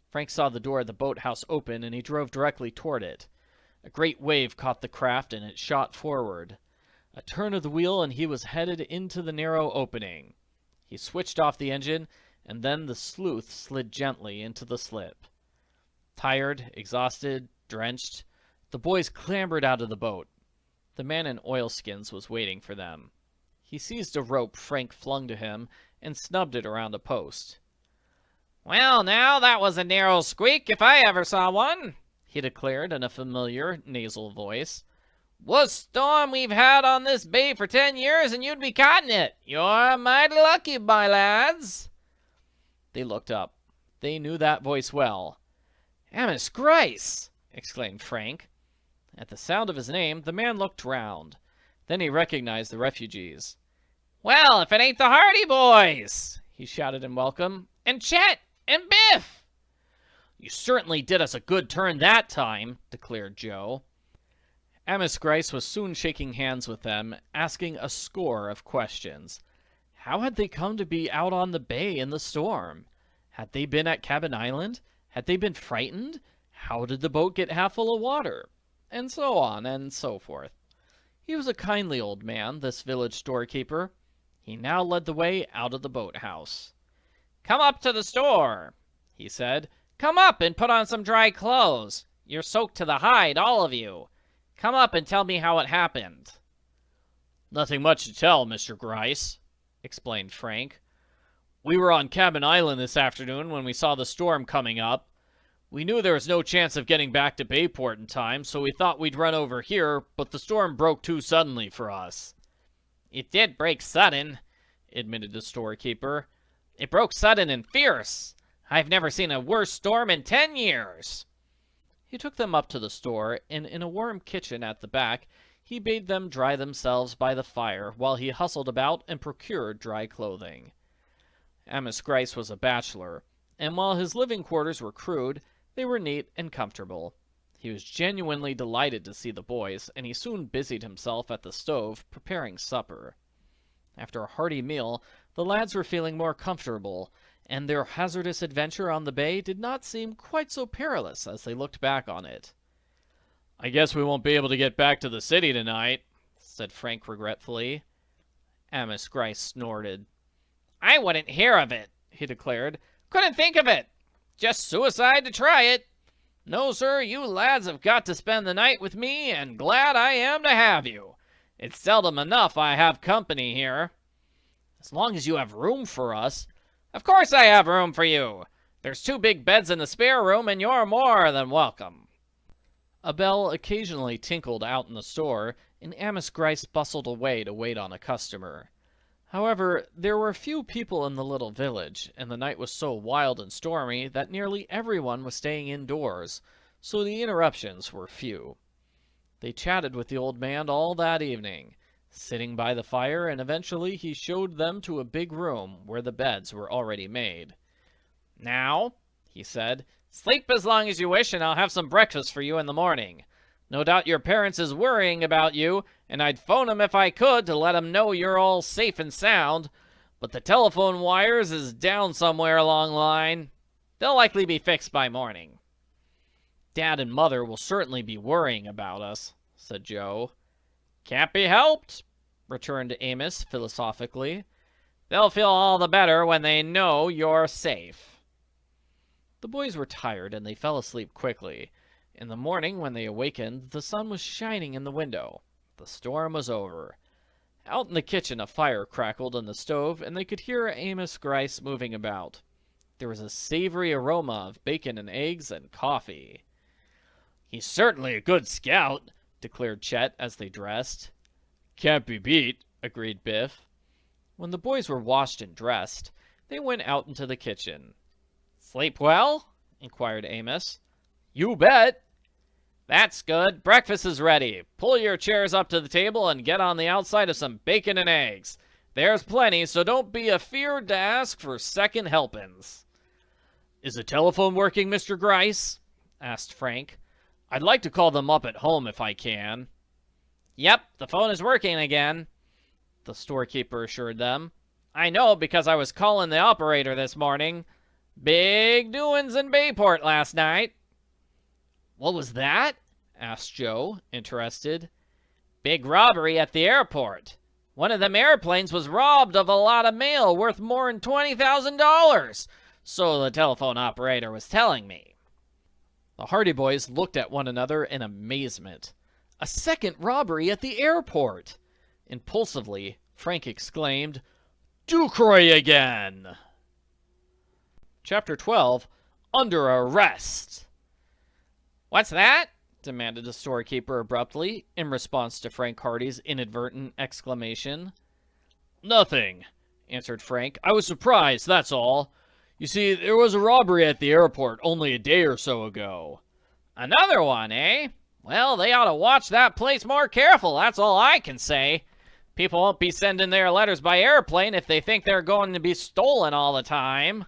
Frank saw the door of the boathouse open, and he drove directly toward it. A great wave caught the craft, and it shot forward. A turn of the wheel, and he was headed into the narrow opening. He switched off the engine, and then the sleuth slid gently into the slip. Tired, exhausted, drenched, the boys clambered out of the boat. The man in oilskins was waiting for them. He seized a rope Frank flung to him and snubbed it around a post. "Well, now, that was a narrow squeak if I ever saw one," he declared in a familiar, nasal voice. "Worst storm we've had on this bay for 10 years, and you'd be caught in it. You're mighty lucky, my lads." They looked up. They knew that voice well. "Amos Grice!" exclaimed Frank. At the sound of his name, the man looked round. Then he recognized the refugees. "Well, if it ain't the Hardy Boys!" he shouted in welcome. "And Chet! And Biff!" "You certainly did us a good turn that time," declared Joe. Amos Grice was soon shaking hands with them, asking a score of questions. How had they come to be out on the bay in the storm? Had they been at Cabin Island? Had they been frightened? How did the boat get half full of water? And so on and so forth. He was a kindly old man, this village storekeeper. He now led the way out of the boathouse. "Come up to the store," he said. "Come up and put on some dry clothes. You're soaked to the hide, all of you. Come up and tell me how it happened." "Nothing much to tell, Mr. Grice," explained Frank. "We were on Cabin Island this afternoon when we saw the storm coming up. We knew there was no chance of getting back to Bayport in time, so we thought we'd run over here, but the storm broke too suddenly for us." "It did break sudden," admitted the storekeeper. "It broke sudden and fierce. I've never seen a worse storm in 10 years. He took them up to the store, and in a warm kitchen at the back, he bade them dry themselves by the fire while he hustled about and procured dry clothing. Amos Grice was a bachelor, and while his living quarters were crude, they were neat and comfortable. He was genuinely delighted to see the boys, and he soon busied himself at the stove preparing supper. After a hearty meal, the lads were feeling more comfortable, and their hazardous adventure on the bay did not seem quite so perilous as they looked back on it. "I guess we won't be able to get back to the city tonight," said Frank regretfully. Amos Grice snorted. "I wouldn't hear of it," he declared. "Couldn't think of it. Just suicide to try it. No, sir, you lads have got to spend the night with me, and glad I am to have you. It's seldom enough I have company here." "As long as you have room for us." "Of course I have room for you. There's 2 big beds in the spare room, and you're more than welcome." A bell occasionally tinkled out in the store, and Amos Grice bustled away to wait on a customer. However, there were few people in the little village, and the night was so wild and stormy that nearly everyone was staying indoors, so the interruptions were few. They chatted with the old man all that evening, sitting by the fire, and eventually he showed them to a big room where the beds were already made. "Now," he said, "sleep as long as you wish, and I'll have some breakfast for you in the morning. No doubt your parents is worrying about you, and I'd phone 'em if I could to let 'em know you're all safe and sound, but the telephone wires is down somewhere along the line. They'll likely be fixed by morning." "Dad and Mother will certainly be worrying about us," said Joe. "Can't be helped," returned Amos philosophically. "They'll feel all the better when they know you're safe." The boys were tired, and they fell asleep quickly. In the morning, when they awakened, the sun was shining in the window. The storm was over. Out in the kitchen, a fire crackled in the stove, and they could hear Amos Grice moving about. There was a savory aroma of bacon and eggs and coffee. "He's certainly a good scout," declared Chet as they dressed. "Can't be beat," agreed Biff. When the boys were washed and dressed, they went out into the kitchen. "Sleep well?" inquired Amos. "You bet." "That's good. Breakfast is ready. Pull your chairs up to the table and get on the outside of some bacon and eggs. There's plenty, so don't be afeard to ask for second helpings." "Is the telephone working, Mr. Grice?" asked Frank. "I'd like to call them up at home if I can." "Yep, the phone is working again," the storekeeper assured them. "I know because I was calling the operator this morning. Big doings in Bayport last night. What was that? Asked Joe, interested. Big robbery at the airport. One of them airplanes was robbed of a lot of mail worth more'n $20,000, so the telephone operator was telling me. The Hardy Boys looked at one another in amazement. A second robbery at the airport! Impulsively, Frank exclaimed, "Ducroy again!" Chapter 12, Under Arrest. What's that? Demanded the storekeeper abruptly, in response to Frank Hardy's inadvertent exclamation. Nothing, answered Frank. I was surprised, that's all. You see, there was a robbery at the airport only a day or so ago. Another one, eh? Well, they ought to watch that place more careful, that's all I can say. People won't be sending their letters by airplane if they think they're going to be stolen all the time.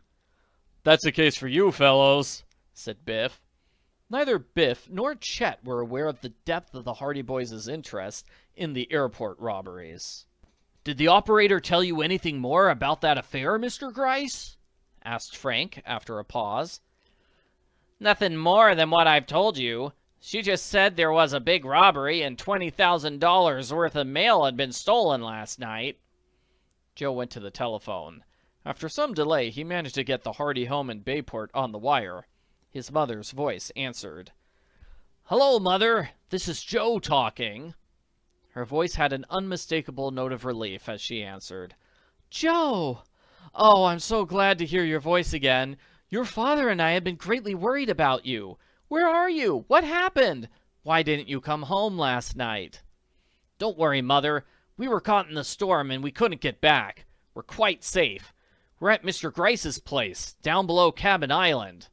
That's the case for you fellows, said Biff. Neither Biff nor Chet were aware of the depth of the Hardy Boys' interest in the airport robberies. "Did the operator tell you anything more about that affair, Mr. Gryce?" asked Frank after a pause. Nothing more than what I've told you. She just said there was a big robbery and $20,000 worth of mail had been stolen last night. Joe went to the telephone. After some delay, he managed to get the Hardy home in Bayport on the wire. His mother's voice answered. "Hello, Mother. This is Joe talking." Her voice had an unmistakable note of relief as she answered. "Joe! Oh, I'm so glad to hear your voice again. Your father and I have been greatly worried about you. Where are you? What happened? Why didn't you come home last night?" "Don't worry, Mother. We were caught in the storm and we couldn't get back. We're quite safe. We're at Mr. Gryce's place, down below Cabin Island."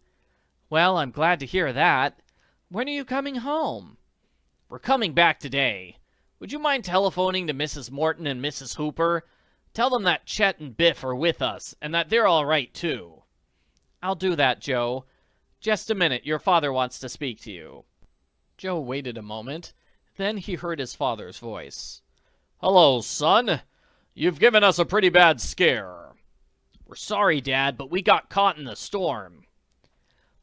"Well, I'm glad to hear that. When are you coming home?" "We're coming back today. Would you mind telephoning to Mrs. Morton and Mrs. Hooper? Tell them that Chet and Biff are with us, and that they're all right, too." "I'll do that, Joe. Just a minute, your father wants to speak to you." Joe waited a moment. Then he heard his father's voice. "Hello, son. You've given us a pretty bad scare." "We're sorry, Dad, but we got caught in the storm."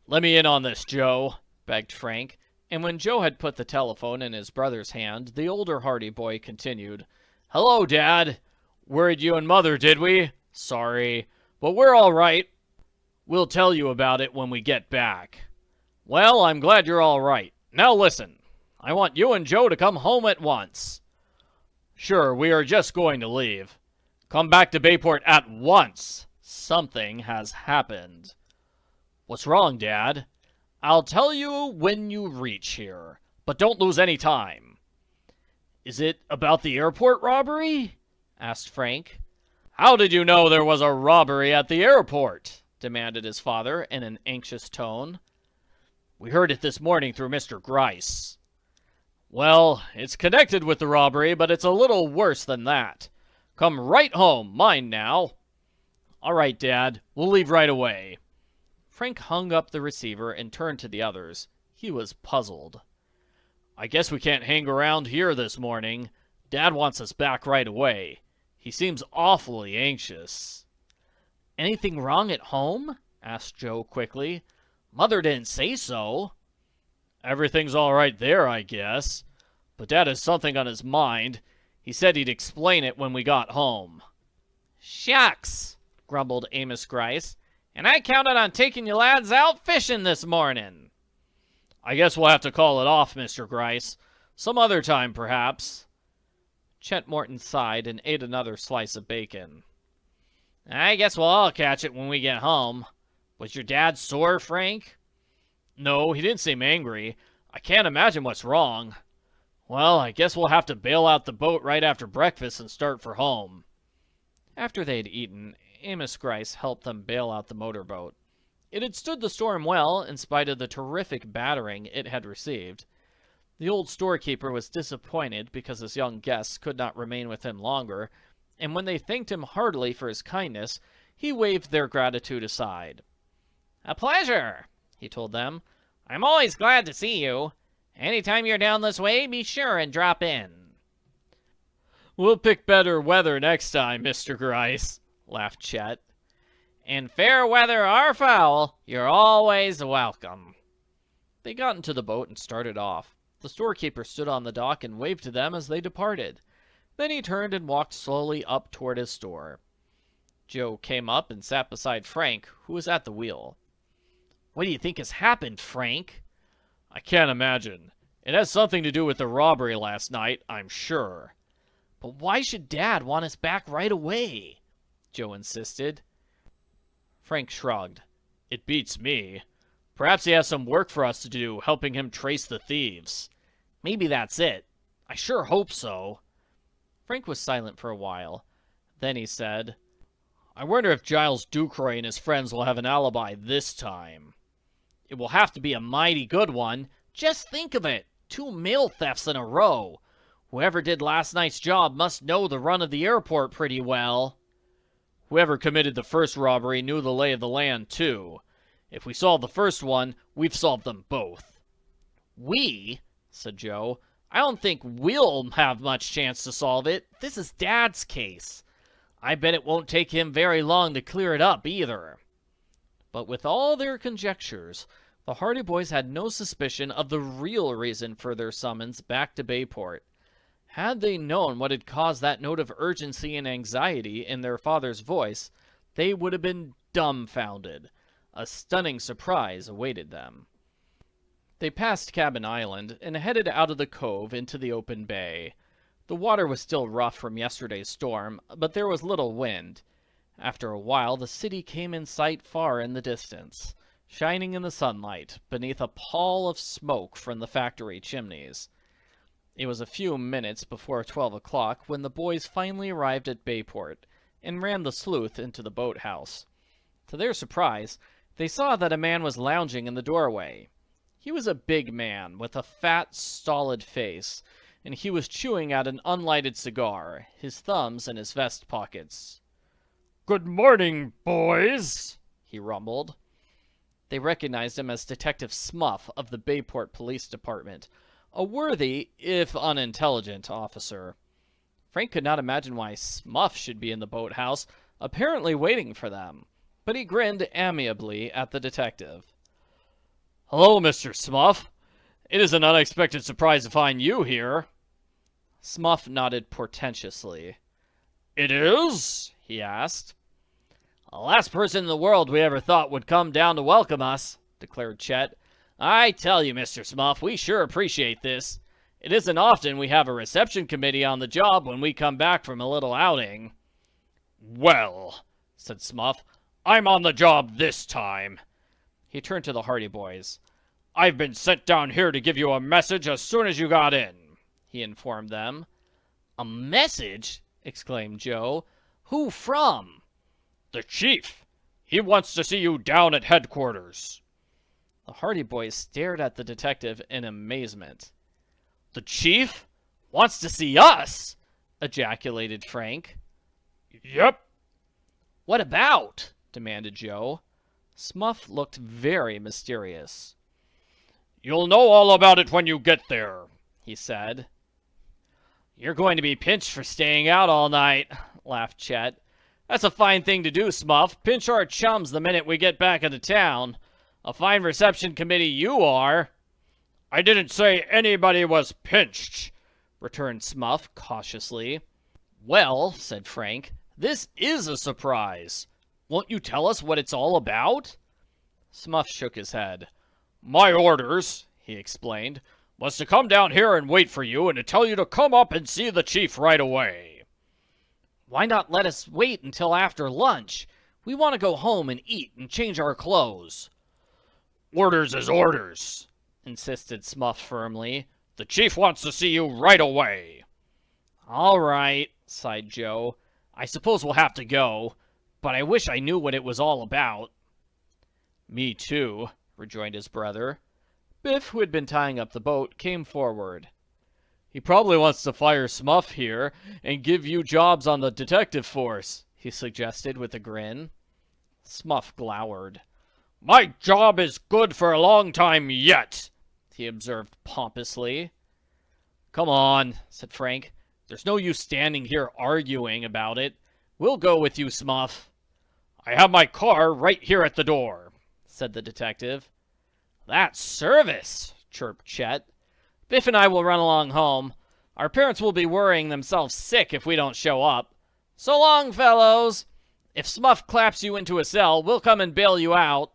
"Let me in on this, Joe," begged Frank, and when Joe had put the telephone in his brother's hand, the older Hardy boy continued, "Hello, Dad. Worried you and Mother, did we? Sorry, but we're all right. We'll tell you about it when we get back. Well, I'm glad you're all right. Now listen, I want you and Joe to come home at once." "Sure, we are just going to leave. Come back to Bayport at once. Something has happened." "What's wrong, Dad?" "I'll tell you when you reach here, but don't lose any time." "Is it about the airport robbery?" asked Frank. "How did you know there was a robbery at the airport?" demanded his father in an anxious tone. "We heard it this morning through Mr. Gryce." "Well, it's connected with the robbery, but it's a little worse than that. Come right home, mind now." "All right, Dad, we'll leave right away." Frank hung up the receiver and turned to the others. He was puzzled. "I guess we can't hang around here this morning. Dad wants us back right away. He seems awfully anxious." "Anything wrong at home?" asked Joe quickly. "Mother didn't say so." "Everything's all right there, I guess. But Dad has something on his mind. He said he'd explain it when we got home." "Shucks," grumbled Amos Gryce. "And I counted on taking you lads out fishing this morning." "I guess we'll have to call it off, Mr. Gryce. Some other time, perhaps." Chet Morton sighed and ate another slice of bacon. "I guess we'll all catch it when we get home. Was your dad sore, Frank?" "No, he didn't seem angry. I can't imagine what's wrong. Well, I guess we'll have to bail out the boat right after breakfast and start for home." After they'd eaten, Amos Gryce helped them bail out the motorboat. It had stood the storm well, in spite of the terrific battering it had received. The old storekeeper was disappointed because his young guests could not remain with him longer, and when they thanked him heartily for his kindness, he waved their gratitude aside. "A pleasure," he told them. "I'm always glad to see you. Any time you're down this way, be sure and drop in." "We'll pick better weather next time, Mr. Gryce," laughed Chet. In fair weather or foul, you're always welcome. They got into the boat and started off. The storekeeper stood on the dock and waved to them as they departed. Then he turned and walked slowly up toward his store. Joe came up and sat beside Frank, who was at the wheel. "What do you think has happened, Frank?" "I can't imagine. It has something to do with the robbery last night, I'm sure." "But why should Dad want us back right away?" Joe insisted. Frank shrugged. "It beats me. Perhaps he has some work for us to do, helping him trace the thieves." "Maybe that's it. I sure hope so." Frank was silent for a while. Then he said, "I wonder if Giles Ducroy and his friends will have an alibi this time." "It will have to be a mighty good one. Just think of it. 2 mail thefts in a row. Whoever did last night's job must know the run of the airport pretty well." "Whoever committed the first robbery knew the lay of the land, too. If we solve the first one, we've solved them both." "We?" said Joe. "I don't think we'll have much chance to solve it. This is Dad's case. I bet it won't take him very long to clear it up, either." But with all their conjectures, the Hardy Boys had no suspicion of the real reason for their summons back to Bayport. Had they known what had caused that note of urgency and anxiety in their father's voice, they would have been dumbfounded. A stunning surprise awaited them. They passed Cabin Island and headed out of the cove into the open bay. The water was still rough from yesterday's storm, but there was little wind. After a while, the city came in sight far in the distance, shining in the sunlight beneath a pall of smoke from the factory chimneys. It was a few minutes before 12 o'clock when the boys finally arrived at Bayport and ran the sleuth into the boathouse. To their surprise, they saw that a man was lounging in the doorway. He was a big man with a fat, stolid face, and he was chewing at an unlighted cigar, his thumbs in his vest pockets. "Good morning, boys," he rumbled. They recognized him as Detective Smuff of the Bayport Police Department, a worthy, if unintelligent, officer. Frank could not imagine why Smuff should be in the boathouse, apparently waiting for them, but he grinned amiably at the detective. "Hello, Mr. Smuff. It is an unexpected surprise to find you here." Smuff nodded portentously. "It is?" he asked. "The last person in the world we ever thought would come down to welcome us," declared Chet. "I tell you, Mr. Smuff, we sure appreciate this. It isn't often we have a reception committee on the job when we come back from a little outing." "Well," said Smuff, "I'm on the job this time." He turned to the Hardy Boys. "I've been sent down here to give you a message as soon as you got in," he informed them. "A message?" exclaimed Joe. "Who from?" "The chief. He wants to see you down at headquarters." The Hardy Boys stared at the detective in amazement. "The chief wants to see us?" ejaculated Frank. "Yep." "What about?" demanded Joe. Smuff looked very mysterious. "You'll know all about it when you get there," he said. "You're going to be pinched for staying out all night," laughed Chet. "That's a fine thing to do, Smuff. Pinch our chums the minute we get back into town. A fine reception committee you are." "I didn't say anybody was pinched," returned Smuff cautiously. "Well," said Frank, "this is a surprise. Won't you tell us what it's all about?" Smuff shook his head. "My orders," he explained, "was to come down here and wait for you and to tell you to come up and see the chief right away." "Why not let us wait until after lunch? We want to go home and eat and change our clothes." "Orders is orders," insisted Smuff firmly. "The chief wants to see you right away." "All right," sighed Joe. "I suppose we'll have to go, but I wish I knew what it was all about." "Me too," rejoined his brother. Biff, who had been tying up the boat, came forward. "He probably wants to fire Smuff here and give you jobs on the detective force," he suggested with a grin. Smuff glowered. "My job is good for a long time yet," he observed pompously. "Come on," said Frank. "There's no use standing here arguing about it. We'll go with you, Smuff." I have my car right here at the door," said the detective. "That's service," chirped Chet. "Biff and I will run along home. Our parents will be worrying themselves sick if we don't show up. So long, fellows. If Smuff claps you into a cell, we'll come and bail you out."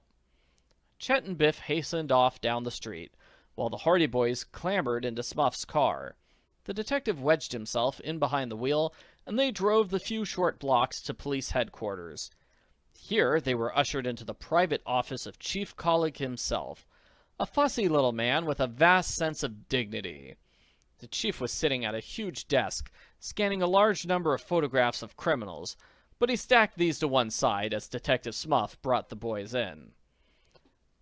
Chet and Biff hastened off down the street, while the Hardy Boys clambered into Smuff's car. The detective wedged himself in behind the wheel, and they drove the few short blocks to police headquarters. Here they were ushered into the private office of Chief Colleague himself, a fussy little man with a vast sense of dignity. The chief was sitting at a huge desk, scanning a large number of photographs of criminals, but he stacked these to one side as Detective Smuff brought the boys in.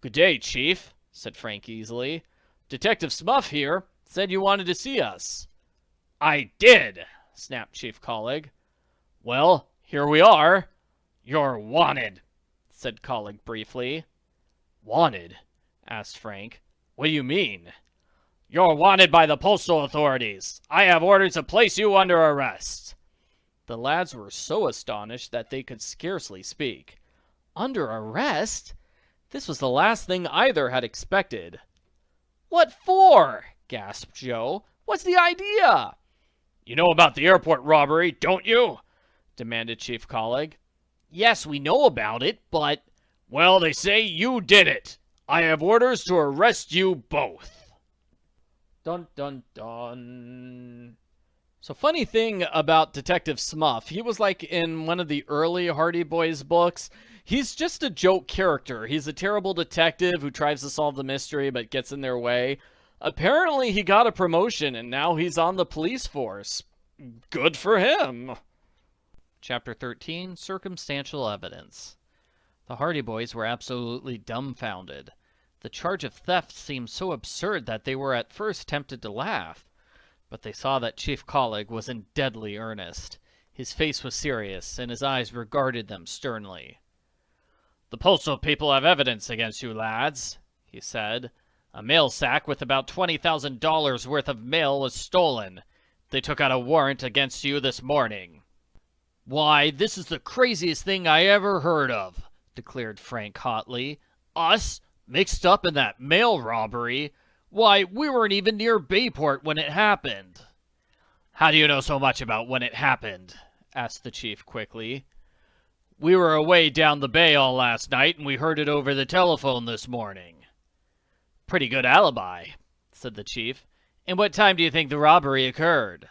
"Good day, Chief," said Frank easily. "Detective Smuff here. Said you wanted to see us." "I did," snapped Chief Colleague. "Well, here we are." "You're wanted," said Colleague briefly. "Wanted?" asked Frank. "What do you mean?" "You're wanted by the postal authorities. I have orders to place you under arrest." The lads were so astonished that they could scarcely speak. Under arrest? This was the last thing either had expected. "What for?" gasped Joe. "What's the idea?" "You know about the airport robbery, don't you?" demanded Chief Colleague. "Yes, we know about it, but—" "Well, they say you did it. I have orders to arrest you both." Dun dun dun. So funny thing about Detective Smuff, he was like in one of the early Hardy Boys books. He's just a joke character. He's a terrible detective who tries to solve the mystery but gets in their way. Apparently he got a promotion and now he's on the police force. Good for him. Chapter 13, Circumstantial Evidence. The Hardy Boys were absolutely dumbfounded. The charge of theft seemed so absurd that they were at first tempted to laugh. But they saw that Chief Colleague was in deadly earnest. His face was serious, and his eyes regarded them sternly. "The postal people have evidence against you, lads," he said. "A mail sack with about $20,000 worth of mail was stolen. They took out a warrant against you this morning." "Why, this is the craziest thing I ever heard of," declared Frank hotly. "Us? Mixed up in that mail robbery? Why, we weren't even near Bayport when it happened." "How do you know so much about when it happened?" asked the chief quickly. "We were away down the bay all last night, and we heard it over the telephone this morning." "Pretty good alibi," said the chief. "And what time do you think the robbery occurred?"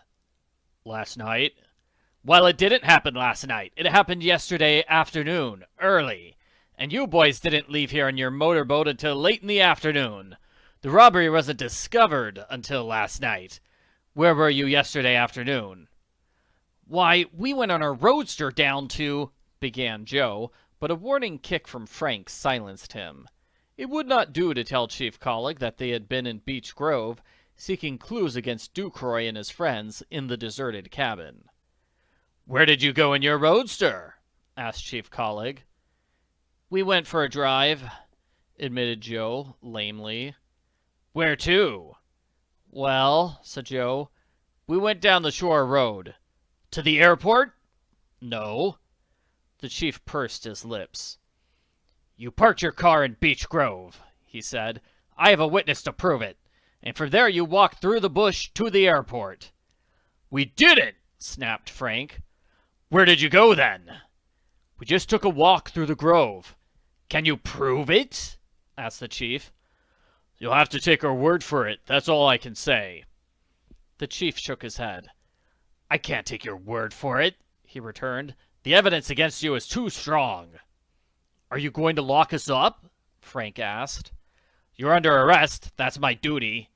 "Last night." "Well, it didn't happen last night. It happened yesterday afternoon, early. And you boys didn't leave here in your motorboat until late in the afternoon. The robbery wasn't discovered until last night. Where were you yesterday afternoon?" "Why, we went on our roadster down to—" began Joe, but a warning kick from Frank silenced him. It would not do to tell Chief Colleague that they had been in Beech Grove, seeking clues against Ducroy and his friends in the deserted cabin. "Where did you go in your roadster?" asked Chief Colleague. "We went for a drive," admitted Joe, lamely. "Where to?" "Well," said Joe, "we went down the shore road." "To the airport?" "No." The chief pursed his lips. "You parked your car in Beech Grove," he said. "I have a witness to prove it. And from there you walked through the bush to the airport." "We didn't!" snapped Frank. "Where did you go then?" "We just took a walk through the grove." "Can you prove it?" asked the chief. "You'll have to take our word for it. That's all I can say." The chief shook his head. "I can't take your word for it," he returned. "The evidence against you is too strong." "Are you going to lock us up?" Frank asked. "You're under arrest. That's my duty."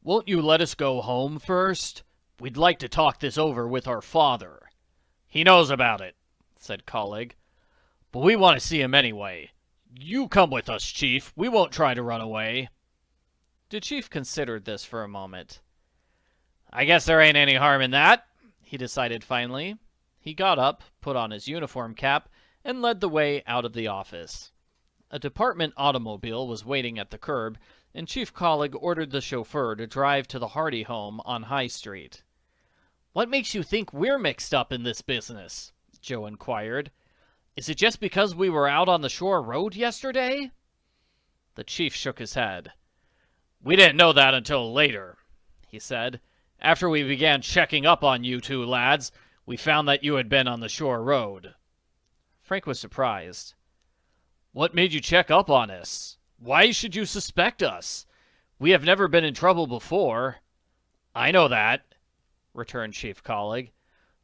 "Won't you let us go home first? We'd like to talk this over with our father." "He knows about it," said Colleague. "But we want to see him anyway. You come with us, Chief. We won't try to run away." The chief considered this for a moment. "I guess there ain't any harm in that," he decided finally. He got up, put on his uniform cap, and led the way out of the office. A department automobile was waiting at the curb, and Chief Colleague ordered the chauffeur to drive to the Hardy home on High Street. "What makes you think we're mixed up in this business?" Joe inquired. Is it just because we were out on the shore road yesterday? The chief shook his head. We didn't know that until later, he said. After we began checking up on you two lads, we found that you had been on the shore road. Frank was surprised. What made you check up on us? Why should you suspect us? We have never been in trouble before. I know that, returned Chief Collig.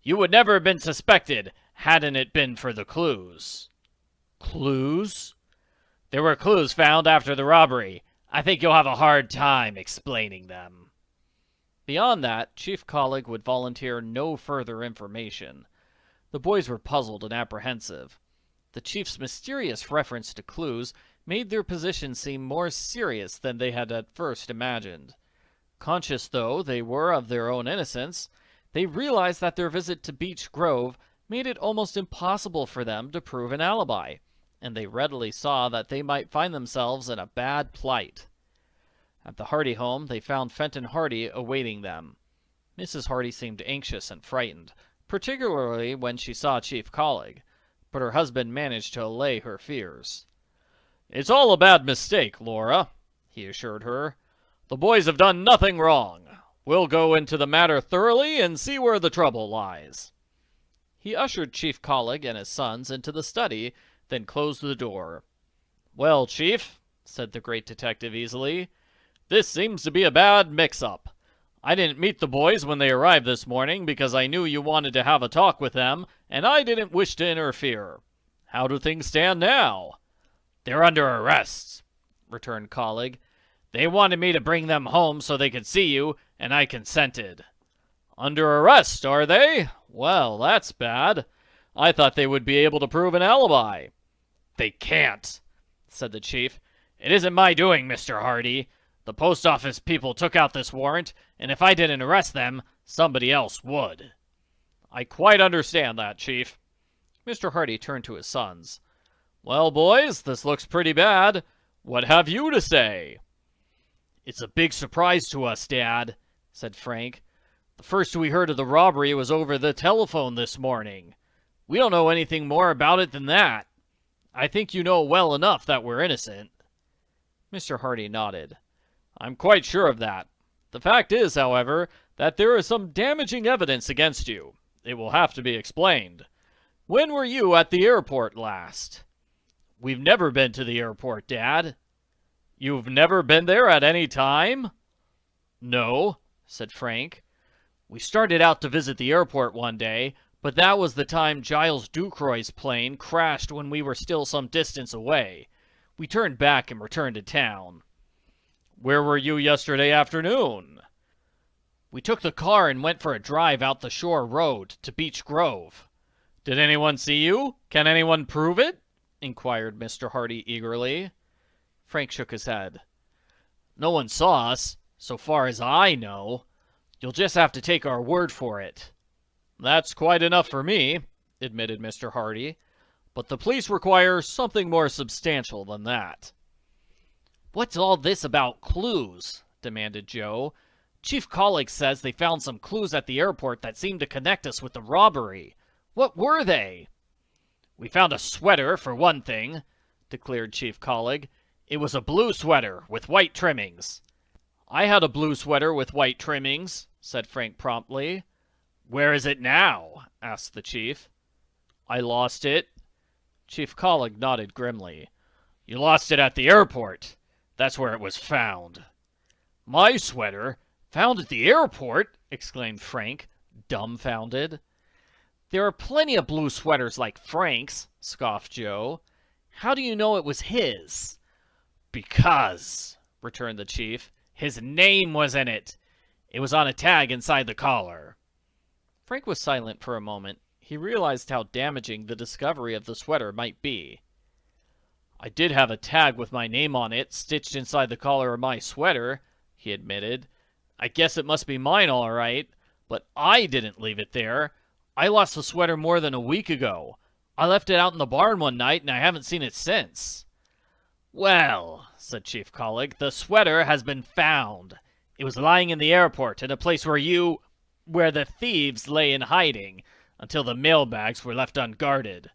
You would never have been suspected, hadn't it been for the clues. Clues? There were clues found after the robbery. I think you'll have a hard time explaining them. Beyond that, Chief Collig would volunteer no further information. The boys were puzzled and apprehensive. The chief's mysterious reference to clues made their position seem more serious than they had at first imagined. Conscious though they were of their own innocence, they realized that their visit to Beech Grove made it almost impossible for them to prove an alibi, and they readily saw that they might find themselves in a bad plight. At the Hardy home, they found Fenton Hardy awaiting them. Mrs. Hardy seemed anxious and frightened, particularly when she saw Chief Collig, but her husband managed to allay her fears. It's all a bad mistake, Laura, he assured her. The boys have done nothing wrong. We'll go into the matter thoroughly and see where the trouble lies. He ushered Chief Collig and his sons into the study, then closed the door. Well, Chief, said the great detective easily, this seems to be a bad mix-up. I didn't meet the boys when they arrived this morning because I knew you wanted to have a talk with them, and I didn't wish to interfere. How do things stand now? They're under arrest, returned Collig. They wanted me to bring them home so they could see you, and I consented. Under arrest, are they? Well, that's bad. I thought they would be able to prove an alibi. They can't, said the chief. It isn't my doing, Mr. Hardy. The post office people took out this warrant, and if I didn't arrest them, somebody else would. I quite understand that, Chief. Mr. Hardy turned to his sons. Well, boys, this looks pretty bad. What have you to say? It's a big surprise to us, Dad, said Frank. The first we heard of the robbery was over the telephone this morning. We don't know anything more about it than that. I think you know well enough that we're innocent. Mr. Hardy nodded. I'm quite sure of that. The fact is, however, that there is some damaging evidence against you. It will have to be explained. When were you at the airport last? We've never been to the airport, Dad. You've never been there at any time? No, said Frank. We started out to visit the airport one day, but that was the time Giles Ducroy's plane crashed when we were still some distance away. We turned back and returned to town. Where were you yesterday afternoon? We took the car and went for a drive out the shore road to Beech Grove. Did anyone see you? Can anyone prove it? Inquired Mr. Hardy eagerly. Frank shook his head. No one saw us, so far as I know. You'll just have to take our word for it. That's quite enough for me, admitted Mr. Hardy, but the police require something more substantial than that. What's all this about clues? Demanded Joe. Chief Collig says they found some clues at the airport that seemed to connect us with the robbery. What were they? We found a sweater, for one thing, declared Chief Collig. It was a blue sweater with white trimmings. I had a blue sweater with white trimmings, said Frank promptly. Where is it now? Asked the chief. I lost it. Chief Collig nodded grimly. You lost it at the airport. That's where it was found. My sweater? Found at the airport? Exclaimed Frank, dumbfounded. There are plenty of blue sweaters like Frank's, scoffed Joe. How do you know it was his? Because, returned the chief, his name was in it. It was on a tag inside the collar. Frank was silent for a moment. He realized how damaging the discovery of the sweater might be. I did have a tag with my name on it stitched inside the collar of my sweater, he admitted. I guess it must be mine all right, but I didn't leave it there. I lost the sweater more than a week ago. I left it out in the barn one night, and I haven't seen it since. Well, said Chief Collig, the sweater has been found. It was lying in the airport in a place where the thieves lay in hiding until the mailbags were left unguarded.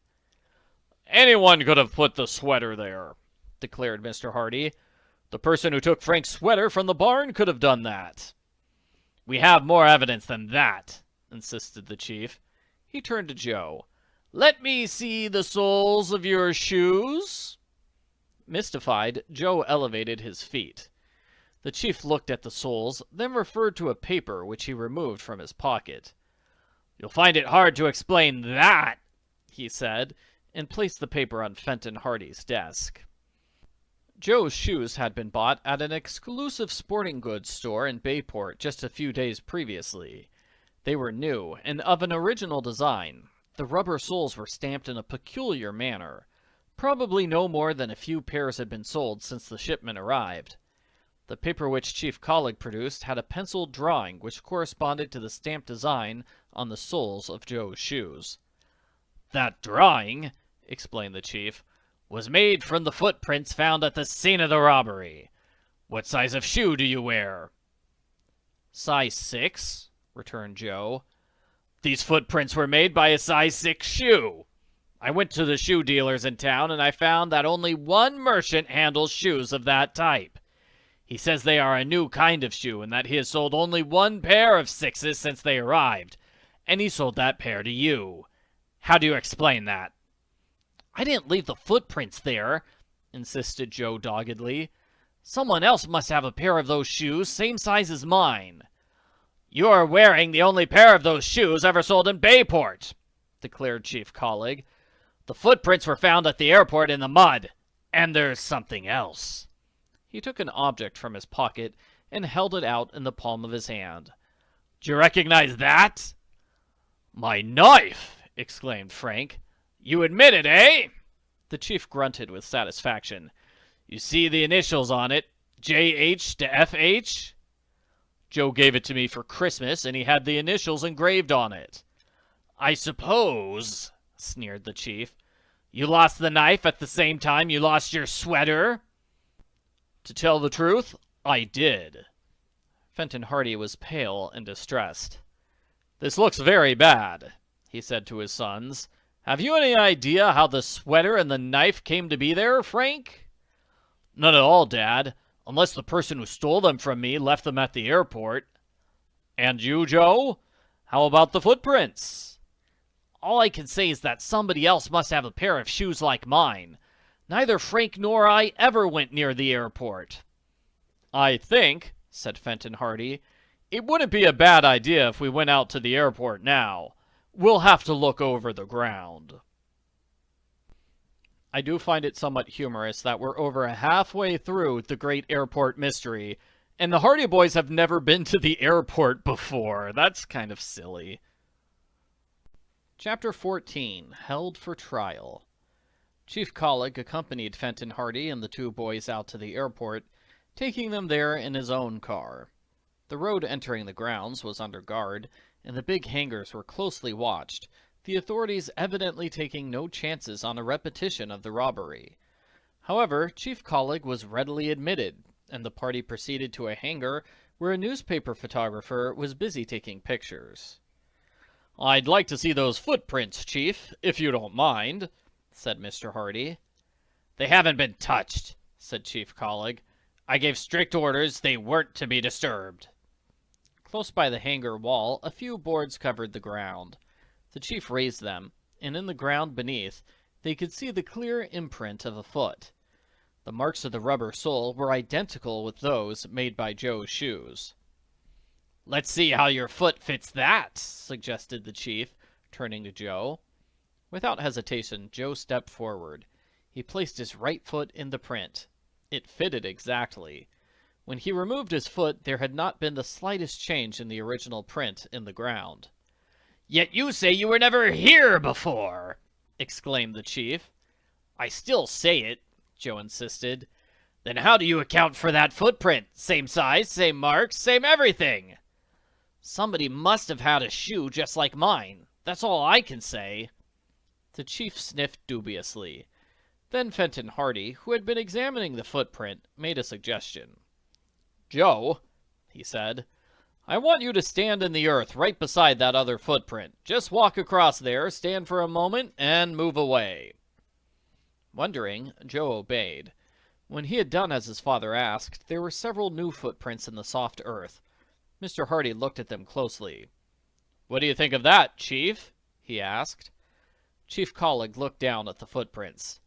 Anyone could have put the sweater there, declared Mr. Hardy. The person who took Frank's sweater from the barn could have done that. We have more evidence than that, insisted the chief. He turned to Joe. Let me see the soles of your shoes. Mystified, Joe elevated his feet. The chief looked at the soles, then referred to a paper which he removed from his pocket. You'll find it hard to explain that, he said, and placed the paper on Fenton Hardy's desk. Joe's shoes had been bought at an exclusive sporting goods store in Bayport just a few days previously. They were new and of an original design. The rubber soles were stamped in a peculiar manner. Probably no more than a few pairs had been sold since the shipment arrived. The paper which Chief Collig produced had a penciled drawing which corresponded to the stamped design on the soles of Joe's shoes. That drawing, explained the chief, was made from the footprints found at the scene of the robbery. What size of shoe do you wear? Size 6, returned Joe. These footprints were made by a size 6 shoe. I went to the shoe dealers in town and I found that only one merchant handles shoes of that type. He says they are a new kind of shoe and that he has sold only one pair of 6s since they arrived, and he sold that pair to you. How do you explain that? I didn't leave the footprints there, insisted Joe doggedly. Someone else must have a pair of those shoes, same size as mine. You're wearing the only pair of those shoes ever sold in Bayport, declared Chief Collig. The footprints were found at the airport in the mud, and there's something else. He took an object from his pocket and held it out in the palm of his hand. Do you recognize that? My knife! Exclaimed Frank. You admit it, eh? The chief grunted with satisfaction. You see the initials on it, J.H. to F.H.? Joe gave it to me for Christmas, and he had the initials engraved on it. I suppose, sneered the chief, you lost the knife at the same time you lost your sweater? To tell the truth, I did. Fenton Hardy was pale and distressed. This looks very bad, he said to his sons. Have you any idea how the sweater and the knife came to be there, Frank? None at all, Dad, unless the person who stole them from me left them at the airport. And you, Joe? How about the footprints? All I can say is that somebody else must have a pair of shoes like mine. Neither Frank nor I ever went near the airport. I think, said Fenton Hardy, it wouldn't be a bad idea if we went out to the airport now. We'll have to look over the ground. I do find it somewhat humorous that we're over halfway through the Great Airport Mystery, and the Hardy Boys have never been to the airport before. That's kind of silly. Chapter 14, Held for Trial. Chief Collig accompanied Fenton Hardy and the two boys out to the airport, taking them there in his own car. The road entering the grounds was under guard, and the big hangars were closely watched, the authorities evidently taking no chances on a repetition of the robbery. However, Chief Collig was readily admitted, and the party proceeded to a hangar where a newspaper photographer was busy taking pictures. "I'd like to see those footprints, Chief, if you don't mind," said Mr. Hardy. "They haven't been touched," said Chief Collig. "I gave strict orders they weren't to be disturbed." Close by the hangar wall, a few boards covered the ground. The chief raised them, and in the ground beneath, they could see the clear imprint of a foot. The marks of the rubber sole were identical with those made by Joe's shoes. "Let's see how your foot fits that," suggested the chief, turning to Joe. Without hesitation, Joe stepped forward. He placed his right foot in the print. It fitted exactly. When he removed his foot, there had not been the slightest change in the original print in the ground. "Yet you say you were never here before!" exclaimed the chief. "I still say it," Joe insisted. "Then how do you account for that footprint? Same size, same marks, same everything." "Somebody must have had a shoe just like mine. That's all I can say." The chief sniffed dubiously. Then Fenton Hardy, who had been examining the footprint, made a suggestion. "Joe," he said, "I want you to stand in the earth right beside that other footprint. Just walk across there, stand for a moment, and move away." Wondering, Joe obeyed. When he had done as his father asked, there were several new footprints in the soft earth. Mr. Hardy looked at them closely. "What do you think of that, Chief?" he asked. Chief Collig looked down at the footprints.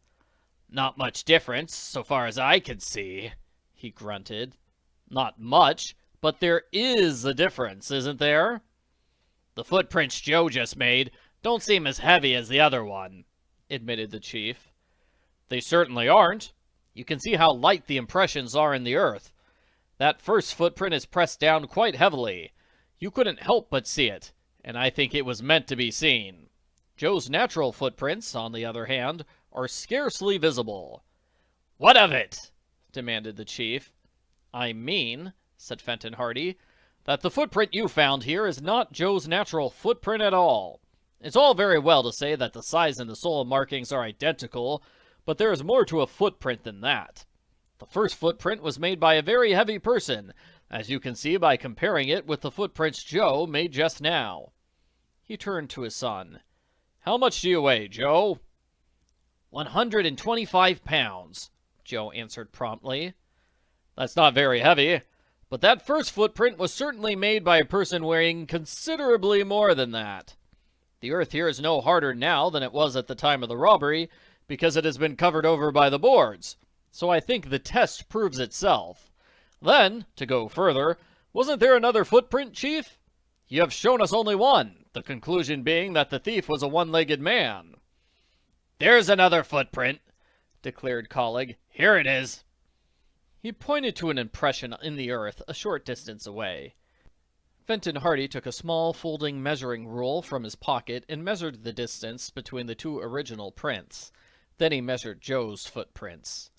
"Not much difference, so far as I can see," he grunted. "Not much, but there is a difference, isn't there?" "The footprints Joe just made don't seem as heavy as the other one," admitted the chief. "They certainly aren't. You can see how light the impressions are in the earth. That first footprint is pressed down quite heavily. You couldn't help but see it, and I think it was meant to be seen. Joe's natural footprints, on the other hand, are scarcely visible." "What of it?" demanded the chief. "I mean," said Fenton Hardy, "that the footprint you found here is not Joe's natural footprint at all. It's all very well to say that the size and the sole markings are identical, but there is more to a footprint than that. The first footprint was made by a very heavy person, as you can see by comparing it with the footprints Joe made just now." He turned to his son. "How much do you weigh, Joe?" 125 pounds, Joe answered promptly. "That's not very heavy, but that first footprint was certainly made by a person weighing considerably more than that. The earth here is no harder now than it was at the time of the robbery, because it has been covered over by the boards, so I think the test proves itself. Then, to go further, wasn't there another footprint, Chief? You have shown us only one, the conclusion being that the thief was a one-legged man." "There's another footprint," declared Collig. "Here it is." He pointed to an impression in the earth a short distance away. Fenton Hardy took a small folding measuring rule from his pocket and measured the distance between the two original prints. Then he measured Joe's footprints.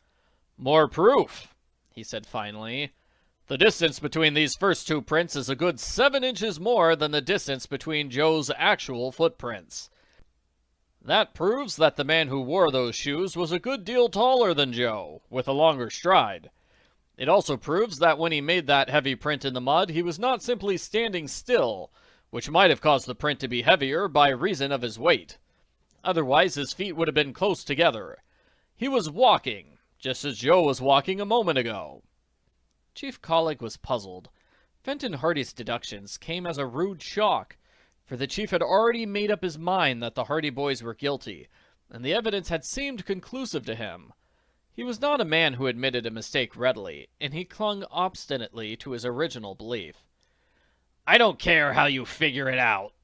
"More proof," he said finally. "The distance between these first two prints is a good 7 inches more than the distance between Joe's actual footprints. That proves that the man who wore those shoes was a good deal taller than Joe, with a longer stride. It also proves that when he made that heavy print in the mud, he was not simply standing still, which might have caused the print to be heavier by reason of his weight. Otherwise, his feet would have been close together. He was walking, just as Joe was walking a moment ago." Chief Collig was puzzled. Fenton Hardy's deductions came as a rude shock, for the chief had already made up his mind that the Hardy boys were guilty, and the evidence had seemed conclusive to him. He was not a man who admitted a mistake readily, and he clung obstinately to his original belief. "I don't care how you figure it out,"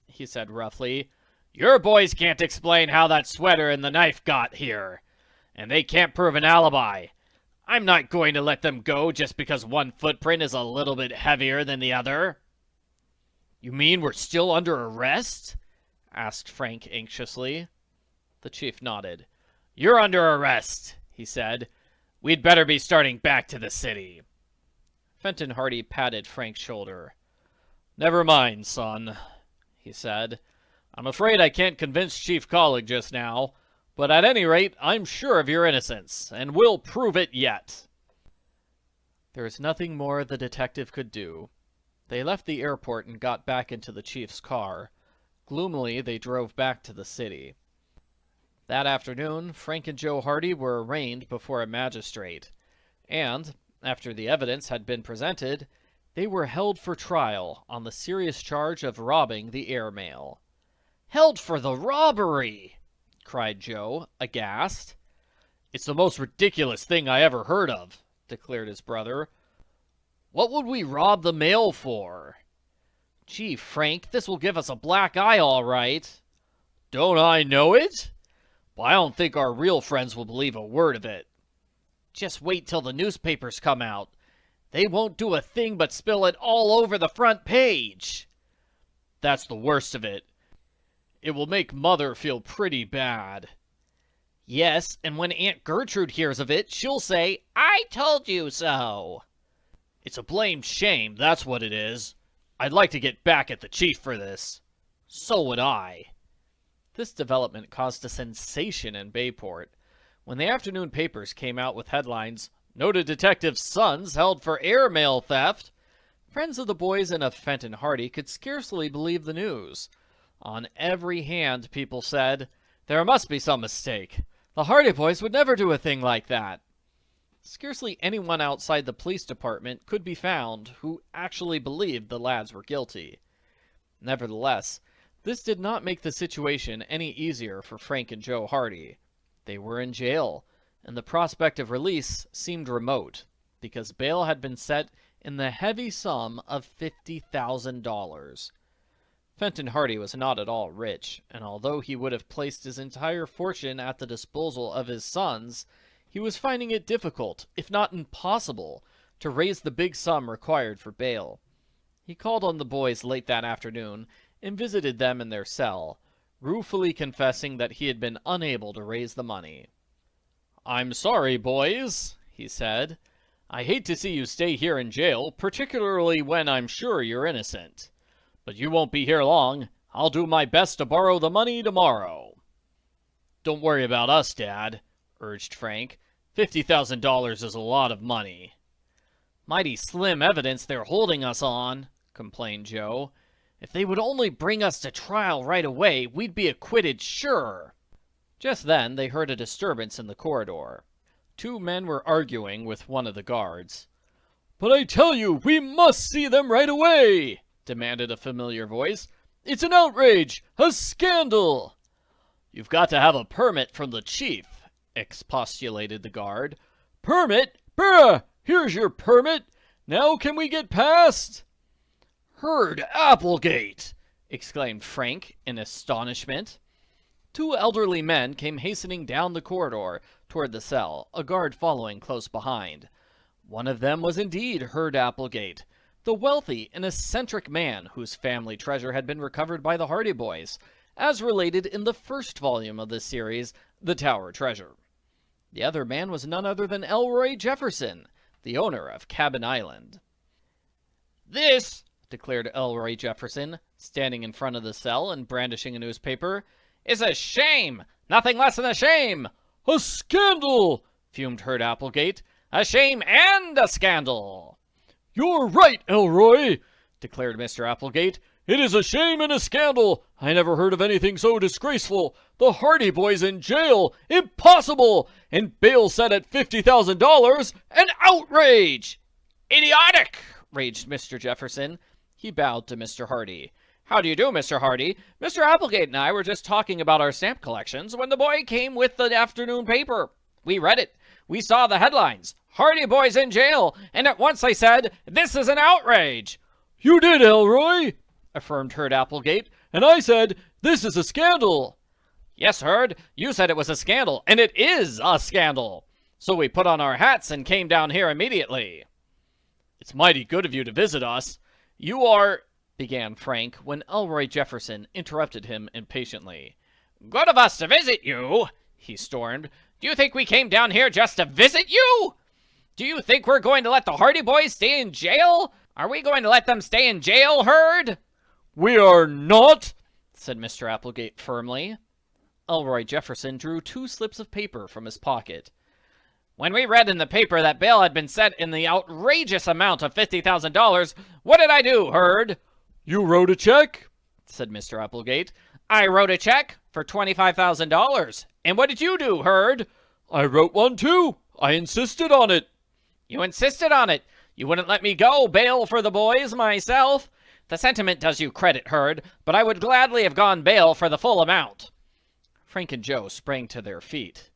he said roughly. "Your boys can't explain how that sweater and the knife got here, and they can't prove an alibi. I'm not going to let them go just because one footprint is a little bit heavier than the other." "You mean we're still under arrest?" asked Frank anxiously. The chief nodded. "You're under arrest," he said. "We'd better be starting back to the city." Fenton Hardy patted Frank's shoulder. "Never mind, son," he said. "I'm afraid I can't convince Chief Collig just now, but at any rate, I'm sure of your innocence, and we'll prove it yet." There was nothing more the detective could do. They left the airport and got back into the chief's car. Gloomily, they drove back to the city. That afternoon, Frank and Joe Hardy were arraigned before a magistrate, and, after the evidence had been presented, they were held for trial on the serious charge of robbing the airmail. "Held for the robbery!" cried Joe, aghast. "It's the most ridiculous thing I ever heard of," declared his brother. "What would we rob the mail for?" "Gee, Frank, this will give us a black eye, all right." "Don't I know it? But I don't think our real friends will believe a word of it." "Just wait till the newspapers come out. They won't do a thing but spill it all over the front page." "That's the worst of it. It will make Mother feel pretty bad." "Yes, and when Aunt Gertrude hears of it, she'll say, 'I told you so.'" "It's a blamed shame, that's what it is. I'd like to get back at the chief for this." "So would I." This development caused a sensation in Bayport. When the afternoon papers came out with headlines, "Noted detective's sons held for airmail theft," friends of the boys and of Fenton Hardy could scarcely believe the news. On every hand people said, "There must be some mistake. The Hardy Boys would never do a thing like that. Scarcely anyone outside the police department could be found who actually believed the lads were guilty. Nevertheless, this did not make the situation any easier for Frank and Joe Hardy. They were in jail, and the prospect of release seemed remote, because bail had been set in the heavy sum of $50,000. Fenton Hardy was not at all rich, and although he would have placed his entire fortune at the disposal of his sons, he was finding it difficult, if not impossible, to raise the big sum required for bail. He called on the boys late that afternoon and visited them in their cell, ruefully confessing that he had been unable to raise the money. "I'm sorry, boys," he said. "I hate to see you stay here in jail, particularly when I'm sure you're innocent. But you won't be here long. I'll do my best to borrow the money tomorrow." "Don't worry about us, Dad," urged Frank. $50,000 is a lot of money." "Mighty slim evidence they're holding us on," complained Joe. "If they would only bring us to trial right away, we'd be acquitted sure." Just then they heard a disturbance in the corridor. Two men were arguing with one of the guards. "But I tell you, we must see them right away," demanded a familiar voice. "It's an outrage! A scandal!" "You've got to have a permit from the chief," expostulated the guard. "Permit? Brr! Here's your permit! Now can we get past?" "Herd Applegate!" exclaimed Frank in astonishment. Two elderly men came hastening down the corridor toward the cell, a guard following close behind. One of them was indeed Herd Applegate, the wealthy and eccentric man whose family treasure had been recovered by the Hardy Boys, as related in the first volume of this series, The Tower Treasure. The other man was none other than Elroy Jefferson, the owner of Cabin Island. "This," declared Elroy Jefferson, standing in front of the cell and brandishing a newspaper, "is a shame! Nothing less than a shame!" "A scandal!" fumed Herd Applegate. "A shame and a scandal!" "You're right, Elroy!" declared Mr. Applegate. "It is a shame and a scandal! I never heard of anything so disgraceful! The Hardy Boys in jail! Impossible! And bail set at $50,000! An outrage!" "Idiotic!" raged Mr. Jefferson. He bowed to Mr. Hardy. "How do you do, Mr. Hardy? Mr. Applegate and I were just talking about our stamp collections when the boy came with the afternoon paper. We read it. We saw the headlines, 'Hardy Boys in jail,' and at once I said, 'This is an outrage.'" "You did, Elroy," affirmed Herd Applegate, "and I said, 'This is a scandal.'" "Yes, Herd, you said it was a scandal, and it is a scandal. So we put on our hats and came down here immediately." "It's mighty good of you to visit us. You are—" began Frank, when Elroy Jefferson interrupted him impatiently. "Good of us to visit you?" he stormed. "Do you think we came down here just to visit you? Do you think we're going to let the Hardy Boys stay in jail? Are we going to let them stay in jail, Herd?" "We are not," said Mr. Applegate firmly. Elroy Jefferson drew two slips of paper from his pocket. "When we read in the paper that bail had been set in the outrageous amount of $50,000, what did I do, Herd?" "You wrote a check," said Mr. Applegate. "I wrote a check for $25,000. And what did you do, Herd?" "I wrote one, too. I insisted on it." "You insisted on it? You wouldn't let me go bail for the boys myself? The sentiment does you credit, Herd, but I would gladly have gone bail for the full amount." Frank and Joe sprang to their feet.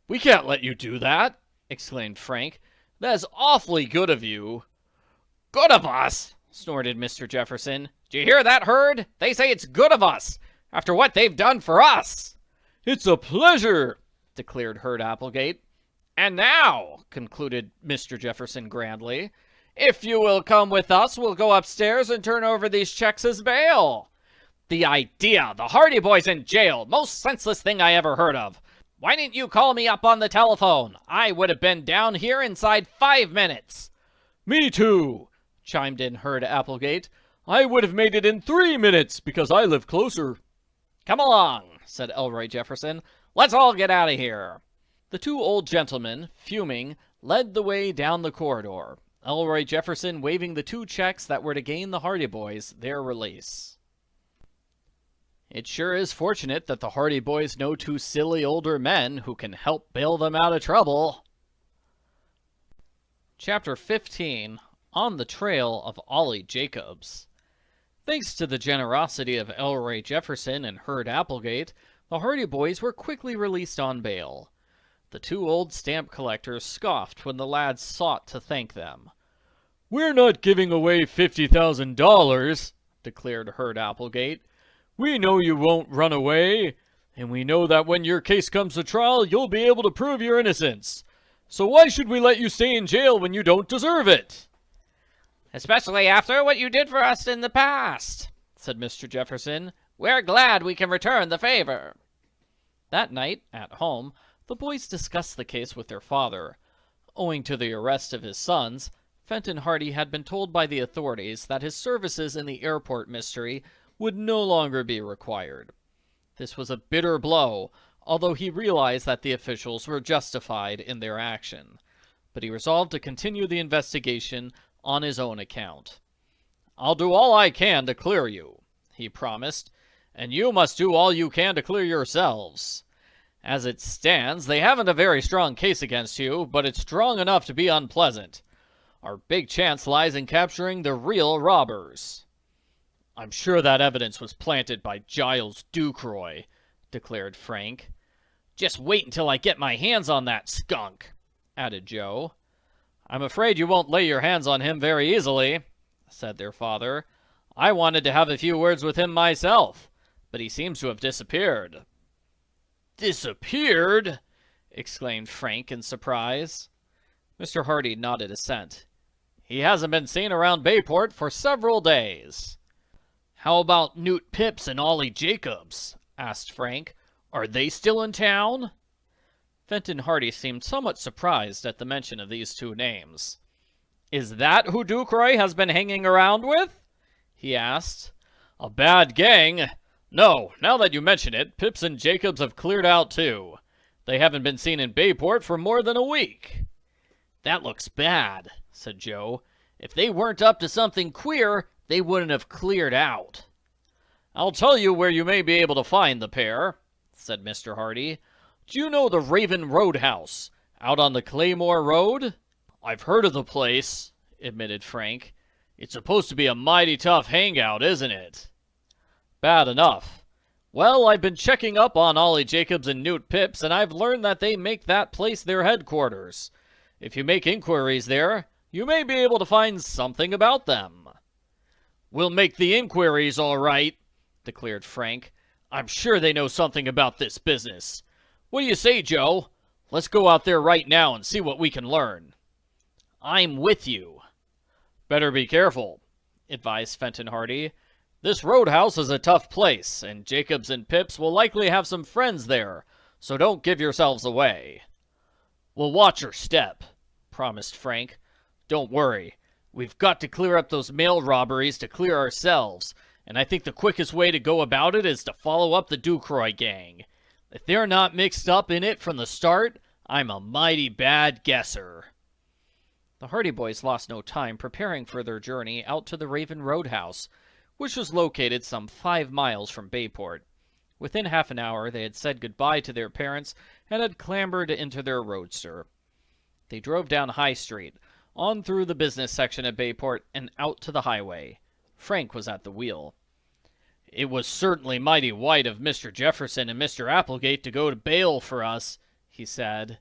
"We can't let you do that," exclaimed Frank. "That's awfully good of you." "Good of us!" snorted Mr. Jefferson. "Do you hear that, Herd? They say it's good of us, after what they've done for us." "It's a pleasure," declared Herd Applegate. "And now," concluded Mr. Jefferson grandly, "if you will come with us, we'll go upstairs and turn over these checks as bail." "The idea! The Hardy Boys in jail! Most senseless thing I ever heard of! Why didn't you call me up on the telephone? I would have been down here inside 5 minutes." "Me too," chimed in Herd Applegate. "I would have made it in 3 minutes, because I live closer." "Come along," said Elroy Jefferson. "Let's all get out of here." The two old gentlemen, fuming, led the way down the corridor, Elroy Jefferson waving the two checks that were to gain the Hardy Boys their release. It sure is fortunate that the Hardy Boys know two silly older men who can help bail them out of trouble. Chapter 15, On the Trail of Ollie Jacobs. Thanks to the generosity of Elroy Jefferson and Herd Applegate, the Hardy Boys were quickly released on bail. The two old stamp collectors scoffed when the lads sought to thank them. "We're not giving away $50,000, declared Herd Applegate. "We know you won't run away, and we know that when your case comes to trial, you'll be able to prove your innocence. So why should we let you stay in jail when you don't deserve it?" "Especially after what you did for us in the past," said Mr. Jefferson. "We're glad we can return the favor." That night, at home, the boys discussed the case with their father. Owing to the arrest of his sons, Fenton Hardy had been told by the authorities that his services in the airport mystery would no longer be required. This was a bitter blow, although he realized that the officials were justified in their action. But he resolved to continue the investigation on his own account. "I'll do all I can to clear you," he promised, "and you must do all you can to clear yourselves. As it stands, they haven't a very strong case against you, but it's strong enough to be unpleasant. Our big chance lies in capturing the real robbers." "I'm sure that evidence was planted by Giles Ducroy," declared Frank. "Just wait until I get my hands on that skunk," added Joe. "I'm afraid you won't lay your hands on him very easily," said their father. "I wanted to have a few words with him myself, but he seems to have disappeared." "Disappeared?" exclaimed Frank in surprise. Mr. Hardy nodded assent. "He hasn't been seen around Bayport for several days." "How about Newt Phipps and Ollie Jacobs?" asked Frank. "Are they still in town?" Fenton Hardy seemed somewhat surprised at the mention of these two names. "Is that who Ducroy has been hanging around with?" he asked. "A bad gang. No, now that you mention it, Phipps and Jacobs have cleared out too. They haven't been seen in Bayport for more than a week." "That looks bad," said Joe. "If they weren't up to something queer, they wouldn't have cleared out." "I'll tell you where you may be able to find the pair," said Mr. Hardy. "Do you know the Raven Roadhouse, out on the Claymore Road?" "I've heard of the place," admitted Frank. "It's supposed to be a mighty tough hangout, isn't it?" "Bad enough. Well, I've been checking up on Ollie Jacobs and Newt Phipps, and I've learned that they make that place their headquarters. If you make inquiries there, you may be able to find something about them." "We'll make the inquiries, all right," declared Frank. "I'm sure they know something about this business. What do you say, Joe? Let's go out there right now and see what we can learn." "I'm with you." "Better be careful," advised Fenton Hardy. "This roadhouse is a tough place, and Jacobs and Phipps will likely have some friends there, so don't give yourselves away." "We'll watch our step," promised Frank. "Don't worry. We've got to clear up those mail robberies to clear ourselves, and I think the quickest way to go about it is to follow up the Ducroy gang. If they're not mixed up in it from the start, I'm a mighty bad guesser." The Hardy Boys lost no time preparing for their journey out to the Raven Roadhouse, which was located some 5 miles from Bayport. Within half an hour they had said goodbye to their parents and had clambered into their roadster. They drove down High Street, on through the business section of Bayport, and out to the highway. Frank was at the wheel. "It was certainly mighty white of Mr. Jefferson and Mr. Applegate to go to bail for us," he said.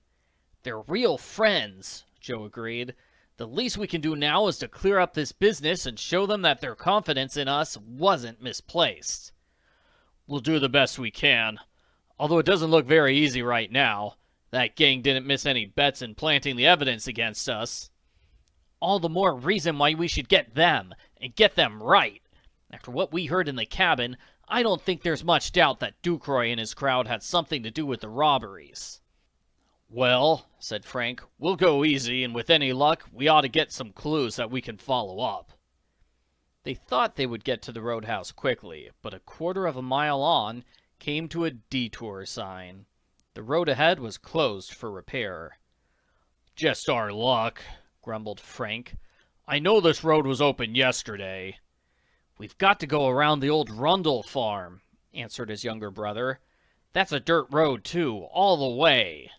"They're real friends," Joe agreed. "The least we can do now is to clear up this business and show them that their confidence in us wasn't misplaced." "We'll do the best we can, although it doesn't look very easy right now. That gang didn't miss any bets in planting the evidence against us." "All the more reason why we should get them, and get them right. After what we heard in the cabin, I don't think there's much doubt that Ducroy and his crowd had something to do with the robberies." "Well," said Frank, "we'll go easy, and with any luck, we ought to get some clues that we can follow up." They thought they would get to the roadhouse quickly, but a quarter of a mile on, came to a detour sign. The road ahead was closed for repair. "Just our luck," grumbled Frank. "I know this road was open yesterday." "We've got to go around the old Rundle farm," answered his younger brother. "That's a dirt road, too, all the way."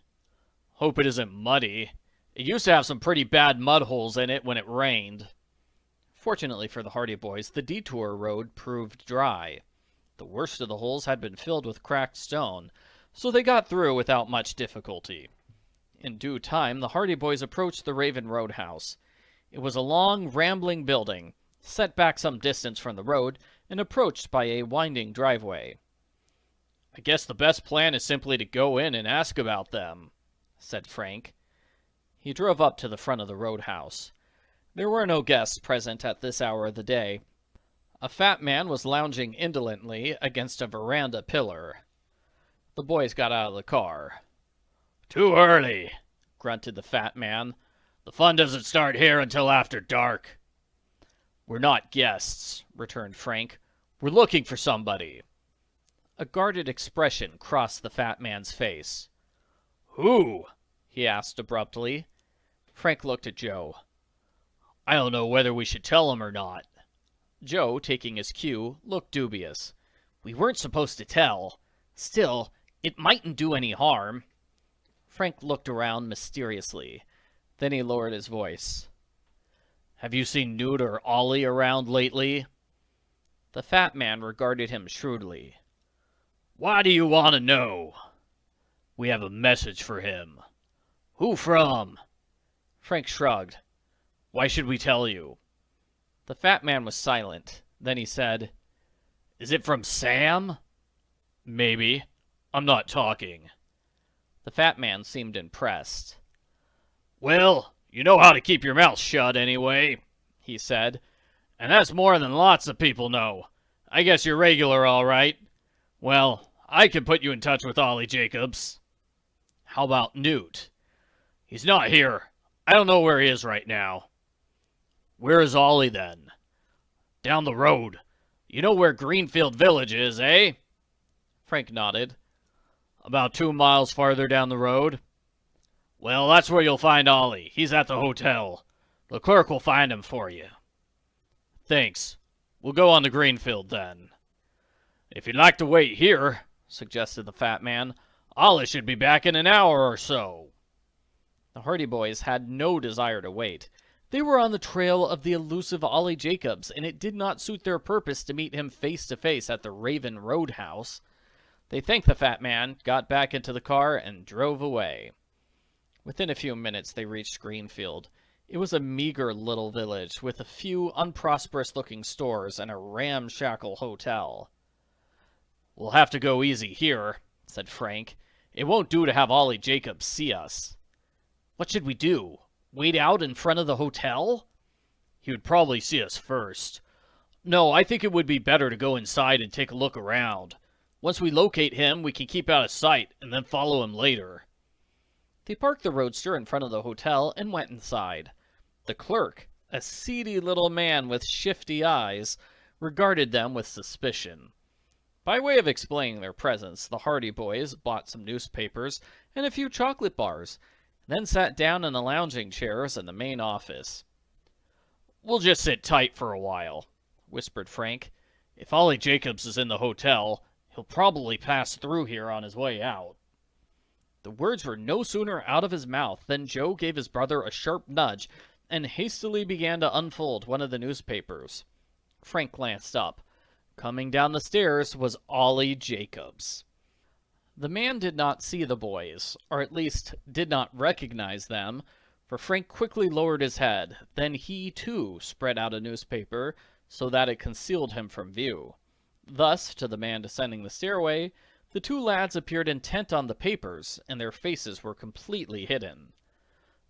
"Hope it isn't muddy. It used to have some pretty bad mud holes in it when it rained." Fortunately for the Hardy Boys, the detour road proved dry. The worst of the holes had been filled with cracked stone, so they got through without much difficulty. In due time, the Hardy Boys approached the Raven Roadhouse. It was a long, rambling building, set back some distance from the road and approached by a winding driveway. "I guess the best plan is simply to go in and ask about them," said Frank. He drove up to the front of the roadhouse. There were no guests present at this hour of the day. A fat man was lounging indolently against a veranda pillar. The boys got out of the car. "Too early," grunted the fat man. "The fun doesn't start here until after dark." "We're not guests," returned Frank. "We're looking for somebody." A guarded expression crossed the fat man's face. "Who?" he asked abruptly. Frank looked at Joe. "I don't know whether we should tell him or not." Joe, taking his cue, looked dubious. "We weren't supposed to tell. Still, it mightn't do any harm." Frank looked around mysteriously. Then he lowered his voice. "Have you seen Newt or Ollie around lately?" The fat man regarded him shrewdly. "Why do you want to know?" "We have a message for him." "Who from?" Frank shrugged. "Why should we tell you?" The fat man was silent. Then he said, "Is it from Sam?" "Maybe. I'm not talking." The fat man seemed impressed. "Well, you know how to keep your mouth shut anyway," he said. "And that's more than lots of people know. I guess you're regular all right. Well, I can put you in touch with Ollie Jacobs." "How about Newt?" "He's not here. I don't know where he is right now." "Where is Ollie, then?" "Down the road. You know where Greenfield Village is, eh?" Frank nodded. "About 2 miles farther down the road." "Well, that's where you'll find Ollie. He's at the hotel. The clerk will find him for you." "Thanks. We'll go on to Greenfield, then." "If you'd like to wait here," suggested the fat man, "Ollie should be back in an hour or so." The Hardy Boys had no desire to wait. They were on the trail of the elusive Ollie Jacobs, and it did not suit their purpose to meet him face to face at the Raven Roadhouse. They thanked the fat man, got back into the car, and drove away. Within a few minutes they reached Greenfield. It was a meager little village with a few unprosperous-looking stores and a ramshackle hotel. "We'll have to go easy here," said Frank. "It won't do to have Ollie Jacobs see us." "What should we do? Wait out in front of the hotel?" "He would probably see us first. No, I think it would be better to go inside and take a look around. Once we locate him, we can keep out of sight and then follow him later." They parked the roadster in front of the hotel and went inside. The clerk, a seedy little man with shifty eyes, regarded them with suspicion. By way of explaining their presence, the Hardy Boys bought some newspapers and a few chocolate bars, then sat down in the lounging chairs in the main office. "We'll just sit tight for a while," whispered Frank. "If Ollie Jacobs is in the hotel, he'll probably pass through here on his way out." The words were no sooner out of his mouth than Joe gave his brother a sharp nudge and hastily began to unfold one of the newspapers. Frank glanced up. Coming down the stairs was Ollie Jacobs. The man did not see the boys, or at least did not recognize them, for Frank quickly lowered his head. Then he, too, spread out a newspaper so that it concealed him from view. Thus, to the man descending the stairway, the two lads appeared intent on the papers, and their faces were completely hidden.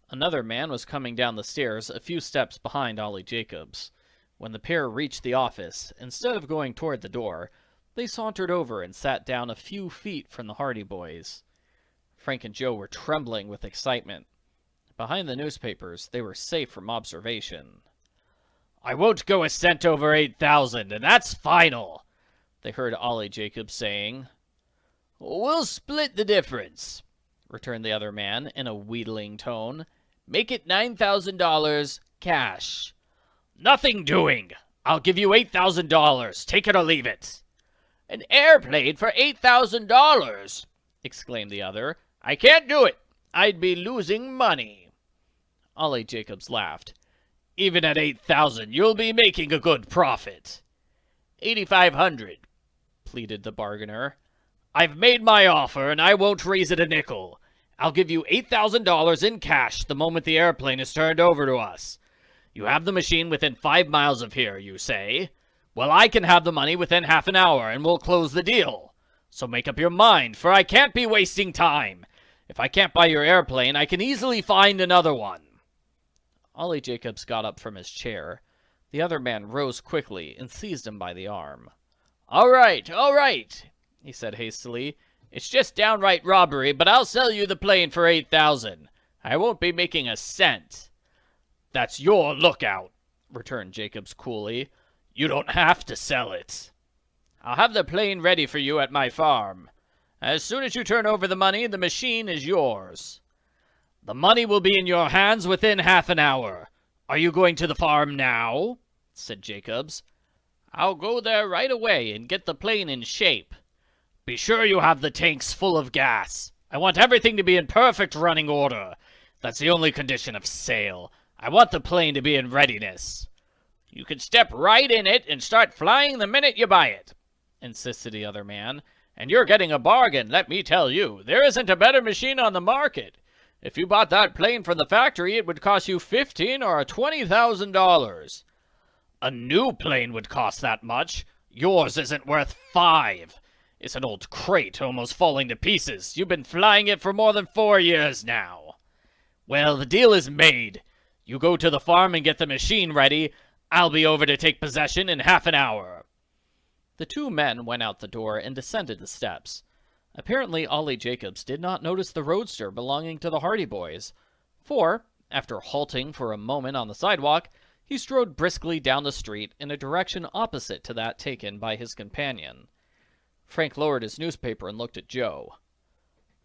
Another man was coming down the stairs a few steps behind Ollie Jacobs. When the pair reached the office, instead of going toward the door, they sauntered over and sat down a few feet from the Hardy Boys. Frank and Joe were trembling with excitement. Behind the newspapers, they were safe from observation. "I won't go a cent over 8,000, and that's final," they heard Ollie Jacobs saying. "We'll split the difference," returned the other man in a wheedling tone. "Make it $9,000 cash." "Nothing doing. I'll give you $8,000. Take it or leave it." "An airplane for $8,000!" exclaimed the other. "I can't do it. I'd be losing money." Ollie Jacobs laughed. "Even at 8,000, you'll be making a good profit." 8,500, pleaded the bargainer. "I've made my offer, and I won't raise it a nickel. I'll give you $8,000 in cash the moment the airplane is turned over to us. You have the machine within 5 miles of here, you say? Well, I can have the money within half an hour, and we'll close the deal. So make up your mind, for I can't be wasting time. If I can't buy your airplane, I can easily find another one." Ollie Jacobs got up from his chair. The other man rose quickly and seized him by the arm. All right, he said hastily. "It's just downright robbery, but I'll sell you the plane for 8,000. I won't be making a cent." "That's your lookout," returned Jacobs coolly. "You don't have to sell it. I'll have the plane ready for you at my farm. As soon as you turn over the money, the machine is yours." "The money will be in your hands within half an hour. Are you going to the farm now?" said Jacobs. "I'll go there right away and get the plane in shape. Be sure you have the tanks full of gas. I want everything to be in perfect running order. That's the only condition of sale. I want the plane to be in readiness." "You can step right in it and start flying the minute you buy it," insisted the other man. "And you're getting a bargain, let me tell you. There isn't a better machine on the market. If you bought that plane from the factory, it would cost you $15,000 or $20,000. A new plane would cost that much. Yours isn't worth $5. It's an old crate almost falling to pieces. You've been flying it for more than 4 years now. Well, the deal is made. You go to the farm and get the machine ready. I'll be over to take possession in half an hour." The two men went out the door and descended the steps. Apparently Ollie Jacobs did not notice the roadster belonging to the Hardy Boys, for, after halting for a moment on the sidewalk, he strode briskly down the street in a direction opposite to that taken by his companion. Frank lowered his newspaper and looked at Joe.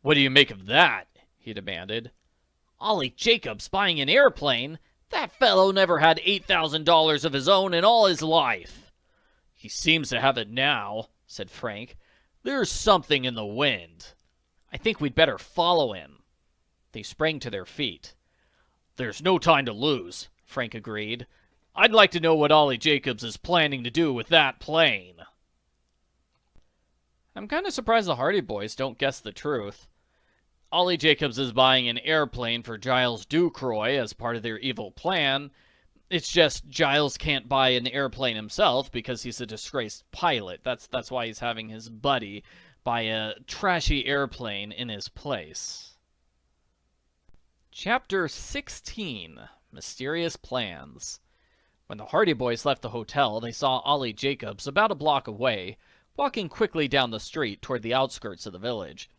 "What do you make of that?" he demanded. "Ollie Jacobs buying an airplane? That fellow never had $8,000 of his own in all his life." "He seems to have it now," said Frank. "There's something in the wind." "I think we'd better follow him." They sprang to their feet. "There's no time to lose," Frank agreed. "I'd like to know what Ollie Jacobs is planning to do with that plane." I'm kind of surprised the Hardy Boys don't guess the truth. Ollie Jacobs is buying an airplane for Giles Ducroy as part of their evil plan. It's just Giles can't buy an airplane himself because he's a disgraced pilot. That's why he's having his buddy buy a trashy airplane in his place. Chapter 16. Mysterious Plans. When the Hardy Boys left the hotel, they saw Ollie Jacobs about a block away, walking quickly down the street toward the outskirts of the village.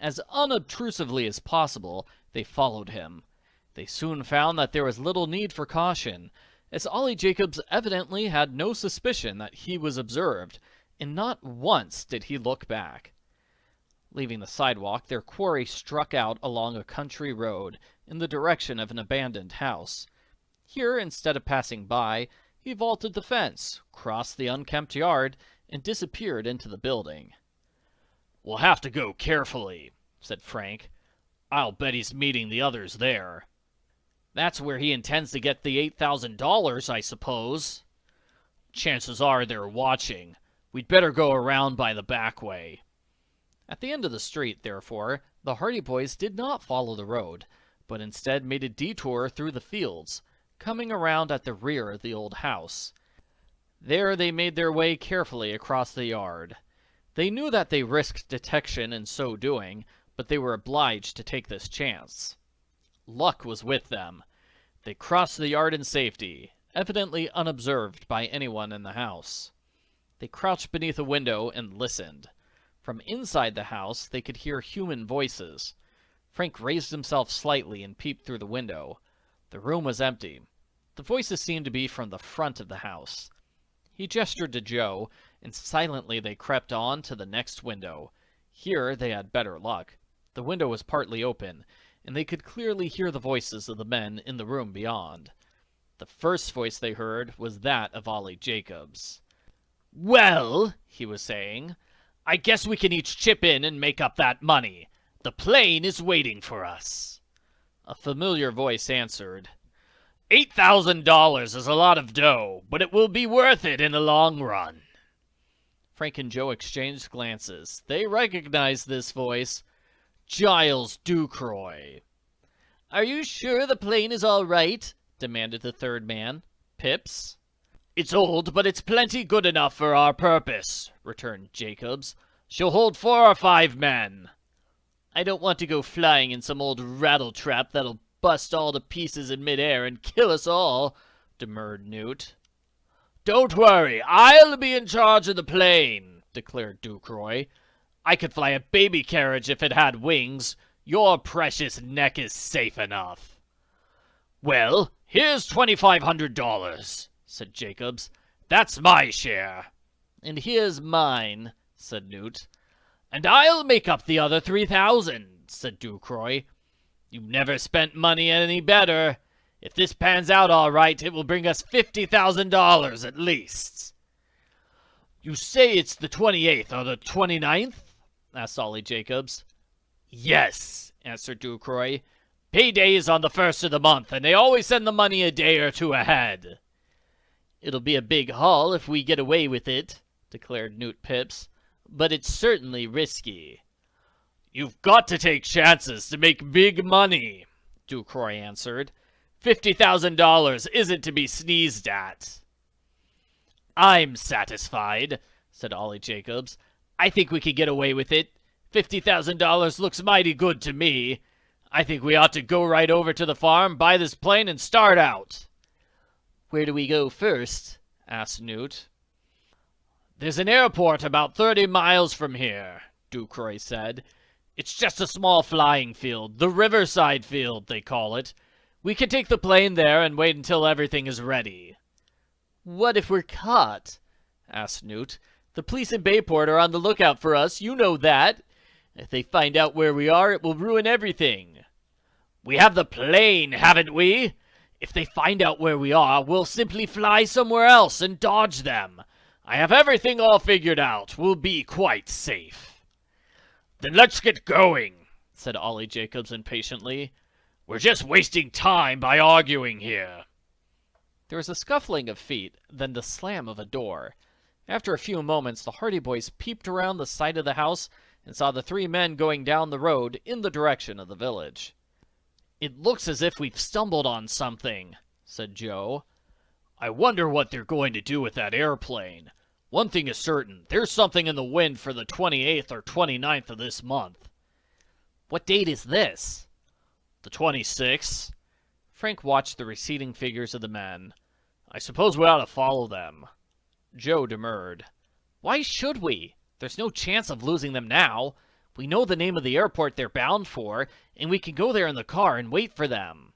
As unobtrusively as possible, they followed him. They soon found that there was little need for caution, as Ollie Jacobs evidently had no suspicion that he was observed, and not once did he look back. Leaving the sidewalk, their quarry struck out along a country road in the direction of an abandoned house. Here, instead of passing by, he vaulted the fence, crossed the unkempt yard, and disappeared into the building. "We'll have to go carefully," said Frank. "I'll bet he's meeting the others there." "That's where he intends to get the $8,000, I suppose." "Chances are they're watching. We'd better go around by the back way." At the end of the street, therefore, the Hardy Boys did not follow the road, but instead made a detour through the fields, coming around at the rear of the old house. There they made their way carefully across the yard. They knew that they risked detection in so doing, but they were obliged to take this chance. Luck was with them. They crossed the yard in safety, evidently unobserved by anyone in the house. They crouched beneath a window and listened. From inside the house they could hear human voices. Frank raised himself slightly and peeped through the window. The room was empty. The voices seemed to be from the front of the house. He gestured to Joe, and silently they crept on to the next window. Here they had better luck. The window was partly open, and they could clearly hear the voices of the men in the room beyond. The first voice they heard was that of Ollie Jacobs. "Well," he was saying, I guess we can each chip in and make up that money. The plane is waiting for us. A familiar voice answered. $8,000 is a lot of dough, but it will be worth it in the long run. Frank and Joe exchanged glances. They recognized this voice. Giles Ducroy. Are you sure the plane is all right? Demanded the third man. Pips? It's old, but it's plenty good enough for our purpose, returned Jacobs. She'll hold 4 or 5 men. I don't want to go flying in some old rattletrap that'll bust all to pieces in midair and kill us all, demurred Newt. Don't worry, I'll be in charge of the plane, declared Ducroy. I could fly a baby carriage if it had wings. Your precious neck is safe enough. Well, here's $2,500, said Jacobs. That's my share. And here's mine, said Newt. And I'll make up the other 3,000, said Ducroy. You've never spent money any better. If this pans out all right, it will bring us $50,000 at least. You say it's the 28th or the 29th? Asked Ollie Jacobs. Yes, answered Ducroy. Payday is on the 1st of the month, and they always send the money a day or two ahead. It'll be a big haul if we get away with it, declared Newt Pips, but it's certainly risky. You've got to take chances to make big money, Ducroy answered. $50,000 isn't to be sneezed at. I'm satisfied, said Ollie Jacobs. I think we can get away with it. $50,000 looks mighty good to me. I think we ought to go right over to the farm, buy this plane, and start out. Where do we go first? Asked Newt. There's an airport about 30 miles from here, Ducroy said. It's just a small flying field, the Riverside Field, they call it. We can take the plane there and wait until everything is ready. What if we're caught? Asked Newt. The police in Bayport are on the lookout for us, you know that. If they find out where we are, it will ruin everything. We have the plane, haven't we? If they find out where we are, we'll simply fly somewhere else and dodge them. I have everything all figured out. We'll be quite safe. Then let's get going, said Ollie Jacobs impatiently. We're just wasting time by arguing here. There was a scuffling of feet, then the slam of a door. After a few moments, the Hardy Boys peeped around the side of the house and saw the 3 men going down the road in the direction of the village. It looks as if we've stumbled on something, said Joe. I wonder what they're going to do with that airplane. One thing is certain, there's something in the wind for the 28th or 29th of this month. What date is this? The 26th. Frank watched the receding figures of the men. I suppose we ought to follow them. Joe demurred. Why should we? There's no chance of losing them now. We know the name of the airport they're bound for, and we can go there in the car and wait for them.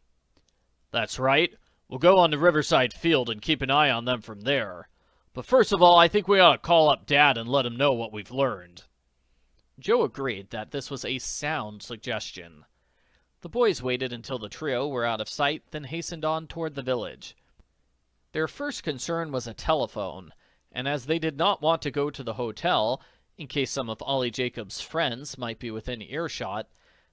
That's right. We'll go on the Riverside Field and keep an eye on them from there. But first of all, I think we ought to call up Dad and let him know what we've learned. Joe agreed that this was a sound suggestion. The boys waited until the trio were out of sight, then hastened on toward the village. Their first concern was a telephone, and as they did not want to go to the hotel, in case some of Ollie Jacobs' friends might be within earshot,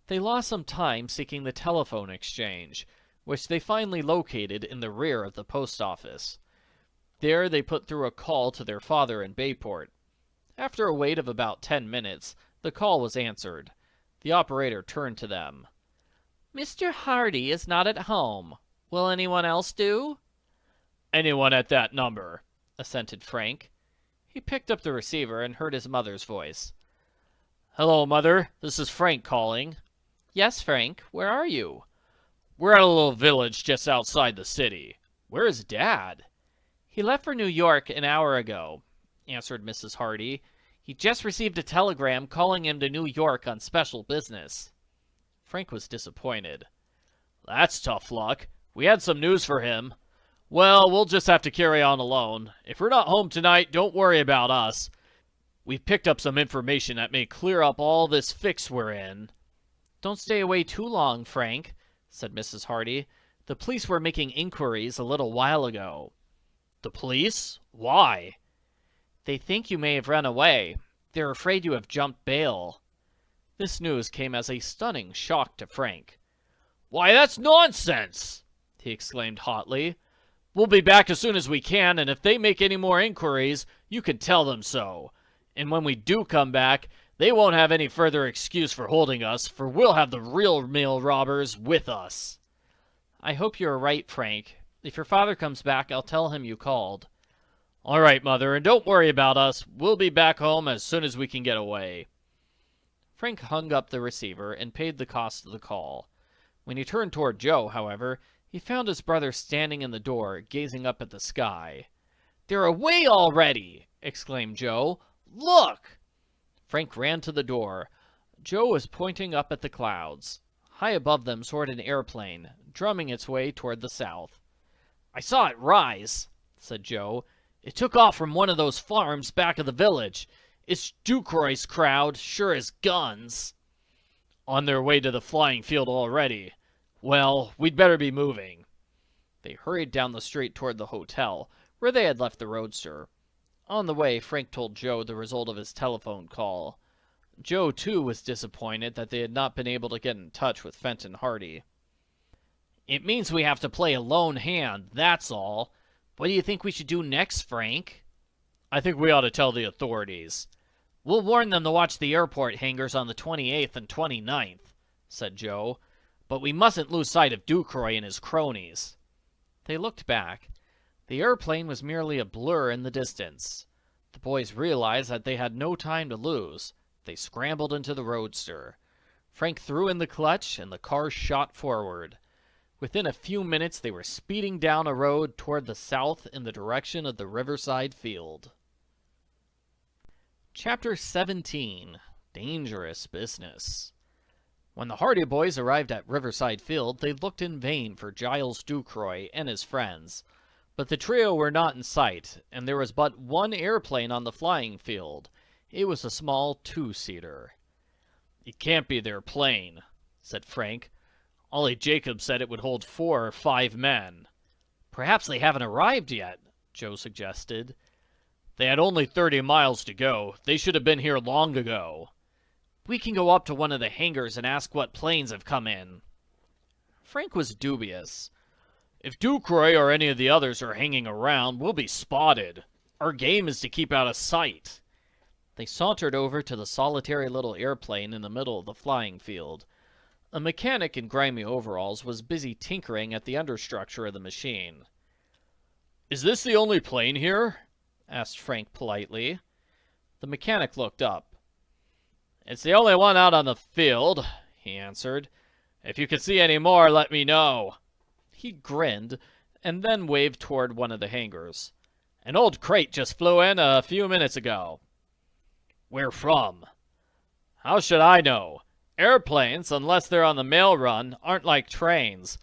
they lost some time seeking the telephone exchange, which they finally located in the rear of the post office. There they put through a call to their father in Bayport. After a wait of about 10 minutes, the call was answered. The operator turned to them. Mr. Hardy is not at home. Will anyone else do? Anyone at that number, assented Frank. He picked up the receiver and heard his mother's voice. Hello, Mother. This is Frank calling. Yes, Frank. Where are you? We're at a little village just outside the city. Where is Dad? He left for New York an hour ago, answered Mrs. Hardy. He just received a telegram calling him to New York on special business. Frank was disappointed. That's tough luck. We had some news for him. Well, we'll just have to carry on alone. If we're not home tonight, don't worry about us. We've picked up some information that may clear up all this fix we're in. Don't stay away too long, Frank, said Mrs. Hardy. The police were making inquiries a little while ago. The police? Why? They think you may have run away. They're afraid you have jumped bail." This news came as a stunning shock to Frank. "Why, that's nonsense!" he exclaimed hotly. "We'll be back as soon as we can, and if they make any more inquiries, you can tell them so. And when we do come back, they won't have any further excuse for holding us, for we'll have the real mail robbers with us." "I hope you're right, Frank. If your father comes back, I'll tell him you called." "All right, Mother, and don't worry about us. We'll be back home as soon as we can get away." Frank hung up the receiver and paid the cost of the call. When he turned toward Joe, however, he found his brother standing in the door, gazing up at the sky. "They're away already!" exclaimed Joe. "Look!" Frank ran to the door. Joe was pointing up at the clouds. High above them soared an airplane, drumming its way toward the south. "I saw it rise," said Joe. "It took off from one of those farms back of the village. It's Ducroy's crowd, sure as guns." "On their way to the flying field already. Well, we'd better be moving." They hurried down the street toward the hotel, where they had left the roadster. On the way, Frank told Joe the result of his telephone call. Joe, too, was disappointed that they had not been able to get in touch with Fenton Hardy. "It means we have to play a lone hand, that's all. What do you think we should do next, Frank?" "I think we ought to tell the authorities." "We'll warn them to watch the airport hangars on the 28th and 29th, said Joe. "But we mustn't lose sight of Ducroy and his cronies." They looked back. The airplane was merely a blur in the distance. The boys realized that they had no time to lose. They scrambled into the roadster. Frank threw in the clutch, and the car shot forward. Within a few minutes, they were speeding down a road toward the south in the direction of the Riverside Field. Chapter 17. Dangerous Business. When the Hardy boys arrived at Riverside Field, they looked in vain for Giles Ducroy and his friends. But the trio were not in sight, and there was but one airplane on the flying field. It was a small two-seater. "It can't be their plane," said Frank. "Ollie Jacobs said it would hold 4 or 5 men." "Perhaps they haven't arrived yet," Joe suggested. "They had only 30 miles to go. They should have been here long ago." "We can go up to one of the hangars and ask what planes have come in." Frank was dubious. "If Ducroy or any of the others are hanging around, we'll be spotted. Our game is to keep out of sight." They sauntered over to the solitary little airplane in the middle of the flying field. A mechanic in grimy overalls was busy tinkering at the understructure of the machine. "Is this the only plane here?" asked Frank politely. The mechanic looked up. "It's the only one out on the field," he answered. "If you can see any more, let me know." He grinned, and then waved toward one of the hangars. "An old crate just flew in a few minutes ago." "Where from?" "How should I know? Airplanes, unless they're on the mail run, aren't like trains.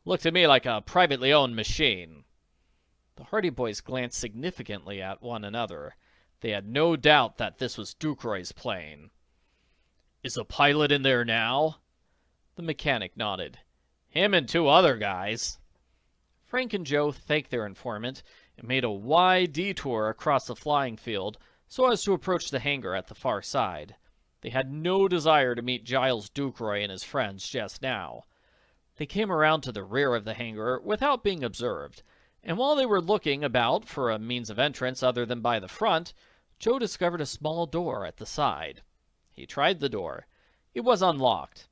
Look to me like a privately owned machine." The Hardy boys glanced significantly at one another. They had no doubt that this was Ducroy's plane. "Is the pilot in there now?" The mechanic nodded. "Him and 2 other guys." Frank and Joe thanked their informant and made a wide detour across the flying field so as to approach the hangar at the far side. They had no desire to meet Giles Ducroy and his friends just now. They came around to the rear of the hangar without being observed, and while they were looking about for a means of entrance other than by the front, Joe discovered a small door at the side. He tried the door. It was unlocked.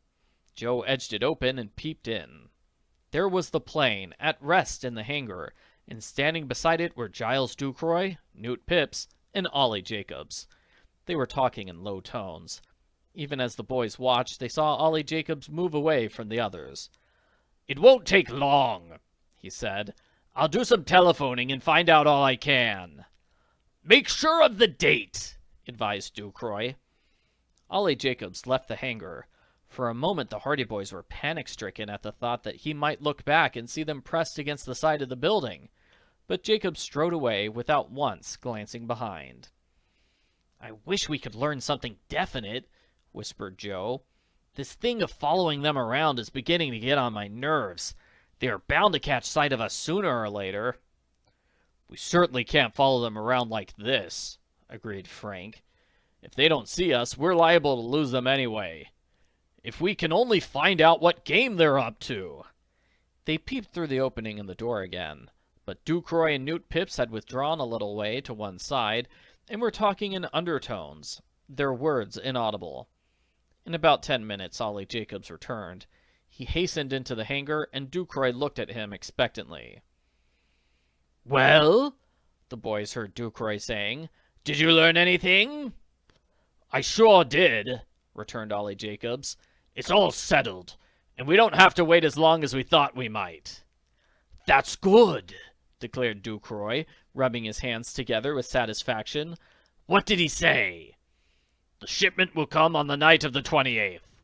Joe edged it open and peeped in. There was the plane, at rest in the hangar, and standing beside it were Giles Ducroy, Newt Phipps, and Ollie Jacobs. They were talking in low tones. Even as the boys watched, they saw Ollie Jacobs move away from the others. "It won't take long," he said. "I'll do some telephoning and find out all I can." "Make sure of the date," advised Ducroy. Ollie Jacobs left the hangar. For a moment the Hardy boys were panic-stricken at the thought that he might look back and see them pressed against the side of the building. But Jacobs strode away without once glancing behind. "I wish we could learn something definite," whispered Joe. "This thing of following them around is beginning to get on my nerves. They are bound to catch sight of us sooner or later." "We certainly can't follow them around like this," agreed Frank. If they don't see us, we're liable to lose them anyway. If we can only find out what game they're up to." They peeped through the opening in the door again, but Ducroy and Newt Pips had withdrawn a little way to one side and were talking in undertones, their words inaudible. In about 10 minutes, Ollie Jacobs returned. He hastened into the hangar, and Ducroy looked at him expectantly. "Well?" the boys heard Ducroy saying. "Did you learn anything?" "I sure did," returned Ollie Jacobs. "It's all settled, and we don't have to wait as long as we thought we might." "That's good," declared Ducroy, rubbing his hands together with satisfaction. "What did he say?" "The shipment will come on the night of the 28th.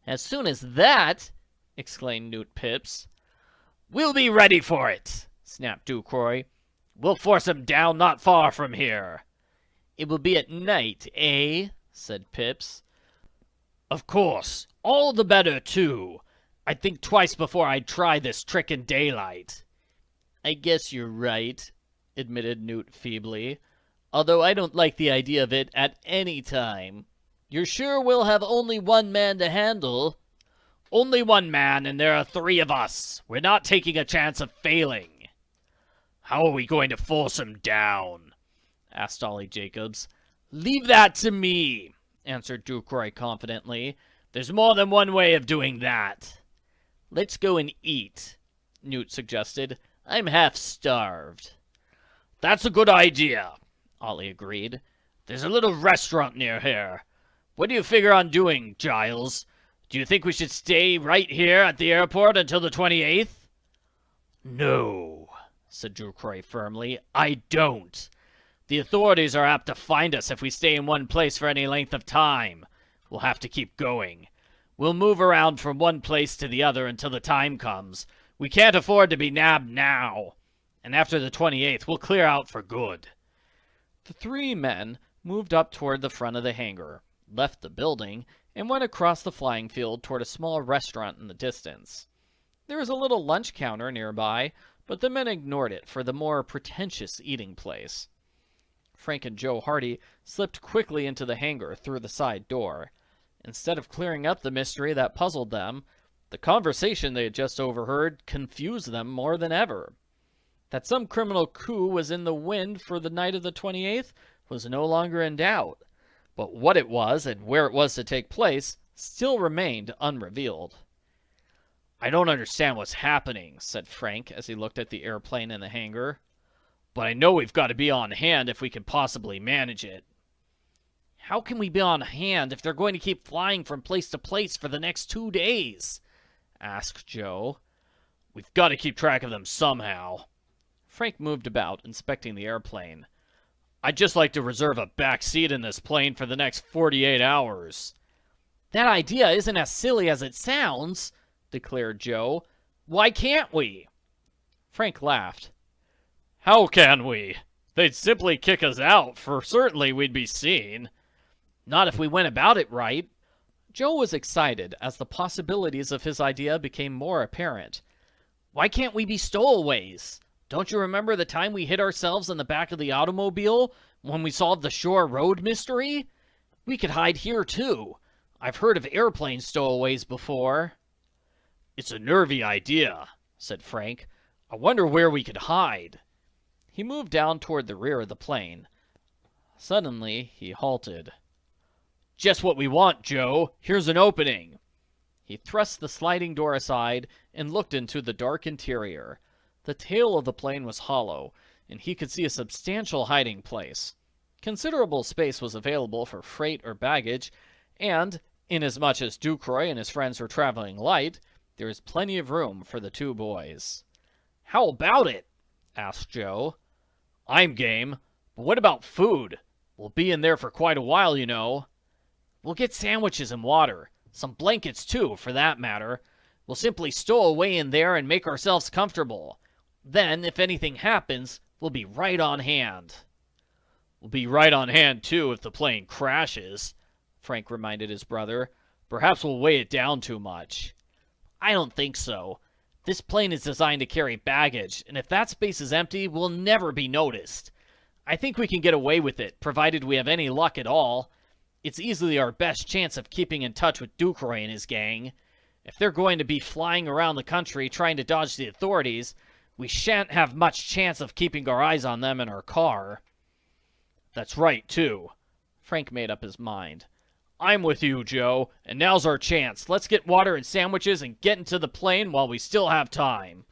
"As soon as that?" exclaimed Newt Pips. "We'll be ready for it," snapped Ducroy. "We'll force 'em down not far from here." "It will be at night, eh?" said Pips. "Of course. All the better, too. I'd think twice before I'd try this trick in daylight." "I guess you're right," admitted Newt feebly. "Although I don't like the idea of it at any time. You're sure we'll have only one man to handle?" "Only one man, and there are 3 of us. We're not taking a chance of failing." "How are we going to force 'em down?" asked Ollie Jacobs. "Leave that to me," answered Ducroy confidently. "There's more than one way of doing that." "Let's go and eat," Newt suggested. "I'm half starved." "That's a good idea," Ollie agreed. "There's a little restaurant near here. What do you figure on doing, Giles? Do you think we should stay right here at the airport until the 28th? "No," said Ducroy firmly. "I don't. The authorities are apt to find us if we stay in one place for any length of time. We'll have to keep going. We'll move around from one place to the other until the time comes. We can't afford to be nabbed now. And after the 28th, we'll clear out for good." The 3 men moved up toward the front of the hangar, left the building, and went across the flying field toward a small restaurant in the distance. There was a little lunch counter nearby, but the men ignored it for the more pretentious eating place. Frank and Joe Hardy slipped quickly into the hangar through the side door. Instead of clearing up the mystery that puzzled them, the conversation they had just overheard confused them more than ever. That some criminal coup was in the wind for the night of the 28th was no longer in doubt, but what it was and where it was to take place still remained unrevealed. "I don't understand what's happening," said Frank as he looked at the airplane in the hangar. "But I know we've got to be on hand if we can possibly manage it." "How can we be on hand if they're going to keep flying from place to place for the next 2 days?" asked Joe. "We've got to keep track of them somehow." Frank moved about, inspecting the airplane. "I'd just like to reserve a back seat in this plane for the next 48 hours. "That idea isn't as silly as it sounds," declared Joe. "Why can't we?" Frank laughed. "How can we? They'd simply kick us out, for certainly we'd be seen." "Not if we went about it right." Joe was excited as the possibilities of his idea became more apparent. "Why can't we be stowaways? Don't you remember the time we hid ourselves in the back of the automobile when we solved the shore road mystery? We could hide here, too. I've heard of airplane stowaways before." "It's a nervy idea," said Frank. "I wonder where we could hide." He moved down toward the rear of the plane. Suddenly, he halted. "Just what we want, Joe. Here's an opening." He thrust the sliding door aside and looked into the dark interior. The tail of the plane was hollow, and he could see a substantial hiding place. Considerable space was available for freight or baggage, and, inasmuch as Ducroy and his friends were traveling light, there was plenty of room for the 2 boys. "How about it?" asked Joe. "I'm game. But what about food? We'll be in there for quite a while, you know." "We'll get sandwiches and water. Some blankets, too, for that matter. We'll simply stow away in there and make ourselves comfortable. Then, if anything happens, we'll be right on hand." "We'll be right on hand, too, if the plane crashes," Frank reminded his brother. "Perhaps we'll weigh it down too much." "I don't think so. This plane is designed to carry baggage, and if that space is empty, we'll never be noticed. I think we can get away with it, provided we have any luck at all. It's easily our best chance of keeping in touch with Ducroy and his gang. If they're going to be flying around the country trying to dodge the authorities, we shan't have much chance of keeping our eyes on them in our car." "That's right, too." Frank made up his mind. "I'm with you, Joe, and now's our chance. Let's get water and sandwiches and get into the plane while we still have time."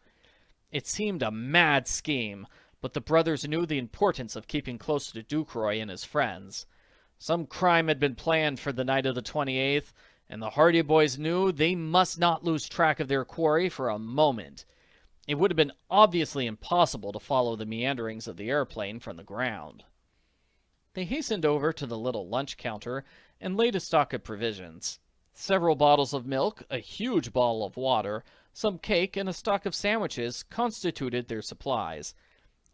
It seemed a mad scheme, but the brothers knew the importance of keeping close to Ducroy and his friends. Some crime had been planned for the night of the 28th, and the Hardy Boys knew they must not lose track of their quarry for a moment. It would have been obviously impossible to follow the meanderings of the airplane from the ground. They hastened over to the little lunch counter and laid a stock of provisions. Several bottles of milk, a huge bottle of water, some cake, and a stock of sandwiches constituted their supplies.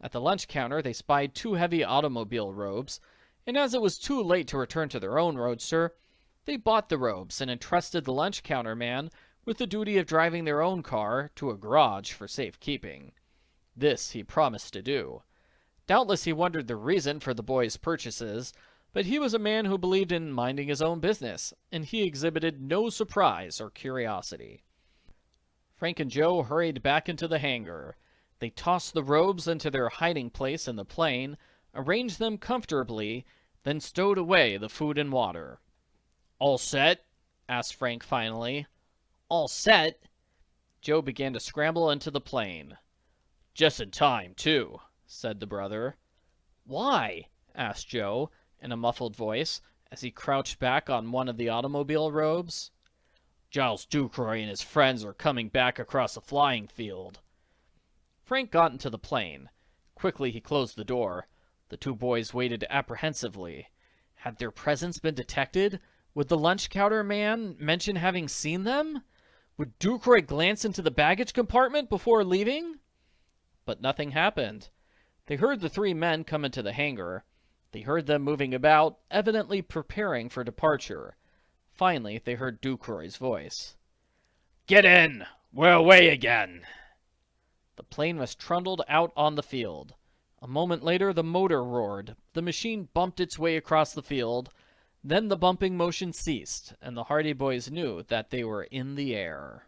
At the lunch counter they spied 2 heavy automobile robes, and as it was too late to return to their own roadster, they bought the robes and entrusted the lunch counter man with the duty of driving their own car to a garage for safekeeping. This he promised to do. Doubtless he wondered the reason for the boys' purchases, but he was a man who believed in minding his own business, and he exhibited no surprise or curiosity. Frank and Joe hurried back into the hangar. They tossed the robes into their hiding place in the plane, arranged them comfortably, then stowed away the food and water. "All set?" asked Frank finally. "All set." Joe began to scramble into the plane. "Just in time, too," said the brother. "Why?" asked Joe, in a muffled voice, as he crouched back on one of the automobile robes. "Giles Ducroy and his friends are coming back across the flying field." Frank got into the plane. Quickly he closed the door. The 2 boys waited apprehensively. Had their presence been detected? Would the lunch counter man mention having seen them? Would Ducroy glance into the baggage compartment before leaving? But nothing happened. They heard the 3 men come into the hangar. They heard them moving about, evidently preparing for departure. Finally, they heard Ducroy's voice. "Get in! We're away again!" The plane was trundled out on the field. A moment later, the motor roared. The machine bumped its way across the field. Then the bumping motion ceased, and the Hardy Boys knew that they were in the air.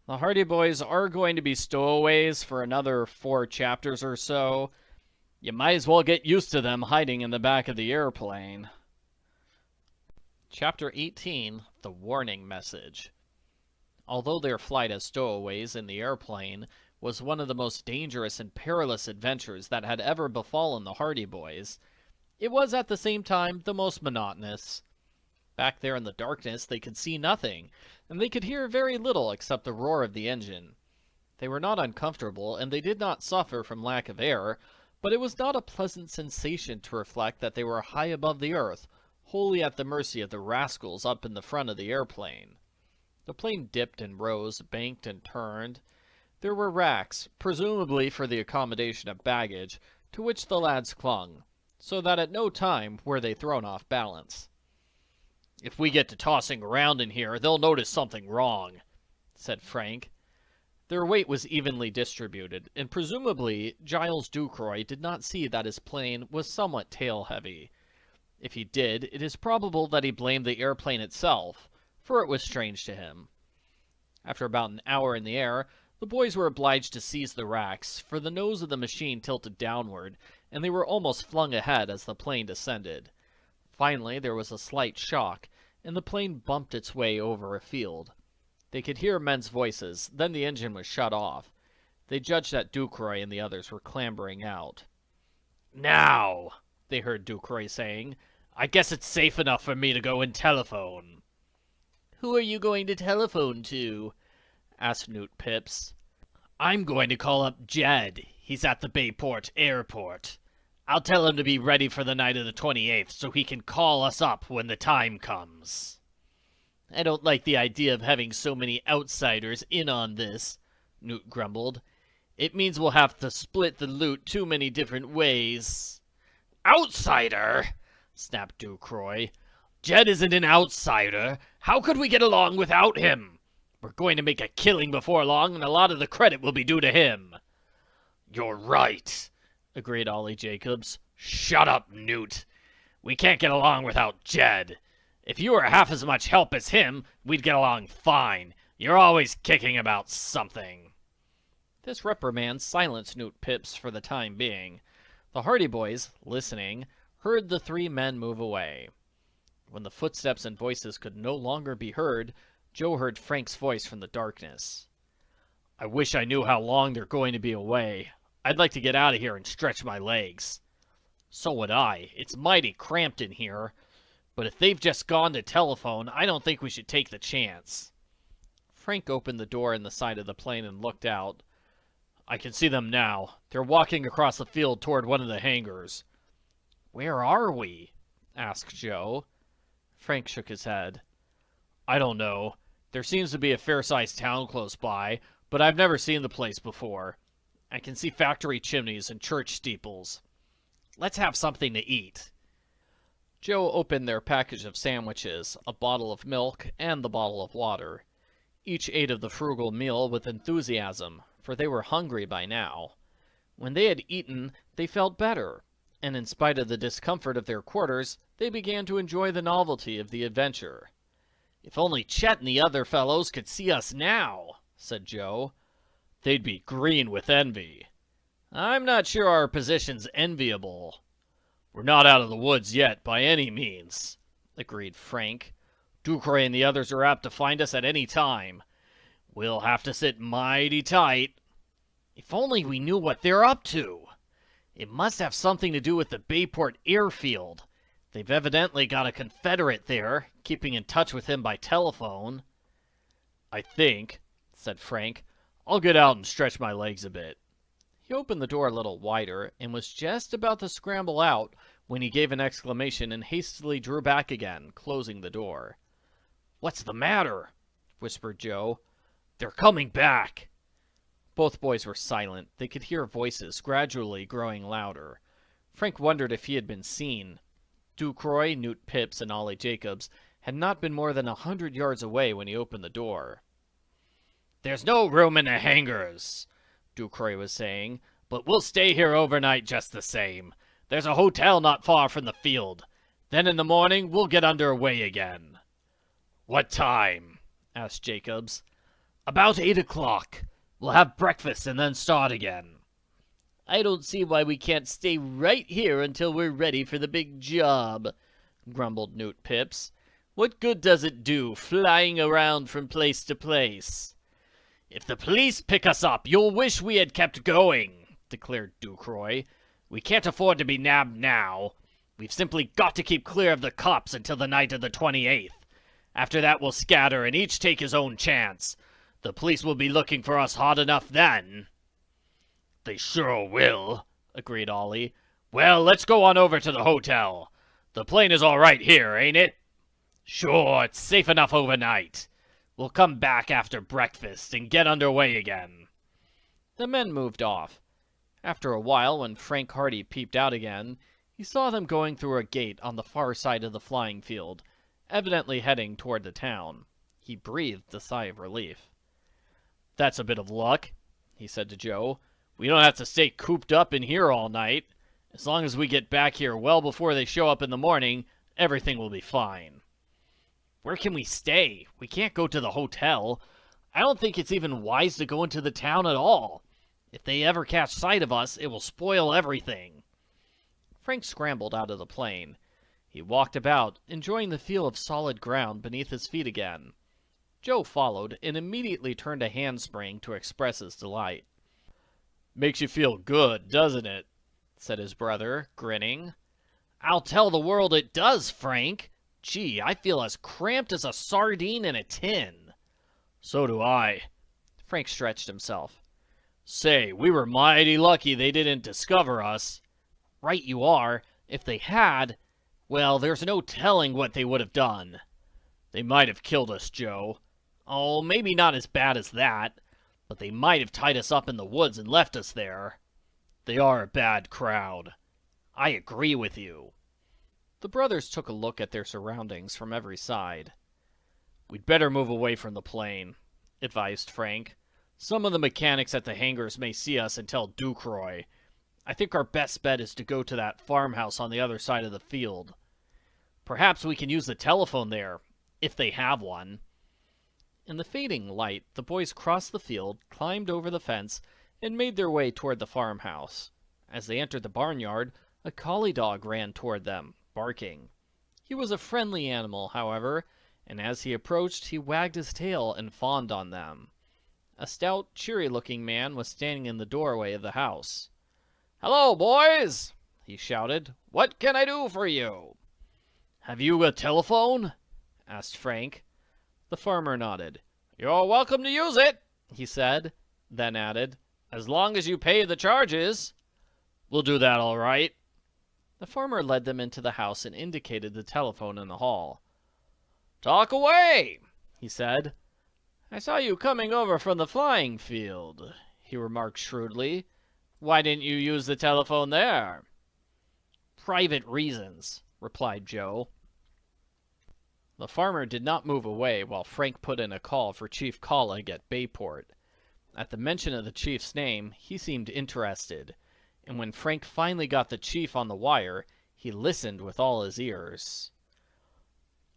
The Hardy Boys are going to be stowaways for another 4 chapters or so. You might as well get used to them hiding in the back of the airplane. Chapter 18, The Warning Message. Although their flight as stowaways in the airplane was one of the most dangerous and perilous adventures that had ever befallen the Hardy Boys, it was at the same time the most monotonous. Back there in the darkness they could see nothing, and they could hear very little except the roar of the engine. They were not uncomfortable, and they did not suffer from lack of air, but it was not a pleasant sensation to reflect that they were high above the earth, wholly at the mercy of the rascals up in the front of the airplane. The plane dipped and rose, banked and turned. There were racks, presumably for the accommodation of baggage, to which the lads clung, so that at no time were they thrown off balance. "If we get to tossing around in here, they'll notice something wrong," said Frank. Their weight was evenly distributed, and presumably Giles Ducroy did not see that his plane was somewhat tail-heavy. If he did, it is probable that he blamed the airplane itself, for it was strange to him. After about an hour in the air, the boys were obliged to seize the racks, for the nose of the machine tilted downward, and they were almost flung ahead as the plane descended. Finally, there was a slight shock, and the plane bumped its way over a field. They could hear men's voices, then the engine was shut off. They judged that Ducroy and the others were clambering out. "Now," they heard Ducroy saying, "I guess it's safe enough for me to go and telephone." "Who are you going to telephone to?" asked Newt Pips. "I'm going to call up Jed. He's at the Bayport Airport. I'll tell him to be ready for the night of the 28th so he can call us up when the time comes." "I don't like the idea of having so many outsiders in on this," Newt grumbled. "It means we'll have to split the loot too many different ways." "Outsider?" snapped Ducroy. "Jed isn't an outsider. How could we get along without him? We're going to make a killing before long, and a lot of the credit will be due to him." "You're right," agreed Ollie Jacobs. "Shut up, Newt. We can't get along without Jed. If you were half as much help as him, we'd get along fine. You're always kicking about something." This reprimand silenced Newt Pips for the time being. The Hardy Boys, listening, heard the three men move away. When the footsteps and voices could no longer be heard, Joe heard Frank's voice from the darkness. "I wish I knew how long they're going to be away. I'd like to get out of here and stretch my legs." "So would I. It's mighty cramped in here. But if they've just gone to telephone, I don't think we should take the chance." Frank opened the door in the side of the plane and looked out. "I can see them now. They're walking across the field toward one of the hangars." "Where are we?" asked Joe. Frank shook his head. "I don't know. There seems to be a fair-sized town close by, but I've never seen the place before. I can see factory chimneys and church steeples." "Let's have something to eat." Joe opened their package of sandwiches, a bottle of milk, and the bottle of water. Each ate of the frugal meal with enthusiasm, for they were hungry by now. When they had eaten, they felt better, and in spite of the discomfort of their quarters, they began to enjoy the novelty of the adventure. "If only Chet and the other fellows could see us now," said Joe. "They'd be green with envy." "I'm not sure our position's enviable." "We're not out of the woods yet, by any means," agreed Frank. "Ducroy and the others are apt to find us at any time. We'll have to sit mighty tight." "If only we knew what they're up to. It must have something to do with the Bayport airfield. They've evidently got a Confederate there, keeping in touch with him by telephone." "I think," said Frank, "I'll get out and stretch my legs a bit." He opened the door a little wider and was just about to scramble out when he gave an exclamation and hastily drew back again, closing the door. "What's the matter?" whispered Joe. "They're coming back." Both boys were silent. They could hear voices gradually growing louder. Frank wondered if he had been seen. Ducroy, Newt Pips, and Ollie Jacobs had not been more than 100 yards away when he opened the door. "There's no room in the hangars," Ducroy was saying, "but we'll stay here overnight just the same. There's a hotel not far from the field. Then in the morning we'll get under way again." "What time?" asked Jacobs. "About 8 o'clock. We'll have breakfast and then start again." "I don't see why we can't stay right here until we're ready for the big job," grumbled Newt Pips. "What good does it do, flying around from place to place?" "If the police pick us up, you'll wish we had kept going," declared Ducroy. "We can't afford to be nabbed now. We've simply got to keep clear of the cops until the night of the 28th. After that we'll scatter and each take his own chance. The police will be looking for us hard enough then." "They sure will," agreed Ollie. "Well, let's go on over to the hotel. The plane is all right here, ain't it?" "Sure, it's safe enough overnight. We'll come back after breakfast and get under way again." The men moved off. After a while, when Frank Hardy peeped out again, he saw them going through a gate on the far side of the flying field, evidently heading toward the town. He breathed a sigh of relief. "That's a bit of luck," he said to Joe. "We don't have to stay cooped up in here all night. As long as we get back here well before they show up in the morning, everything will be fine." "Where can we stay? We can't go to the hotel. I don't think it's even wise to go into the town at all. If they ever catch sight of us, it will spoil everything." Frank scrambled out of the plane. He walked about, enjoying the feel of solid ground beneath his feet again. Joe followed and immediately turned a handspring to express his delight. "Makes you feel good, doesn't it?" said his brother, grinning. "I'll tell the world it does, Frank. Gee, I feel as cramped as a sardine in a tin." "So do I." Frank stretched himself. "Say, we were mighty lucky they didn't discover us." "Right you are. If they had, well, there's no telling what they would have done." "They might have killed us, Joe." "Oh, maybe not as bad as that. But they might have tied us up in the woods and left us there." "They are a bad crowd." "I agree with you." The brothers took a look at their surroundings from every side. "We'd better move away from the plane," advised Frank. "Some of the mechanics at the hangars may see us and tell Ducroy. I think our best bet is to go to that farmhouse on the other side of the field." Perhaps we can use the telephone there, if they have one. In the fading light, the boys crossed the field, climbed over the fence, and made their way toward the farmhouse. As they entered the barnyard, a collie dog ran toward them, barking. He was a friendly animal, however, and as he approached, he wagged his tail and fawned on them. A stout, cheery-looking man was standing in the doorway of the house. "Hello, boys!" he shouted. "What can I do for you?" "Have you a telephone?" asked Frank. The farmer nodded. "You're welcome to use it," he said, then added, "as long as you pay the charges." "We'll do that all right." The farmer led them into the house and indicated the telephone in the hall. "Talk away," he said. "I saw you coming over from the flying field," he remarked shrewdly. "Why didn't you use the telephone there?" "Private reasons," replied Joe. The farmer did not move away while Frank put in a call for Chief Collig at Bayport. At the mention of the chief's name, he seemed interested, and when Frank finally got the chief on the wire, he listened with all his ears.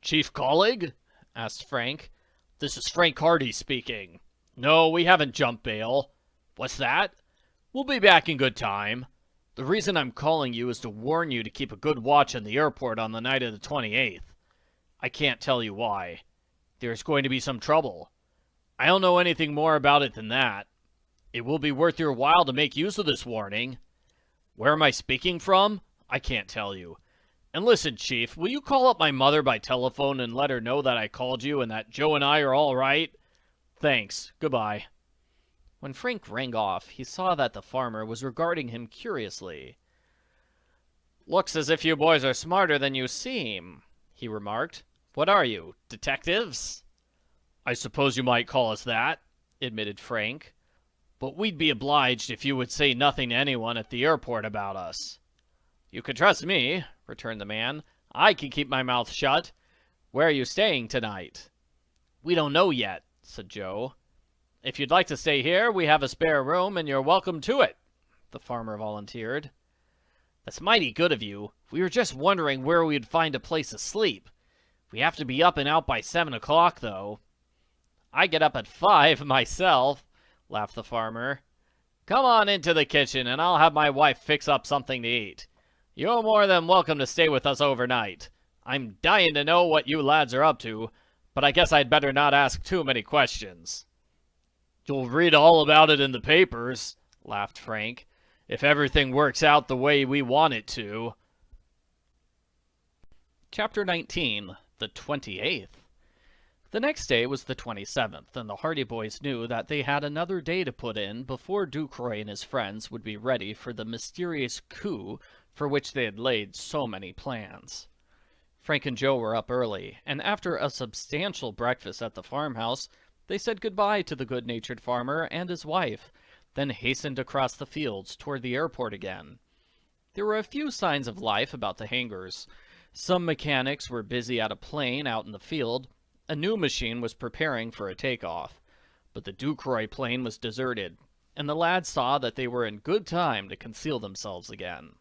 "Chief Collig?" asked Frank. "This is Frank Hardy speaking." "No, we haven't jumped bail." "What's that?" "We'll be back in good time. The reason I'm calling you is to warn you to keep a good watch on the airport on the night of the 28th. I can't tell you why. There's going to be some trouble. I don't know anything more about it than that. It will be worth your while to make use of this warning. Where am I speaking from? I can't tell you. And listen, Chief, will you call up my mother by telephone and let her know that I called you and that Joe and I are all right? Thanks. Goodbye." When Frank rang off, he saw that the farmer was regarding him curiously. "Looks as if you boys are smarter than you seem," he remarked. "What are you, detectives?" "I suppose you might call us that," admitted Frank. "But we'd be obliged if you would say nothing to anyone at the airport about us." "You can trust me," returned the man. "I can keep my mouth shut. Where are you staying tonight?" "We don't know yet," said Joe. "If you'd like to stay here, we have a spare room, and you're welcome to it," the farmer volunteered. "That's mighty good of you. We were just wondering where we'd find a place to sleep. We have to be up and out by 7 o'clock, though." "I get up at 5 myself," laughed the farmer. "Come on into the kitchen, and I'll have my wife fix up something to eat. You're more than welcome to stay with us overnight. I'm dying to know what you lads are up to, but I guess I'd better not ask too many questions." "You'll read all about it in the papers," laughed Frank, "if everything works out the way we want it to." Chapter 19. The 28th. The next day was the 27th, and the Hardy Boys knew that they had another day to put in before Ducroy and his friends would be ready for the mysterious coup for which they had laid so many plans. Frank and Joe were up early, and after a substantial breakfast at the farmhouse, they said goodbye to the good-natured farmer and his wife, then hastened across the fields toward the airport again. There were a few signs of life about the hangars. Some mechanics were busy at a plane out in the field. A new machine was preparing for a takeoff. But the Ducroy plane was deserted, and the lads saw that they were in good time to conceal themselves again.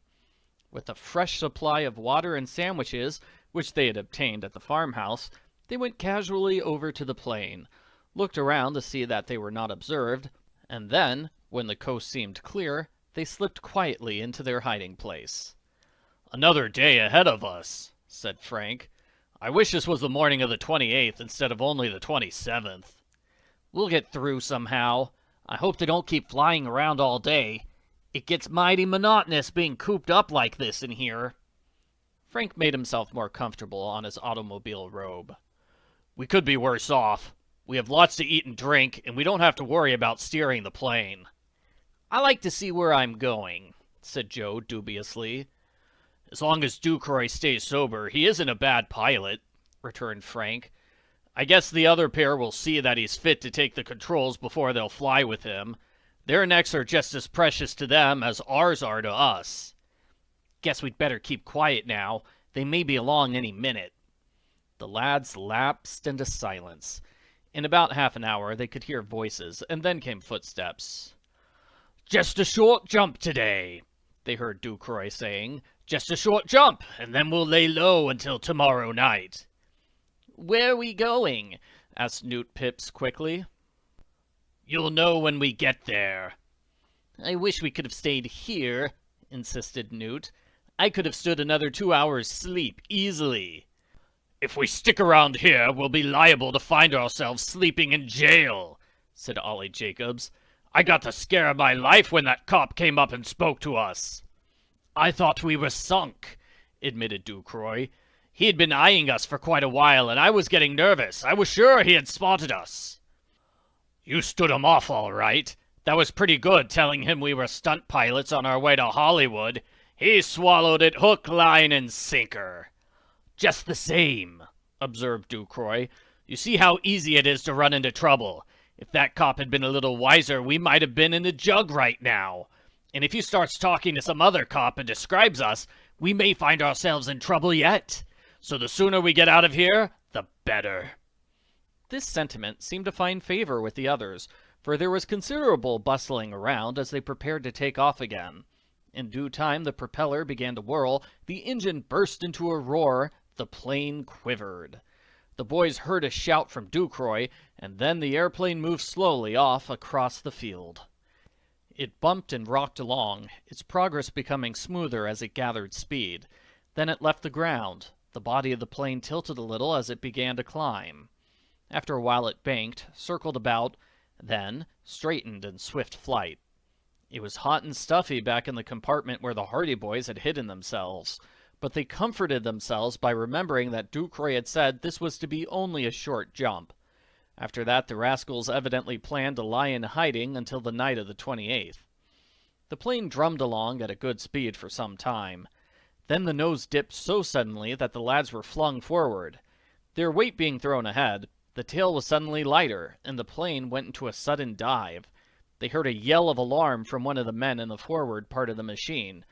With a fresh supply of water and sandwiches, which they had obtained at the farmhouse, they went casually over to the plane, looked around to see that they were not observed, and then, when the coast seemed clear, they slipped quietly into their hiding place. "Another day ahead of us," said Frank. "I wish this was the morning of the 28th instead of only the 27th. "We'll get through somehow. I hope they don't keep flying around all day. It gets mighty monotonous being cooped up like this in here." Frank made himself more comfortable on his automobile robe. "We could be worse off. We have lots to eat and drink, and we don't have to worry about steering the plane." "I like to see where I'm going," said Joe dubiously. "As long as Ducroy stays sober, he isn't a bad pilot," returned Frank. "I guess the other pair will see that he's fit to take the controls before they'll fly with him. Their necks are just as precious to them as ours are to us." "Guess we'd better keep quiet now. They may be along any minute." The lads lapsed into silence. In about half an hour they could hear voices, and then came footsteps. "Just a short jump today," they heard Ducroy saying. Just a short jump, and then we'll lay low until tomorrow night." "Where are we going?" asked Newt Pips quickly. "You'll know when we get there." "I wish we could have stayed here," insisted Newt. "I could have stood another 2 hours' sleep easily." "If we stick around here, we'll be liable to find ourselves sleeping in jail," said Ollie Jacobs. "I got the scare of my life when that cop came up and spoke to us." "I thought we were sunk," admitted Ducroy. "He had been eyeing us for quite a while, and I was getting nervous. I was sure he had spotted us." "You stood him off all right. That was pretty good, telling him we were stunt pilots on our way to Hollywood. He swallowed it hook, line, and sinker." "Just the same," observed Ducroy, "you see how easy it is to run into trouble. If that cop had been a little wiser, we might have been in the jug right now. And if he starts talking to some other cop and describes us, we may find ourselves in trouble yet. So the sooner we get out of here, the better." This sentiment seemed to find favor with the others, for there was considerable bustling around as they prepared to take off again. In due time the propeller began to whirl, the engine burst into a roar, the plane quivered. The boys heard a shout from Ducroy, and then the airplane moved slowly off across the field. It bumped and rocked along, its progress becoming smoother as it gathered speed. Then it left the ground. The body of the plane tilted a little as it began to climb. After a while it banked, circled about, then straightened in swift flight. It was hot and stuffy back in the compartment where the Hardy Boys had hidden themselves, but they comforted themselves by remembering that Ducroy had said this was to be only a short jump. After that, the rascals evidently planned to lie in hiding until the night of the 28th. The plane drummed along at a good speed for some time. Then the nose dipped so suddenly that the lads were flung forward. Their weight being thrown ahead, the tail was suddenly lighter, and the plane went into a sudden dive. They heard a yell of alarm from one of the men in the forward part of the machine,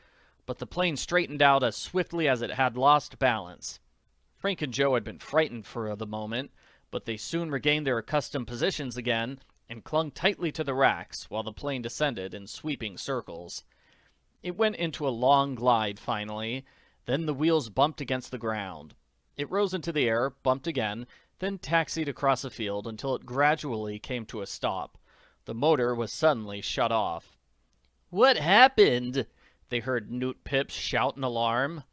but the plane straightened out as swiftly as it had lost balance. Frank and Joe had been frightened for the moment, but they soon regained their accustomed positions again and clung tightly to the racks while the plane descended in sweeping circles. It went into a long glide finally, then the wheels bumped against the ground. It rose into the air, bumped again, then taxied across the field until it gradually came to a stop. The motor was suddenly shut off. "What happened?" they heard Newt Pips shout in alarm.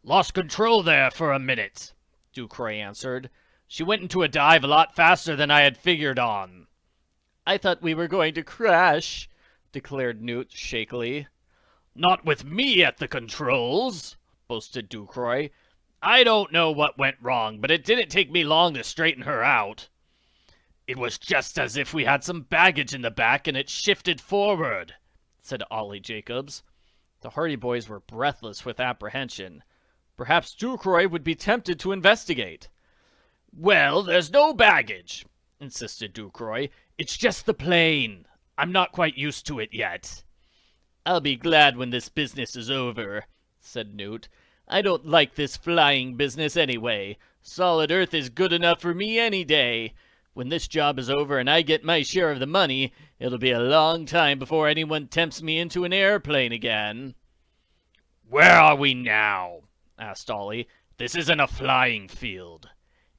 "Lost control there for a minute," Ducroy answered. "She went into a dive a lot faster than I had figured on." "I thought we were going to crash," declared Newt shakily. "Not with me at the controls," boasted Ducroy. "I don't know what went wrong, but it didn't take me long to straighten her out. It was just as if we had some baggage in the back and it shifted forward," said Ollie Jacobs. The Hardy Boys were breathless with apprehension. Perhaps Ducroy would be tempted to investigate. "Well, there's no baggage," insisted Ducroy. "It's just the plane. I'm not quite used to it yet." "I'll be glad when this business is over," said Newt. "I don't like this flying business anyway. Solid earth is good enough for me any day. When this job is over and I get my share of the money, it'll be a long time before anyone tempts me into an airplane again." "Where are we now?" asked Ollie. "This isn't a flying field."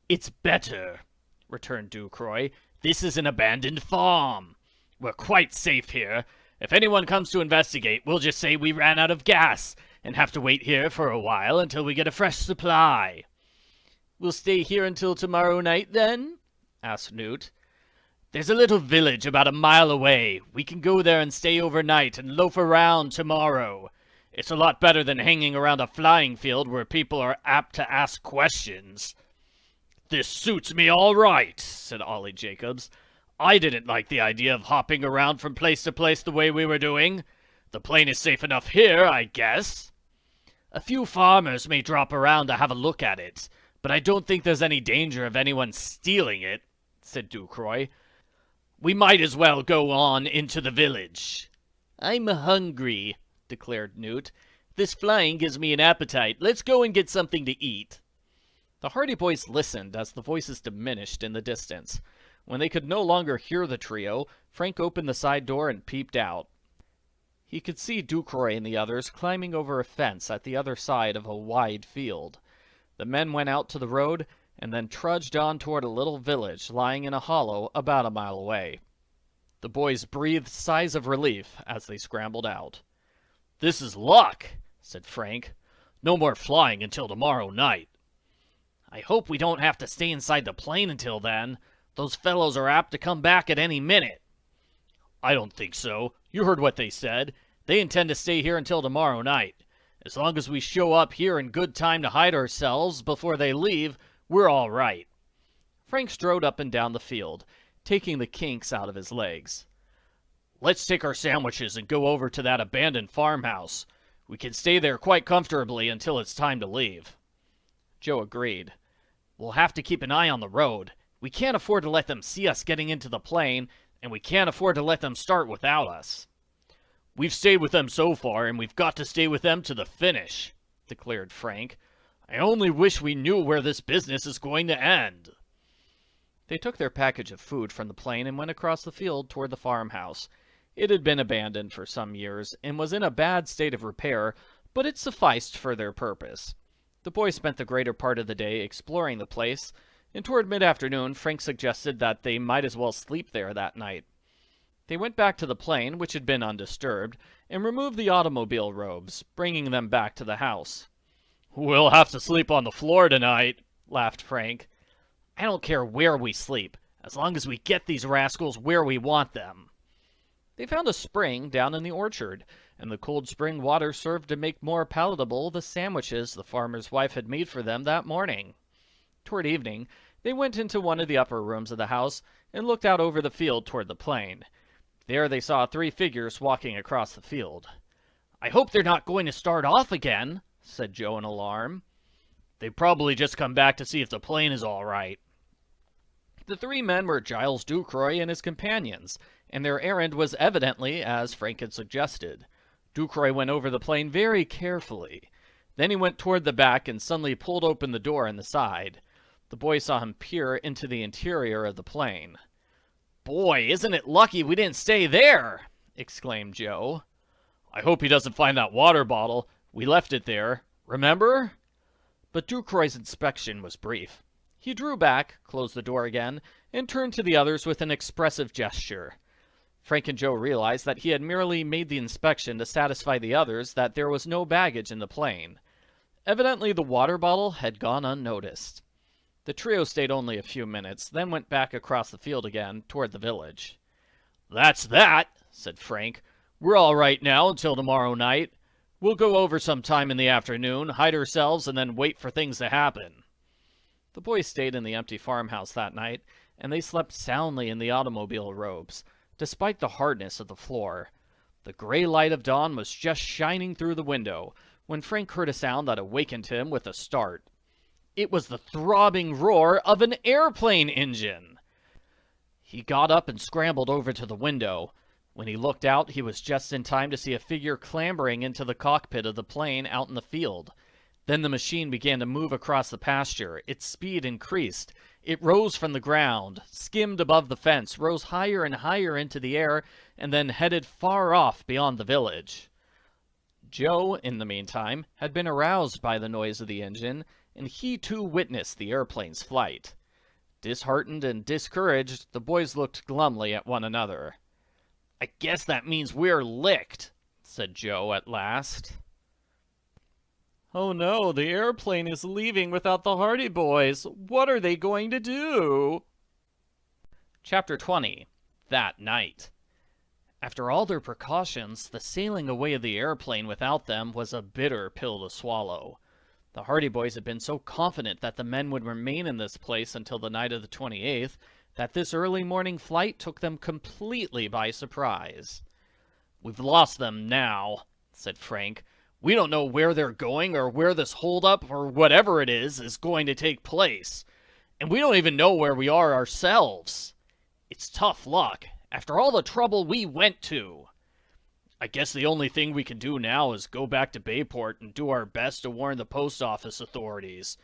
"It's better," returned Ducroy. "This is an abandoned farm. We're quite safe here. If anyone comes to investigate, we'll just say we ran out of gas and have to wait here for a while until we get a fresh supply." "We'll stay here until tomorrow night, then?" asked Newt. "There's a little village about a mile away. We can go there and stay overnight and loaf around tomorrow. It's a lot better than hanging around a flying field where people are apt to ask questions." "This suits me all right," said Ollie Jacobs. "I didn't like the idea of hopping around from place to place the way we were doing. The plane is safe enough here, I guess. A few farmers may drop around to have a look at it, but I don't think there's any danger of anyone stealing it," said Ducroy. "We might as well go on into the village." "I'm hungry," declared Newt. "This flying gives me an appetite. Let's go and get something to eat." The Hardy Boys listened as the voices diminished in the distance. When they could no longer hear the trio, Frank opened the side door and peeped out. He could see Ducroy and the others climbing over a fence at the other side of a wide field. The men went out to the road and then trudged on toward a little village lying in a hollow about a mile away. The boys breathed sighs of relief as they scrambled out. "This is luck," said Frank. "No more flying until tomorrow night." "I hope we don't have to stay inside the plane until then. Those fellows are apt to come back at any minute." "I don't think so. You heard what they said. They intend to stay here until tomorrow night. As long as we show up here in good time to hide ourselves before they leave, we're all right." Frank strode up and down the field, taking the kinks out of his legs. "Let's take our sandwiches and go over to that abandoned farmhouse. We can stay there quite comfortably until it's time to leave." Joe agreed. "We'll have to keep an eye on the road. We can't afford to let them see us getting into the plane, and we can't afford to let them start without us." "We've stayed with them so far, and we've got to stay with them to the finish," declared Frank. "I only wish we knew where this business is going to end." They took their package of food from the plane and went across the field toward the farmhouse. It had been abandoned for some years and was in a bad state of repair, but it sufficed for their purpose. The boys spent the greater part of the day exploring the place, and toward mid-afternoon Frank suggested that they might as well sleep there that night. They went back to the plane, which had been undisturbed, and removed the automobile robes, bringing them back to the house. "We'll have to sleep on the floor tonight," laughed Frank. "I don't care where we sleep, as long as we get these rascals where we want them." They found a spring down in the orchard, and the cold spring water served to make more palatable the sandwiches the farmer's wife had made for them that morning. Toward evening, they went into one of the upper rooms of the house and looked out over the field toward the plain. There they saw 3 figures walking across the field. "I hope they're not going to start off again," said Joe in alarm. "They've probably just come back to see if the plane is all right." The 3 men were Giles Ducroy and his companions, and their errand was evidently as Frank had suggested. Ducroy went over the plane very carefully. Then he went toward the back and suddenly pulled open the door in the side. The boys saw him peer into the interior of the plane. "Boy, isn't it lucky we didn't stay there!" exclaimed Joe. "I hope he doesn't find that water bottle. We left it there. Remember?" But Ducroy's inspection was brief. He drew back, closed the door again, and turned to the others with an expressive gesture. Frank and Joe realized that he had merely made the inspection to satisfy the others that there was no baggage in the plane. Evidently the water bottle had gone unnoticed. The trio stayed only a few minutes, then went back across the field again toward the village. "That's that," said Frank. "We're all right now until tomorrow night. We'll go over some time in the afternoon, hide ourselves, and then wait for things to happen." The boys stayed in the empty farmhouse that night, and they slept soundly in the automobile robes, despite the hardness of the floor. The gray light of dawn was just shining through the window when Frank heard a sound that awakened him with a start. It was the throbbing roar of an airplane engine. He got up and scrambled over to the window. When he looked out, he was just in time to see a figure clambering into the cockpit of the plane out in the field. Then the machine began to move across the pasture. Its speed increased. It rose from the ground, skimmed above the fence, rose higher and higher into the air, and then headed far off beyond the village. Joe, in the meantime, had been aroused by the noise of the engine, and he too witnessed the airplane's flight. Disheartened and discouraged, the boys looked glumly at one another. "I guess that means we're licked," said Joe at last. "Oh no, the airplane is leaving without the Hardy Boys. What are they going to do?" Chapter 20. That Night. After all their precautions, the sailing away of the airplane without them was a bitter pill to swallow. The Hardy Boys had been so confident that the men would remain in this place until the night of the 28th that this early morning flight took them completely by surprise. "We've lost them now," said Frank. "We don't know where they're going or where this holdup or whatever it is going to take place. And we don't even know where we are ourselves. It's tough luck, after all the trouble we went to." "I guess the only thing we can do now is go back to Bayport and do our best to warn the post office authorities.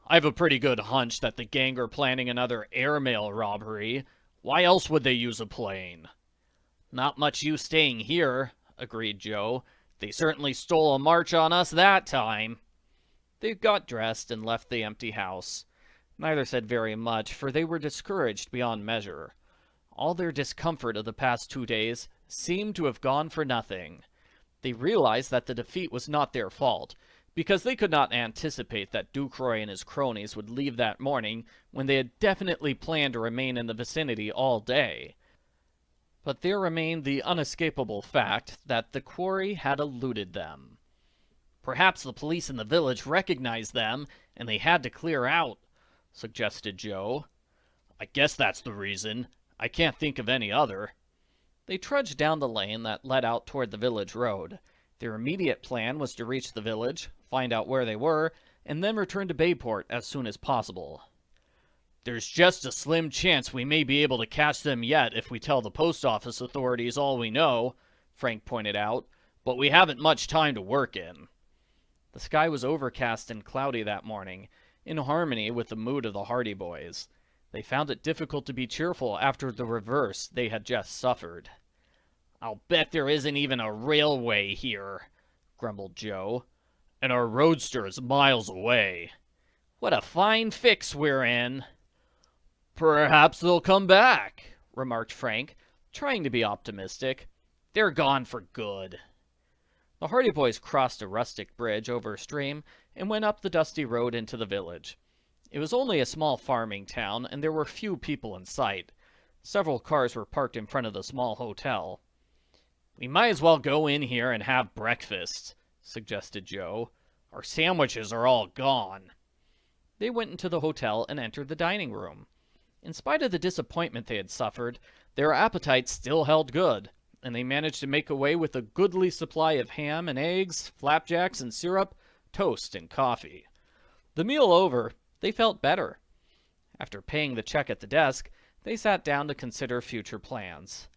I've a pretty good hunch that the gang are planning another airmail robbery. Why else would they use a plane?" "Not much use staying here. agreed Joe. "They certainly stole a march on us that time." They got dressed and left the empty house. Neither said very much, for they were discouraged beyond measure. All their discomfort of the past 2 days seemed to have gone for nothing. They realized that the defeat was not their fault, because they could not anticipate that Ducroy and his cronies would leave that morning when they had definitely planned to remain in the vicinity all day. But there remained the unescapable fact that the quarry had eluded them. "Perhaps the police in the village recognized them, and they had to clear out," suggested Joe. "I guess that's the reason. I can't think of any other." They trudged down the lane that led out toward the village road. Their immediate plan was to reach the village, find out where they were, and then return to Bayport as soon as possible. "There's just a slim chance we may be able to catch them yet if we tell the post office authorities all we know," Frank pointed out, "but we haven't much time to work in." The sky was overcast and cloudy that morning, in harmony with the mood of the Hardy Boys. They found it difficult to be cheerful after the reverse they had just suffered. "I'll bet there isn't even a railway here," grumbled Joe. "And our roadster is miles away. What a fine fix we're in." "Perhaps they'll come back," remarked Frank, trying to be optimistic. "They're gone for good." The Hardy Boys crossed a rustic bridge over a stream and went up the dusty road into the village. It was only a small farming town, and there were few people in sight. Several cars were parked in front of the small hotel. "We might as well go in here and have breakfast," suggested Joe. "Our sandwiches are all gone." They went into the hotel and entered the dining room. In spite of the disappointment they had suffered, their appetites still held good, and they managed to make away with a goodly supply of ham and eggs, flapjacks and syrup, toast and coffee. The meal over, they felt better. After paying the check at the desk, they sat down to consider future plans.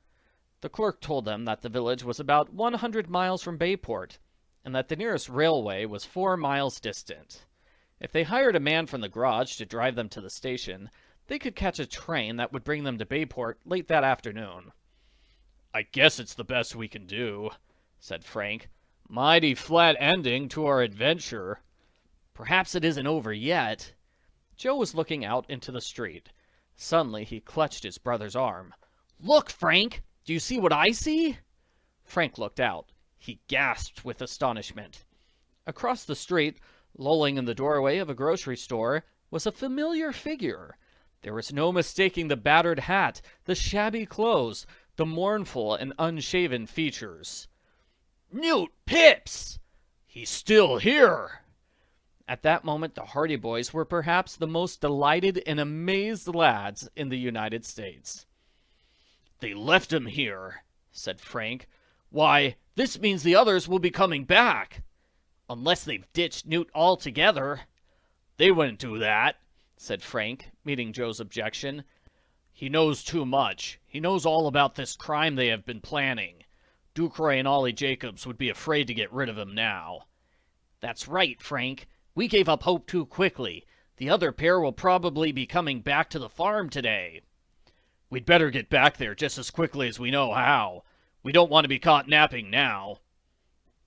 The clerk told them that the village was about 100 miles from Bayport, and that the nearest railway was 4 miles distant. If they hired a man from the garage to drive them to the station, they could catch a train that would bring them to Bayport late that afternoon. "I guess it's the best we can do," said Frank. "Mighty flat ending to our adventure." "Perhaps it isn't over yet." Joe was looking out into the street. Suddenly he clutched his brother's arm. "Look, Frank! Do you see what I see?" Frank looked out. He gasped with astonishment. Across the street, lolling in the doorway of a grocery store, was a familiar figure. There was no mistaking the battered hat, the shabby clothes, the mournful and unshaven features. "Newt Pips! He's still here!" At that moment the Hardy Boys were perhaps the most delighted and amazed lads in the United States. "They left him here," said Frank. "Why, this means the others will be coming back. Unless they've ditched Newt altogether." "They wouldn't do that," said Frank, meeting Joe's objection. "He knows too much. He knows all about this crime they have been planning. Ducroy and Ollie Jacobs would be afraid to get rid of him now." "That's right, Frank. We gave up hope too quickly. The other pair will probably be coming back to the farm today." "We'd better get back there just as quickly as we know how. We don't want to be caught napping now."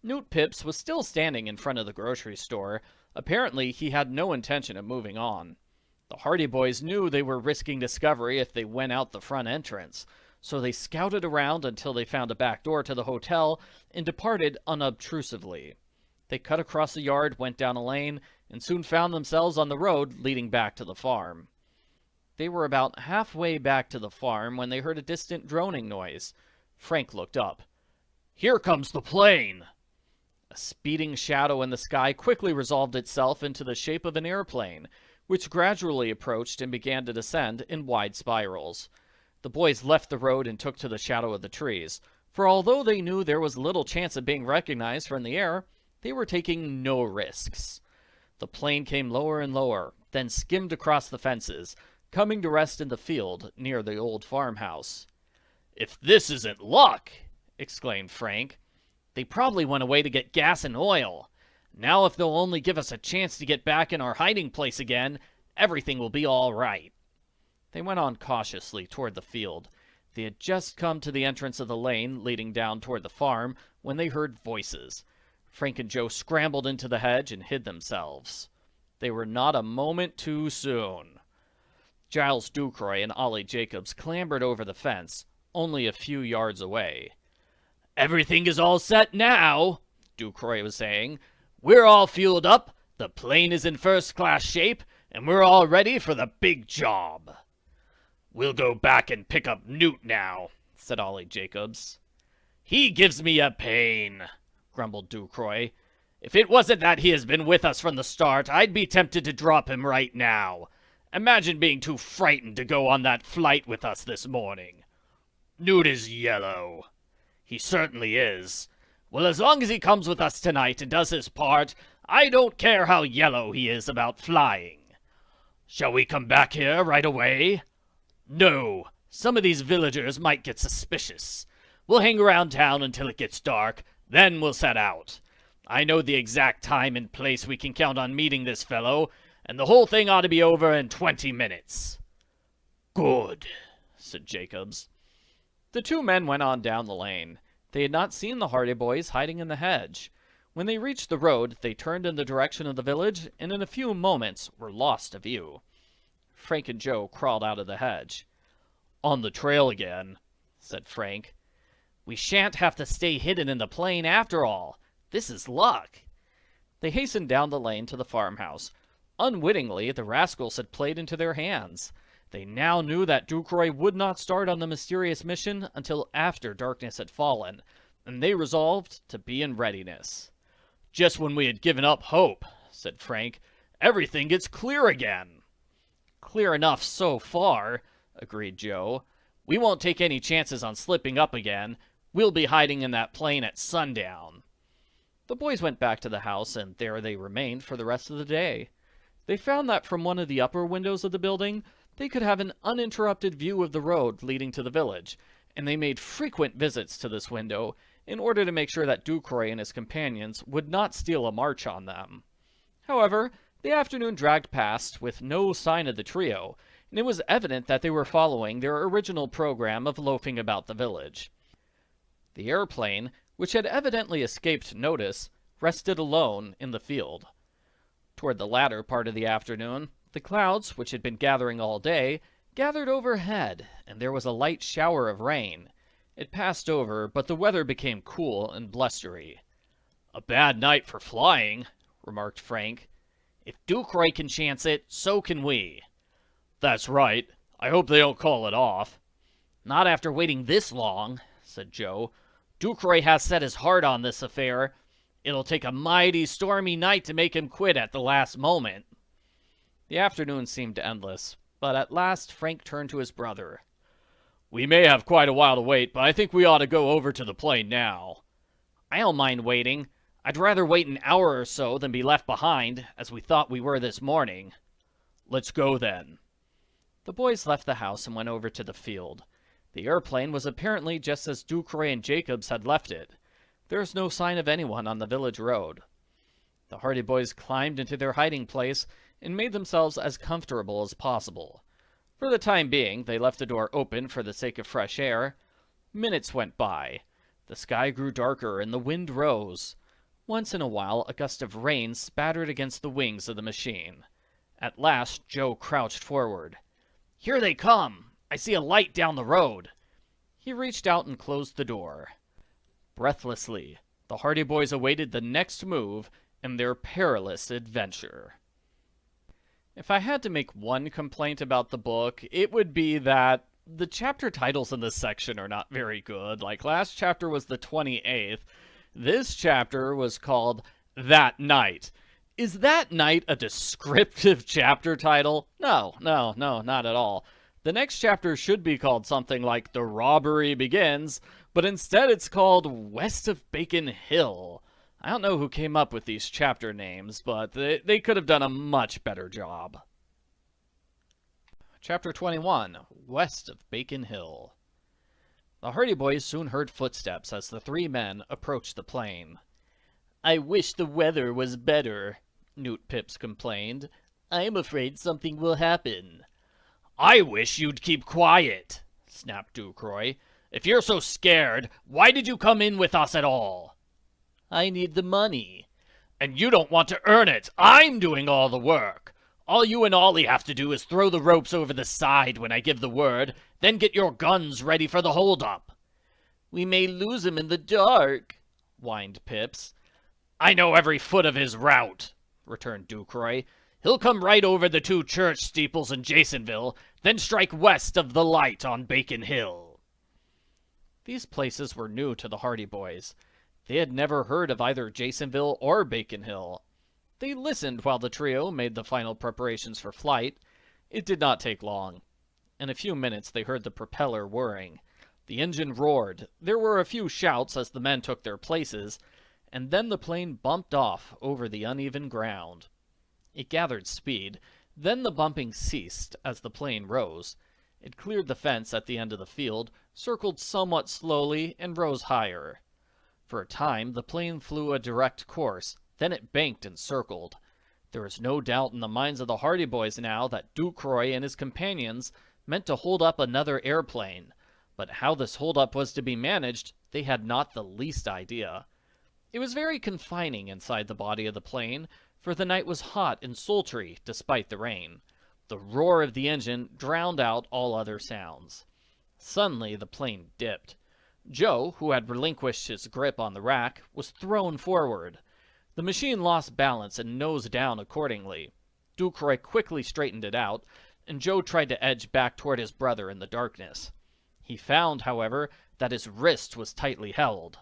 Newt Pips was still standing in front of the grocery store. Apparently he had no intention of moving on. The Hardy Boys knew they were risking discovery if they went out the front entrance, so they scouted around until they found a back door to the hotel and departed unobtrusively. They cut across the yard, went down a lane, and soon found themselves on the road leading back to the farm. They were about halfway back to the farm when they heard a distant droning noise. Frank looked up. "Here comes the plane!" A speeding shadow in the sky quickly resolved itself into the shape of an airplane, which gradually approached and began to descend in wide spirals. The boys left the road and took to the shadow of the trees, for although they knew there was little chance of being recognized from the air, they were taking no risks. The plane came lower and lower, then skimmed across the fences, coming to rest in the field near the old farmhouse. "If this isn't luck!" exclaimed Frank. "They probably went away to get gas and oil. Now if they'll only give us a chance to get back in our hiding place again, everything will be all right." They went on cautiously toward the field. They had just come to the entrance of the lane leading down toward the farm when they heard voices. Frank and Joe scrambled into the hedge and hid themselves. They were not a moment too soon. Giles Ducroy and Ollie Jacobs clambered over the fence, only a few yards away. "Everything is all set now," Ducroy was saying. "We're all fueled up, the plane is in first-class shape, and we're all ready for the big job." "We'll go back and pick up Newt now," said Ollie Jacobs. "He gives me a pain," grumbled Ducroy. "If it wasn't that he has been with us from the start, I'd be tempted to drop him right now. Imagine being too frightened to go on that flight with us this morning." "Newt is yellow." "He certainly is. Well, as long as he comes with us tonight and does his part, I don't care how yellow he is about flying." "Shall we come back here right away?" "No. Some of these villagers might get suspicious. We'll hang around town until it gets dark, then we'll set out. I know the exact time and place we can count on meeting this fellow, and the whole thing ought to be over in 20 minutes. "Good," said Jacobs. The two men went on down the lane. They had not seen the Hardy Boys hiding in the hedge. When they reached the road, they turned in the direction of the village, and in a few moments were lost to view. Frank and Joe crawled out of the hedge. "On the trail again," said Frank. "We shan't have to stay hidden in the plane after all. This is luck." They hastened down the lane to the farmhouse. Unwittingly, the rascals had played into their hands. They now knew that Ducroy would not start on the mysterious mission until after darkness had fallen, and they resolved to be in readiness. "Just when we had given up hope," said Frank, "everything gets clear again." "Clear enough so far," agreed Joe. "We won't take any chances on slipping up again. We'll be hiding in that plane at sundown." The boys went back to the house, and there they remained for the rest of the day. They found that from one of the upper windows of the building, they could have an uninterrupted view of the road leading to the village, and they made frequent visits to this window in order to make sure that Ducroy and his companions would not steal a march on them. However, the afternoon dragged past with no sign of the trio, and it was evident that they were following their original program of loafing about the village. The airplane, which had evidently escaped notice, rested alone in the field. Toward the latter part of the afternoon, the clouds, which had been gathering all day, gathered overhead, and there was a light shower of rain. It passed over, but the weather became cool and blustery. "A bad night for flying," remarked Frank. "If Ducroy can chance it, so can we." "That's right. I hope they don't call it off." "Not after waiting this long," said Joe. "Ducroy has set his heart on this affair. It'll take a mighty stormy night to make him quit at the last moment." The afternoon seemed endless, but at last Frank turned to his brother. "We may have quite a while to wait, but I think we ought to go over to the plane now." "I don't mind waiting. I'd rather wait an hour or so than be left behind, as we thought we were this morning." "Let's go then." The boys left the house and went over to the field. The airplane was apparently just as Ducroy and Jacobs had left it. There was no sign of anyone on the village road. The Hardy Boys climbed into their hiding place and made themselves as comfortable as possible. For the time being, they left the door open for the sake of fresh air. Minutes went by. The sky grew darker and the wind rose. Once in a while, a gust of rain spattered against the wings of the machine. At last, Joe crouched forward. "Here they come! I see a light down the road." He reached out and closed the door. Breathlessly, the Hardy Boys awaited the next move in their perilous adventure. If I had to make one complaint about the book, it would be that the chapter titles in this section are not very good. Like, last chapter was the 28th. This chapter was called That Night. Is That Night a descriptive chapter title? No, not at all. The next chapter should be called something like The Robbery Begins, but instead it's called West of Bacon Hill. I don't know who came up with these chapter names, but they could have done a much better job. Chapter 21, West of Bacon Hill. The Hardy Boys soon heard footsteps as the three men approached the plane. "I wish the weather was better," Newt Pips complained. "I'm afraid something will happen." "I wish you'd keep quiet," snapped Ducroy. "If you're so scared, why did you come in with us at all?" "I need the money." "And you don't want to earn it. I'm doing all the work. All you and Ollie have to do is throw the ropes over the side when I give the word, then get your guns ready for the hold-up." "We may lose him in the dark," whined Pips. "I know every foot of his route," returned Ducroy. "He'll come right over the 2 church steeples in Jasonville, then strike west of the light on Bacon Hill." These places were new to the Hardy Boys. They had never heard of either Jasonville or Bacon Hill. They listened while the trio made the final preparations for flight. It did not take long. In a few minutes they heard the propeller whirring. The engine roared. There were a few shouts as the men took their places, and then the plane bumped off over the uneven ground. It gathered speed. Then the bumping ceased as the plane rose. It cleared the fence at the end of the field, circled somewhat slowly, and rose higher. For a time the plane flew a direct course, then it banked and circled. There was no doubt in the minds of the Hardy Boys now that Ducroy and his companions meant to hold up another airplane, but how this hold-up was to be managed they had not the least idea. It was very confining inside the body of the plane, for the night was hot and sultry despite the rain. The roar of the engine drowned out all other sounds. Suddenly the plane dipped. Joe, who had relinquished his grip on the rack, was thrown forward. The machine lost balance and nosed down accordingly. Ducroy quickly straightened it out, and Joe tried to edge back toward his brother in the darkness. He found, however, that his wrist was tightly held.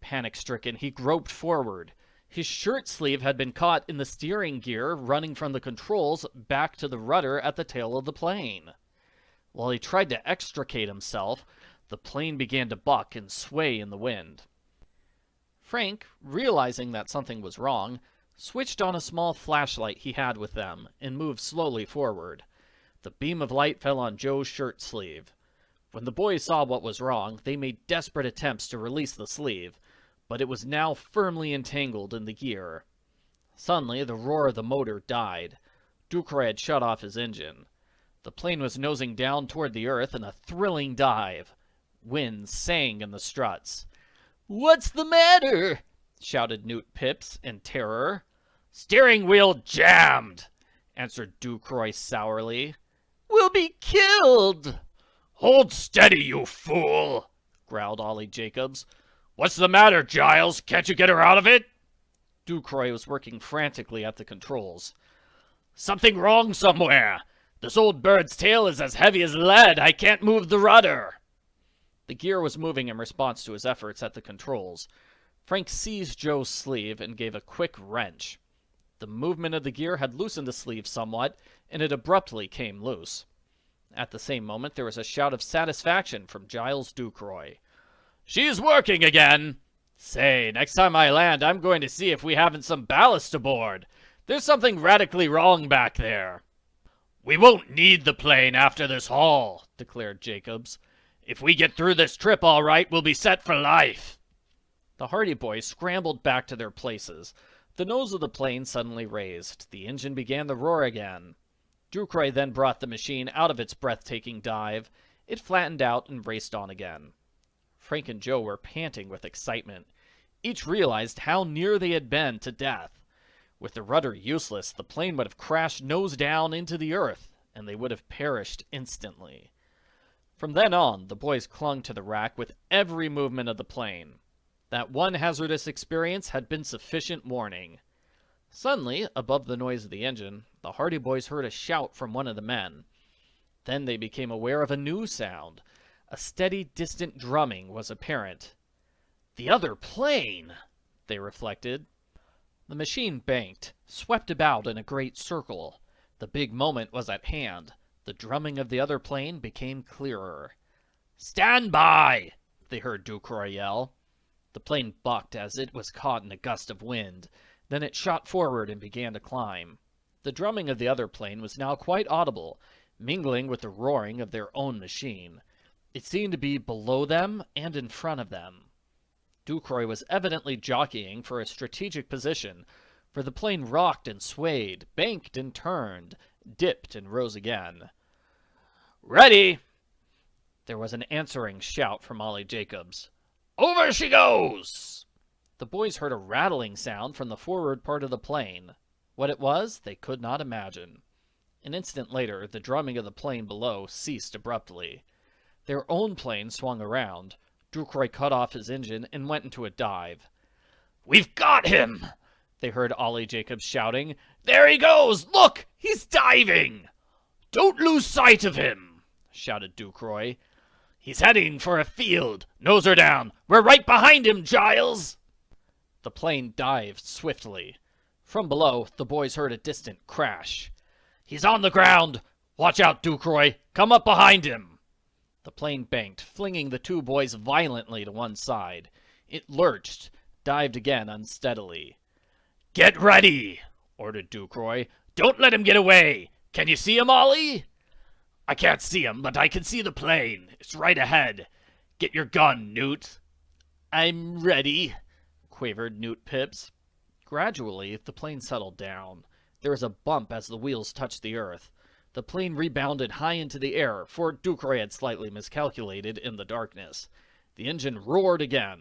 Panic-stricken, he groped forward. His shirt sleeve had been caught in the steering gear running from the controls back to the rudder at the tail of the plane. While he tried to extricate himself, the plane began to buck and sway in the wind. Frank, realizing that something was wrong, switched on a small flashlight he had with them and moved slowly forward. The beam of light fell on Joe's shirt sleeve. When the boys saw what was wrong, they made desperate attempts to release the sleeve, but it was now firmly entangled in the gear. Suddenly, the roar of the motor died. Ducroy had shut off his engine. The plane was nosing down toward the earth in a thrilling dive. Wind sang in the struts. "What's the matter?" shouted Newt Pips in terror. "Steering wheel jammed," answered Ducroy sourly. "We'll be killed." "Hold steady, you fool," growled Ollie Jacobs. "What's the matter, Giles? Can't you get her out of it?" Ducroy was working frantically at the controls. "Something wrong somewhere. This old bird's tail is as heavy as lead. I can't move the rudder." The gear was moving in response to his efforts at the controls. Frank seized Joe's sleeve and gave a quick wrench. The movement of the gear had loosened the sleeve somewhat, and it abruptly came loose. At the same moment, there was a shout of satisfaction from Giles Ducroy. "She's working again. Say, next time I land, I'm going to see if we haven't some ballast aboard. There's something radically wrong back there." "We won't need the plane after this haul," declared Jacobs. "If we get through this trip all right, we'll be set for life." The Hardy Boys scrambled back to their places. The nose of the plane suddenly raised. The engine began to roar again. Ducroy then brought the machine out of its breathtaking dive. It flattened out and raced on again. Frank and Joe were panting with excitement. Each realized how near they had been to death. With the rudder useless, the plane would have crashed nose down into the earth, and they would have perished instantly. From then on, the boys clung to the rack with every movement of the plane. That one hazardous experience had been sufficient warning. Suddenly, above the noise of the engine, the Hardy Boys heard a shout from one of the men. Then they became aware of a new sound. A steady, distant drumming was apparent. "The other plane!" they reflected. The machine banked, swept about in a great circle. The big moment was at hand. The drumming of the other plane became clearer. "Stand by!" they heard Ducroy yell. The plane bucked as it was caught in a gust of wind. Then it shot forward and began to climb. The drumming of the other plane was now quite audible, mingling with the roaring of their own machine. It seemed to be below them and in front of them. Ducroy was evidently jockeying for a strategic position, for the plane rocked and swayed, banked and turned, dipped and rose again. "Ready!" There was an answering shout from Ollie Jacobs. Over she goes! The boys heard a rattling sound from the forward part of the plane. What it was, they could not imagine. An instant later, the drumming of the plane below ceased abruptly. Their own plane swung around. Ducroy cut off his engine and went into a dive. We've got him! They heard Ollie Jacobs shouting. There he goes! Look! He's diving! Don't lose sight of him! Shouted Ducroy. He's heading for a field. Nose her down. We're right behind him, Giles! The plane dived swiftly. From below, the boys heard a distant crash. He's on the ground! Watch out, Ducroy! Come up behind him! The plane banked, flinging the two boys violently to one side. It lurched, dived again unsteadily. Get ready, ordered Ducroy. Don't let him get away. Can you see him, Ollie? I can't see him, but I can see the plane. It's right ahead. Get your gun, Newt. I'm ready, quavered Newt Pibbs. Gradually, the plane settled down. There was a bump as the wheels touched the earth. The plane rebounded high into the air, for Ducroy had slightly miscalculated in the darkness. The engine roared again.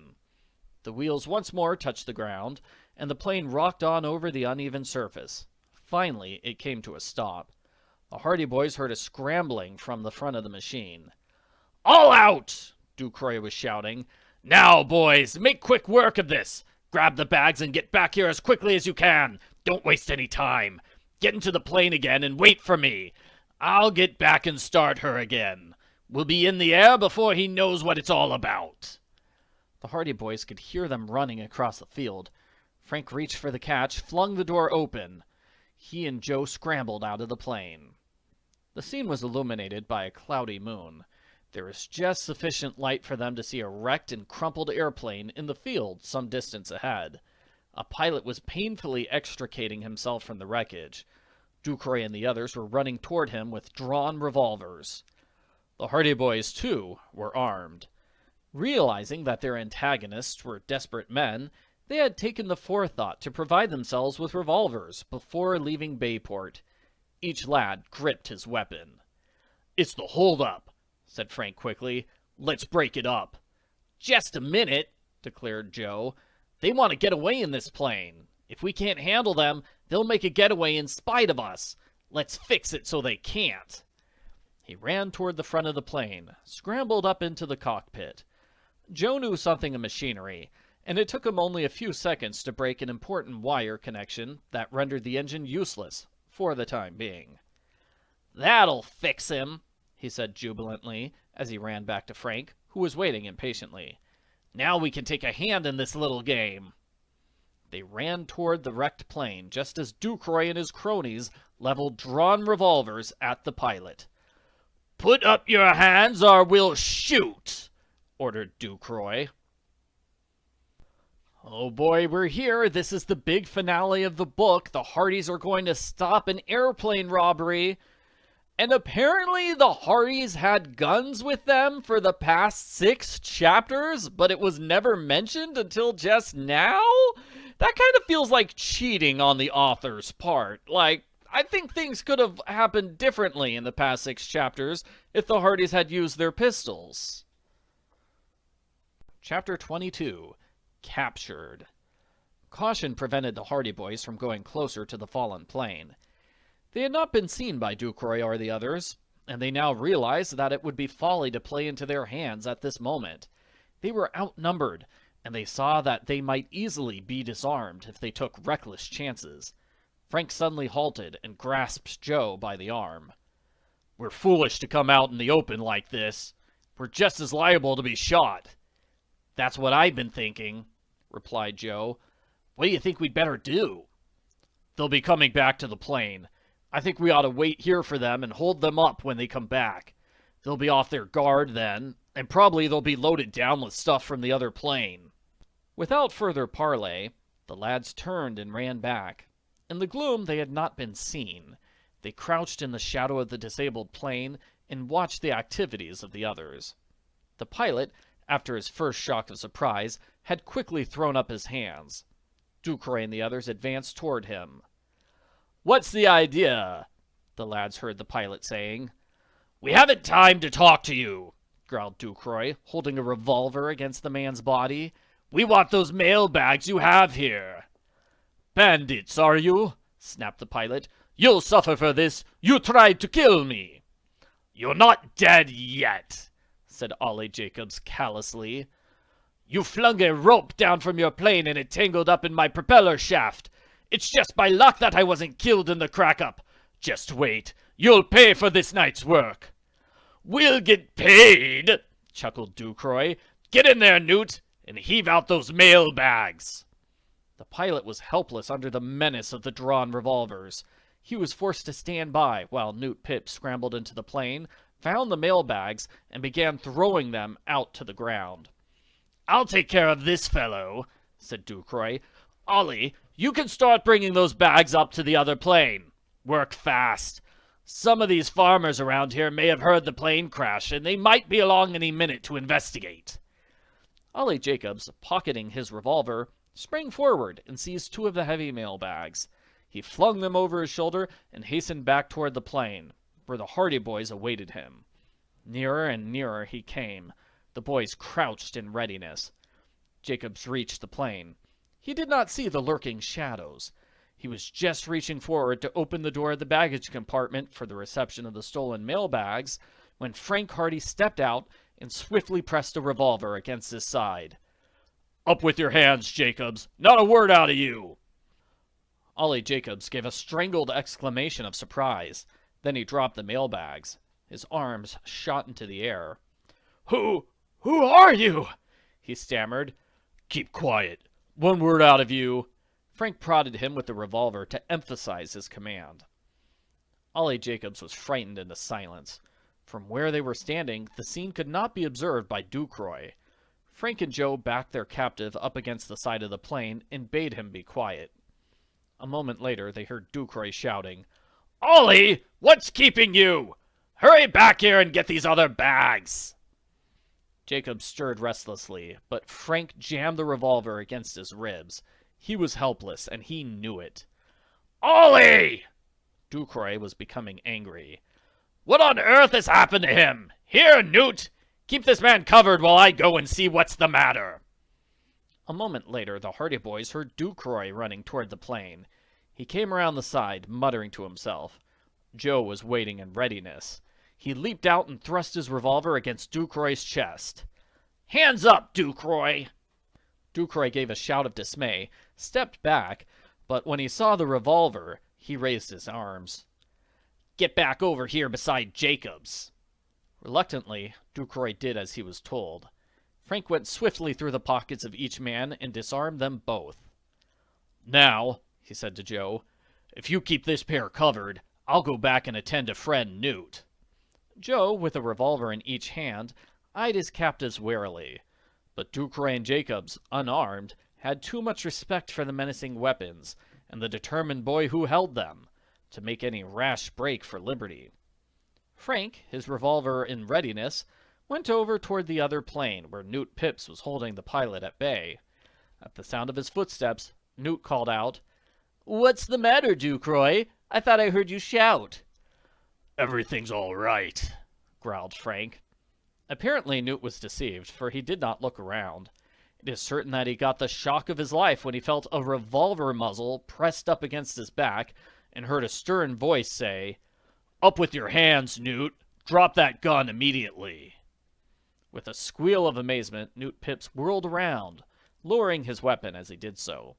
The wheels once more touched the ground, and the plane rocked on over the uneven surface. Finally, it came to a stop. The Hardy Boys heard a scrambling from the front of the machine. All out! Ducroy was shouting. Now, boys, make quick work of this. Grab the bags and get back here as quickly as you can. Don't waste any time. Get into the plane again and wait for me. I'll get back and start her again. We'll be in the air before he knows what it's all about. The Hardy Boys could hear them running across the field. Frank reached for the catch, flung the door open. He and Joe scrambled out of the plane. The scene was illuminated by a cloudy moon. There was just sufficient light for them to see a wrecked and crumpled airplane in the field some distance ahead. A pilot was painfully extricating himself from the wreckage. Ducroy and the others were running toward him with drawn revolvers. The Hardy Boys, too, were armed. Realizing that their antagonists were desperate men, they had taken the forethought to provide themselves with revolvers before leaving Bayport. Each lad gripped his weapon. It's the hold-up, said Frank quickly. Let's break it up. Just a minute, declared Joe. They want to get away in this plane. If we can't handle them, they'll make a getaway in spite of us. Let's fix it so they can't. He ran toward the front of the plane, scrambled up into the cockpit. Joe knew something of machinery, and it took him only a few seconds to break an important wire connection that rendered the engine useless for the time being. That'll fix him, he said jubilantly as he ran back to Frank, who was waiting impatiently. Now we can take a hand in this little game. They ran toward the wrecked plane just as Ducroy and his cronies leveled drawn revolvers at the pilot. Put up your hands or we'll shoot, ordered Ducroy. Oh boy, we're here. This is the big finale of the book. The Hardys are going to stop an airplane robbery. And apparently the Hardys had guns with them for the past 6 chapters, but it was never mentioned until just now? That kind of feels like cheating on the author's part. Like, I think things could have happened differently in the past 6 chapters if the Hardys had used their pistols. Chapter 22. Captured. Caution prevented the Hardy Boys from going closer to the fallen plane. They had not been seen by Ducroy or the others, and they now realized that it would be folly to play into their hands at this moment. They were outnumbered, and they saw that they might easily be disarmed if they took reckless chances. Frank suddenly halted and grasped Joe by the arm. We're foolish to come out in the open like this. We're just as liable to be shot. That's what I've been thinking, replied Joe. What do you think we'd better do? They'll be coming back to the plane. I think we ought to wait here for them and hold them up when they come back. They'll be off their guard then, and probably they'll be loaded down with stuff from the other plane. Without further parley, the lads turned and ran back. In the gloom, they had not been seen. They crouched in the shadow of the disabled plane and watched the activities of the others. The pilot, after his first shock of surprise, had quickly thrown up his hands. Ducroy and the others advanced toward him. "What's the idea?" the lads heard the pilot saying. "We haven't time to talk to you," growled Ducroy, holding a revolver against the man's body. "We want those mailbags you have here." "Bandits, are you?" snapped the pilot. "You'll suffer for this. You tried to kill me." "You're not dead yet," said Ollie Jacobs callously. "You flung a rope down from your plane and it tangled up in my propeller shaft. It's just by luck that I wasn't killed in the crack-up. Just wait. You'll pay for this night's work." "We'll get paid," chuckled Ducroy. "Get in there, Newt, and heave out those mailbags." The pilot was helpless under the menace of the drawn revolvers. He was forced to stand by while Newt Pips scrambled into the plane, found the mailbags, and began throwing them out to the ground. "I'll take care of this fellow," said Ducroy. "Ollie, you can start bringing those bags up to the other plane. Work fast. Some of these farmers around here may have heard the plane crash, and they might be along any minute to investigate." Ollie Jacobs, pocketing his revolver, sprang forward and seized 2 of the heavy mailbags. He flung them over his shoulder and hastened back toward the plane, where the Hardy Boys awaited him. Nearer and nearer he came. The boys crouched in readiness. Jacobs reached the plane. He did not see the lurking shadows. He was just reaching forward to open the door of the baggage compartment for the reception of the stolen mailbags when Frank Hardy stepped out and swiftly pressed a revolver against his side. "Up with your hands, Jacobs. Not a word out of you." Ollie Jacobs gave a strangled exclamation of surprise. Then he dropped the mailbags. His arms shot into the air. Who are you?" he stammered. "Keep quiet. One word out of you." Frank prodded him with the revolver to emphasize his command. Ollie Jacobs was frightened into silence. From where they were standing, the scene could not be observed by Ducroy. Frank and Joe backed their captive up against the side of the plane and bade him be quiet. A moment later, they heard Ducroy shouting, "Ollie, what's keeping you? Hurry back here and get these other bags." Jacob stirred restlessly, but Frank jammed the revolver against his ribs. He was helpless, and he knew it. "Ollie!" Ducroy was becoming angry. "What on earth has happened to him? Here, Newt! Keep this man covered while I go and see what's the matter." A moment later, the Hardy Boys heard Ducroy running toward the plane. He came around the side, muttering to himself. Joe was waiting in readiness. He leaped out and thrust his revolver against Ducroy's chest. "Hands up, Ducroy!" Ducroy gave a shout of dismay, stepped back, but when he saw the revolver, he raised his arms. "Get back over here beside Jacobs." Reluctantly, Ducroy did as he was told. Frank went swiftly through the pockets of each man and disarmed them both. "Now," he said to Joe, "if you keep this pair covered, I'll go back and attend to friend Newt." Joe, with a revolver in each hand, eyed his captives warily. But Ducroy and Jacobs, unarmed, had too much respect for the menacing weapons and the determined boy who held them to make any rash break for liberty. Frank, his revolver in readiness, went over toward the other plane where Newt Pips was holding the pilot at bay. At the sound of his footsteps, Newt called out, "What's the matter, Ducroy? I thought I heard you shout." "Everything's all right," growled Frank. Apparently Newt was deceived, for he did not look around. It is certain that he got the shock of his life when he felt a revolver muzzle pressed up against his back and heard a stern voice say, "Up with your hands, Newt. Drop that gun immediately." With a squeal of amazement, Newt Pips whirled around, lowering his weapon as he did so.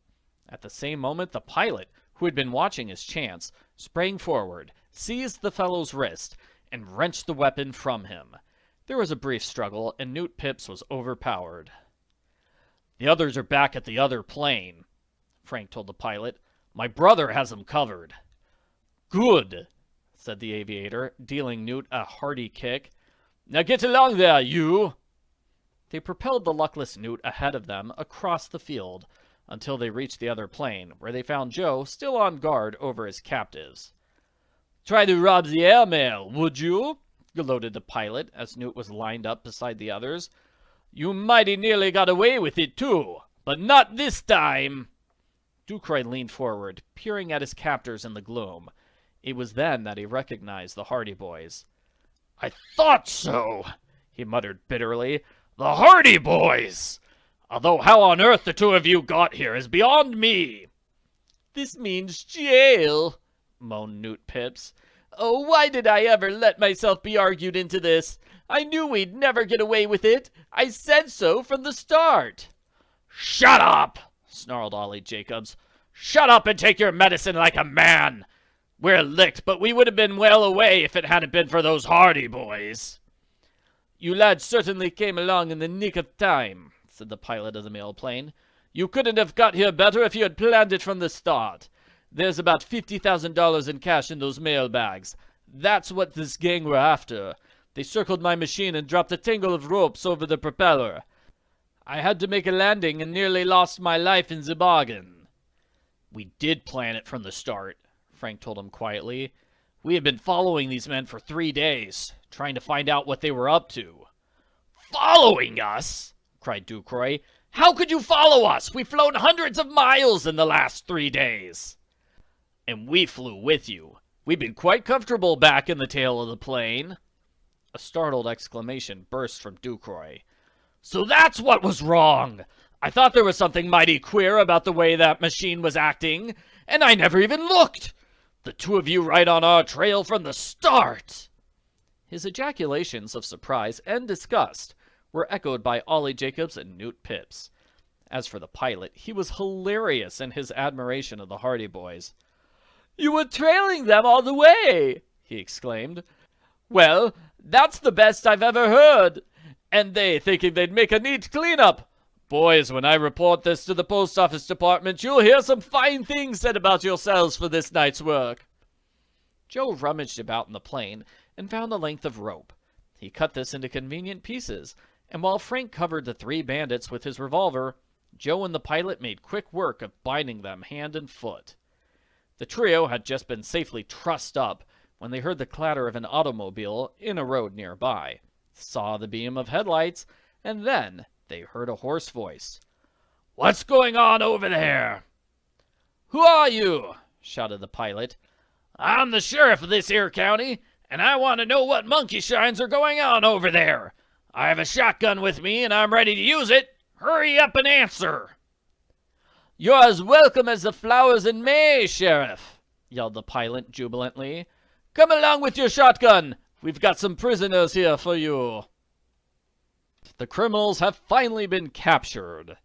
At the same moment, the pilot, who had been watching his chance, sprang forward, seized the fellow's wrist, and wrenched the weapon from him. There was a brief struggle, and Newt Pips was overpowered. "The others are back at the other plane," Frank told the pilot. "My brother has them covered." "Good," said the aviator, dealing Newt a hearty kick. "Now get along there, you!" They propelled the luckless Newt ahead of them across the field until they reached the other plane, where they found Joe still on guard over his captives. "Try to rob the airmail, would you?" gloated the pilot as Newt was lined up beside the others. "You mighty nearly got away with it, too, but not this time." Ducroy leaned forward, peering at his captors in the gloom. It was then that he recognized the Hardy Boys. "I thought so!" he muttered bitterly. "The Hardy Boys! Although how on earth the two of you got here is beyond me." "This means jail," moaned Newt Pips. "Oh, why did I ever let myself be argued into this? I knew we'd never get away with it. I said so from the start." "Shut up!" snarled Ollie Jacobs. "Shut up and take your medicine like a man. We're licked, but we would have been well away if it hadn't been for those Hardy Boys." "You lads certainly came along in the nick of time," said the pilot of the mail plane. "You couldn't have got here better if you had planned it from the start. There's about $50,000 in cash in those mail bags. That's what this gang were after. They circled my machine and dropped a tangle of ropes over the propeller. I had to make a landing and nearly lost my life in the bargain." "We did plan it from the start," Frank told him quietly. "We had been following these men for 3 days, trying to find out what they were up to." "Following us?" cried Ducroy. "How could you follow us? We've flown hundreds of miles in the last 3 days." "And we flew with you. We've been quite comfortable back in the tail of the plane." A startled exclamation burst from Ducroy. "So that's what was wrong! I thought there was something mighty queer about the way that machine was acting, and I never even looked! The two of you right on our trail from the start!" His ejaculations of surprise and disgust were echoed by Ollie Jacobs and Newt Pips. As for the pilot, he was hilarious in his admiration of the Hardy Boys. "You were trailing them all the way!" he exclaimed. "Well, that's the best I've ever heard! And they thinking they'd make a neat cleanup! Boys, when I report this to the post office department, you'll hear some fine things said about yourselves for this night's work." Joe rummaged about in the plane and found a length of rope. He cut this into convenient pieces, and while Frank covered the 3 bandits with his revolver, Joe and the pilot made quick work of binding them hand and foot. The trio had just been safely trussed up when they heard the clatter of an automobile in a road nearby, saw the beam of headlights, and then they heard a hoarse voice. "What's going on over there?" "Who are you?" shouted the pilot. "I'm the sheriff of this here county, and I want to know what monkey shines are going on over there. I have a shotgun with me, and I'm ready to use it. Hurry up and answer." "You're as welcome as the flowers in May, Sheriff," yelled the pilot jubilantly. "Come along with your shotgun. We've got some prisoners here for you." The criminals have finally been captured.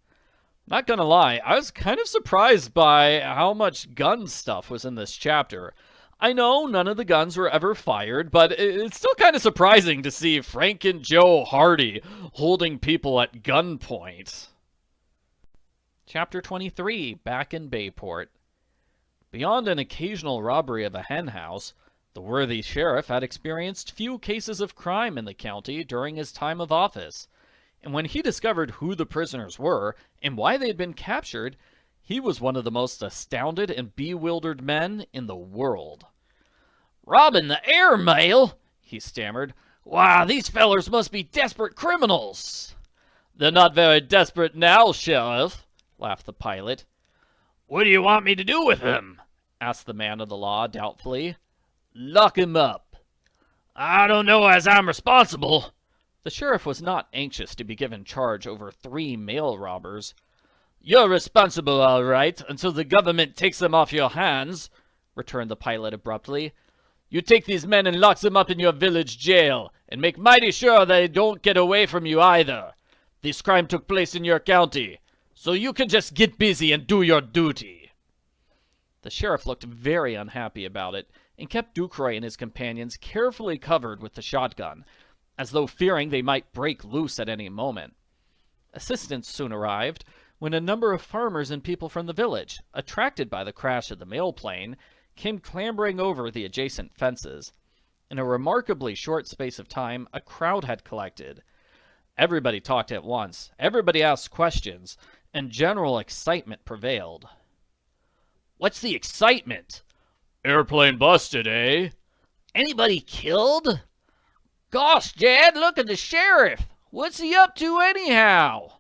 Not gonna lie, I was kind of surprised by how much gun stuff was in this chapter. I know none of the guns were ever fired, but it's still kind of surprising to see Frank and Joe Hardy holding people at gunpoint. Chapter 23, Back in Bayport. Beyond an occasional robbery of a hen house, the worthy sheriff had experienced few cases of crime in the county during his time of office, and when he discovered who the prisoners were and why they had been captured, he was one of the most astounded and bewildered men in the world. "Robbing the air mail?" he stammered. "Why, these fellers must be desperate criminals." "They're not very desperate now, Sheriff," laughed the pilot. "What do you want me to do with them?" asked the man of the law doubtfully. "Lock him up." "I don't know as I'm responsible." The sheriff was not anxious to be given charge over 3 mail robbers. "You're responsible, all right, until the government takes them off your hands," returned the pilot abruptly. "You take these men and lock them up in your village jail, and make mighty sure they don't get away from you either. This crime took place in your county, so you can just get busy and do your duty." The sheriff looked very unhappy about it, and kept Ducroy and his companions carefully covered with the shotgun, as though fearing they might break loose at any moment. Assistance soon arrived, when a number of farmers and people from the village, attracted by the crash of the mail plane, came clambering over the adjacent fences. In a remarkably short space of time, a crowd had collected. Everybody talked at once, everybody asked questions, and general excitement prevailed. "What's the excitement?" "Airplane busted, eh?" "Anybody killed?" "Gosh, Dad, look at the sheriff! What's he up to anyhow?"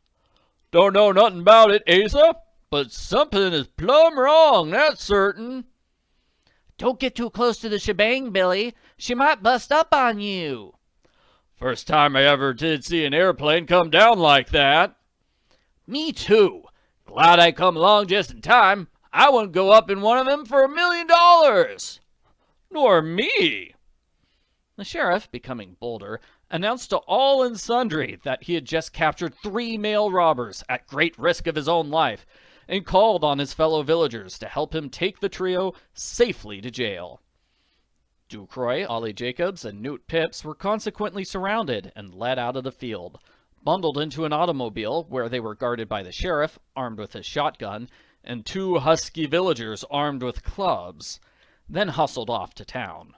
"Don't know nothing about it, Asa, but something is plumb wrong, that's certain." "Don't get too close to the shebang, Billy. She might bust up on you." First time I ever did see an airplane come down like that. Me too. Glad I come along just in time. I wouldn't go up in one of them for $1,000,000. Nor me. The sheriff, becoming bolder, announced to all and sundry that he had just captured 3 male robbers at great risk of his own life, and called on his fellow villagers to help him take the trio safely to jail. Ducroy, Ollie Jacobs, and Newt Pips were consequently surrounded and led out of the field, bundled into an automobile where they were guarded by the sheriff, armed with his shotgun, and 2 husky villagers armed with clubs, then hustled off to town.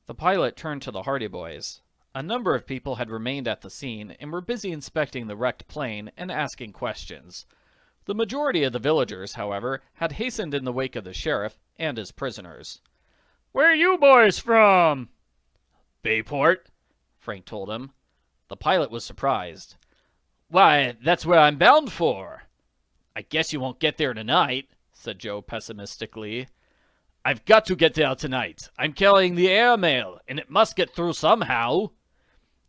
The pilot turned to the Hardy Boys. A number of people had remained at the scene and were busy inspecting the wrecked plane and asking questions. The majority of the villagers, however, had hastened in the wake of the sheriff and his prisoners. Where are you boys from? Bayport, Frank told him. The pilot was surprised. Why, that's where I'm bound for. I guess you won't get there tonight, said Joe pessimistically. I've got to get there tonight. I'm carrying the airmail, and it must get through somehow.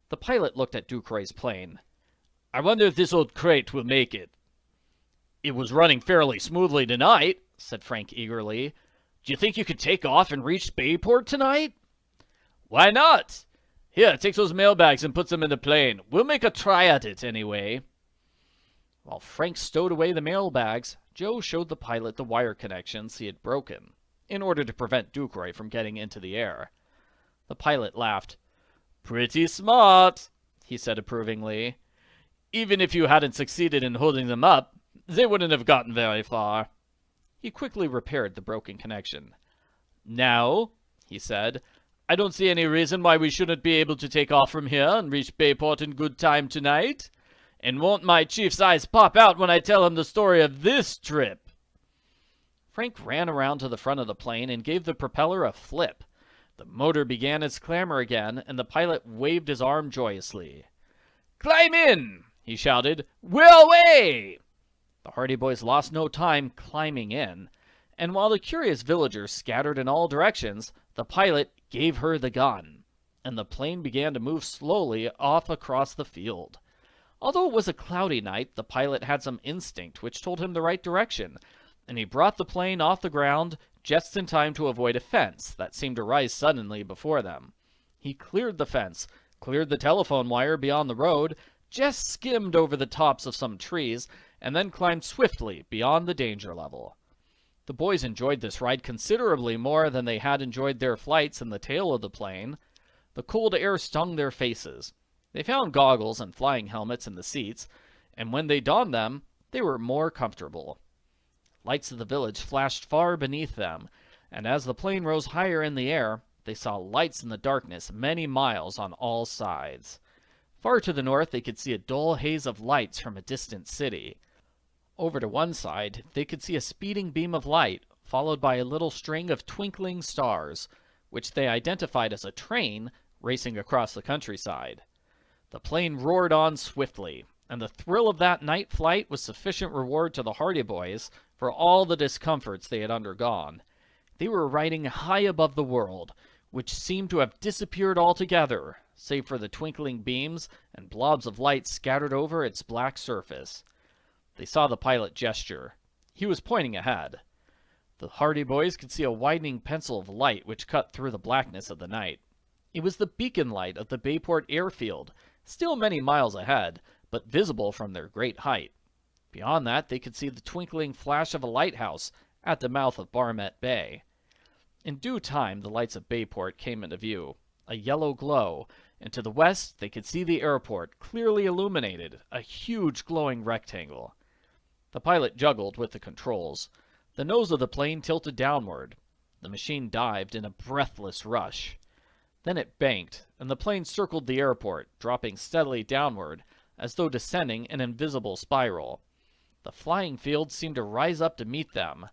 The pilot looked at Ducroy's plane. I wonder if this old crate will make it. It was running fairly smoothly tonight, said Frank eagerly. Do you think you could take off and reach Bayport tonight? Why not? Here, take those mailbags and put them in the plane. We'll make a try at it anyway. While Frank stowed away the mailbags, Joe showed the pilot the wire connections he had broken, in order to prevent Ducroy from getting into the air. The pilot laughed. Pretty smart, he said approvingly. Even if you hadn't succeeded in holding them up, they wouldn't have gotten very far. He quickly repaired the broken connection. Now, he said, I don't see any reason why we shouldn't be able to take off from here and reach Bayport in good time tonight. And won't my chief's eyes pop out when I tell him the story of this trip? Frank ran around to the front of the plane and gave the propeller a flip. The motor began its clamor again, and the pilot waved his arm joyously. Climb in, he shouted. We're away! The Hardy Boys lost no time climbing in, and while the curious villagers scattered in all directions, the pilot gave her the gun, and the plane began to move slowly off across the field. Although it was a cloudy night, the pilot had some instinct which told him the right direction, and he brought the plane off the ground just in time to avoid a fence that seemed to rise suddenly before them. He cleared the fence, cleared the telephone wire beyond the road, just skimmed over the tops of some trees, and then climbed swiftly beyond the danger level. The boys enjoyed this ride considerably more than they had enjoyed their flights in the tail of the plane. The cold air stung their faces. They found goggles and flying helmets in the seats, and when they donned them, they were more comfortable. Lights of the village flashed far beneath them, and as the plane rose higher in the air, they saw lights in the darkness many miles on all sides. Far to the north, they could see a dull haze of lights from a distant city. Over to one side, they could see a speeding beam of light, followed by a little string of twinkling stars, which they identified as a train racing across the countryside. The plane roared on swiftly, and the thrill of that night flight was sufficient reward to the Hardy Boys for all the discomforts they had undergone. They were riding high above the world, which seemed to have disappeared altogether, save for the twinkling beams and blobs of light scattered over its black surface. They saw the pilot gesture. He was pointing ahead. The Hardy Boys could see a widening pencil of light which cut through the blackness of the night. It was the beacon light of the Bayport airfield, still many miles ahead, but visible from their great height. Beyond that, they could see the twinkling flash of a lighthouse at the mouth of Barmet Bay. In due time, the lights of Bayport came into view, a yellow glow, and to the west they could see the airport, clearly illuminated, a huge glowing rectangle. The pilot juggled with the controls. The nose of the plane tilted downward. The machine dived in a breathless rush. Then it banked, and the plane circled the airport, dropping steadily downward, as though descending an invisible spiral. The flying field seemed to rise up to meet them.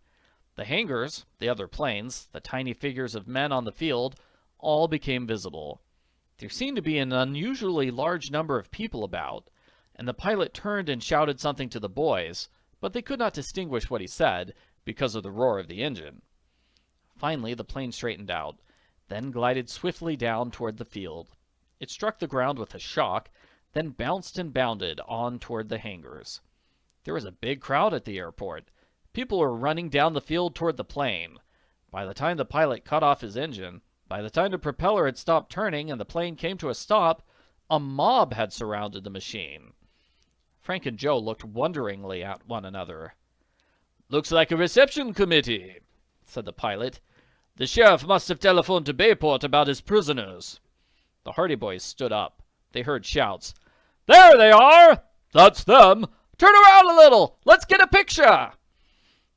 The hangars, the other planes, the tiny figures of men on the field, all became visible. There seemed to be an unusually large number of people about, and the pilot turned and shouted something to the boys, but they could not distinguish what he said because of the roar of the engine. Finally, the plane straightened out, then glided swiftly down toward the field. It struck the ground with a shock, then bounced and bounded on toward the hangars. There was a big crowd at the airport. People were running down the field toward the plane. By the time the pilot cut off his engine, by the time the propeller had stopped turning and the plane came to a stop, a mob had surrounded the machine. Frank and Joe looked wonderingly at one another. "Looks like a reception committee," said the pilot. "The sheriff must have telephoned to Bayport about his prisoners." The Hardy Boys stood up. They heard shouts. "There they are! That's them! Turn around a little! Let's get a picture!"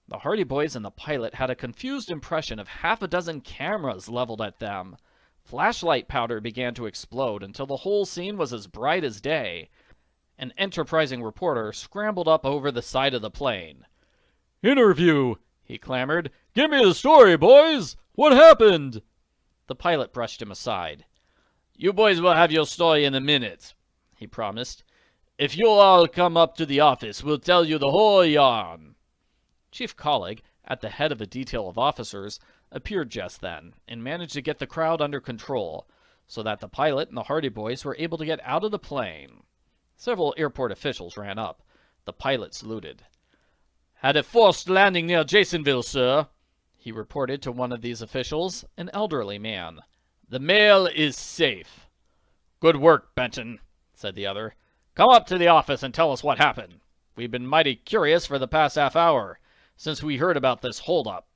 The Hardy Boys and the pilot had a confused impression of half a dozen cameras leveled at them. Flashlight powder began to explode until the whole scene was as bright as day. An enterprising reporter scrambled up over the side of the plane. "Interview!" he clamored. "Give me the story, boys! What happened?" The pilot brushed him aside. "You boys will have your story in a minute," he promised. "If you'll all come up to the office, we'll tell you the whole yarn." Chief Collig, at the head of a detail of officers, appeared just then and managed to get the crowd under control, so that the pilot and the Hardy Boys were able to get out of the plane. Several airport officials ran up. The pilot saluted. "Had a forced landing near Jasonville, sir," he reported to one of these officials, an elderly man. "The mail is safe." "Good work, Benton," said the other. "Come up to the office and tell us what happened. We've been mighty curious for the past half hour, since we heard about this holdup."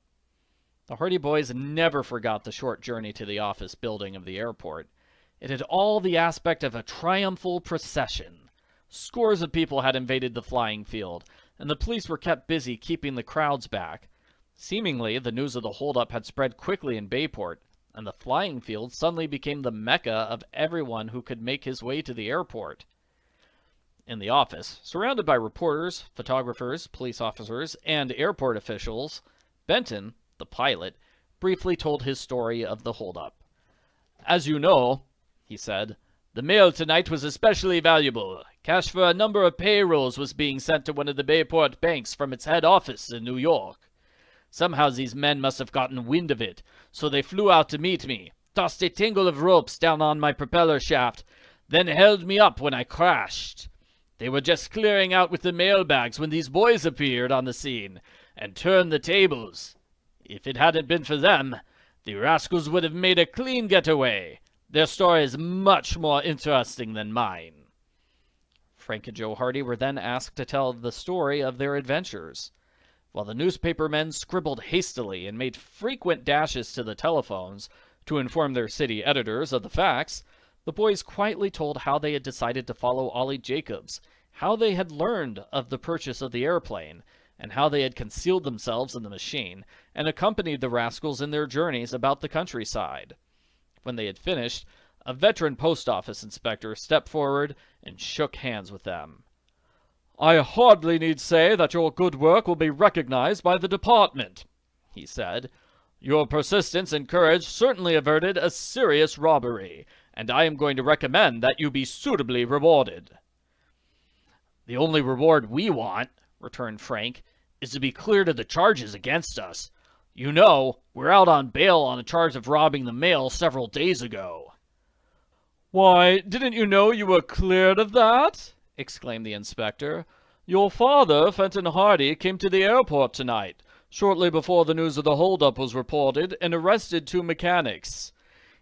The Hardy Boys never forgot the short journey to the office building of the airport. It had all the aspect of a triumphal procession. Scores of people had invaded the flying field, and the police were kept busy keeping the crowds back. Seemingly, the news of the holdup had spread quickly in Bayport, and the flying field suddenly became the mecca of everyone who could make his way to the airport. In the office, surrounded by reporters, photographers, police officers, and airport officials, Benton, the pilot, briefly told his story of the holdup. "As you know," he said, "the mail tonight was especially valuable. Cash for a number of payrolls was being sent to one of the Bayport banks from its head office in New York. Somehow these men must have gotten wind of it, so they flew out to meet me, tossed a tangle of ropes down on my propeller shaft, then held me up when I crashed. They were just clearing out with the mail bags when these boys appeared on the scene and turned the tables. If it hadn't been for them, the rascals would have made a clean getaway. Their story is much more interesting than mine." Frank and Joe Hardy were then asked to tell the story of their adventures. While the newspaper men scribbled hastily and made frequent dashes to the telephones to inform their city editors of the facts, the boys quietly told how they had decided to follow Ollie Jacobs, how they had learned of the purchase of the airplane, and how they had concealed themselves in the machine and accompanied the rascals in their journeys about the countryside. When they had finished, a veteran post office inspector stepped forward and shook hands with them. "I hardly need say that your good work will be recognized by the department," he said. "Your persistence and courage certainly averted a serious robbery, and I am going to recommend that you be suitably rewarded." "The only reward we want," returned Frank, "is to be cleared of the charges against us. You know, we're out on bail on a charge of robbing the mail several days ago." "Why, didn't you know you were cleared of that?" exclaimed the inspector. "Your father, Fenton Hardy, came to the airport tonight, shortly before the news of the holdup was reported, and arrested 2 mechanics.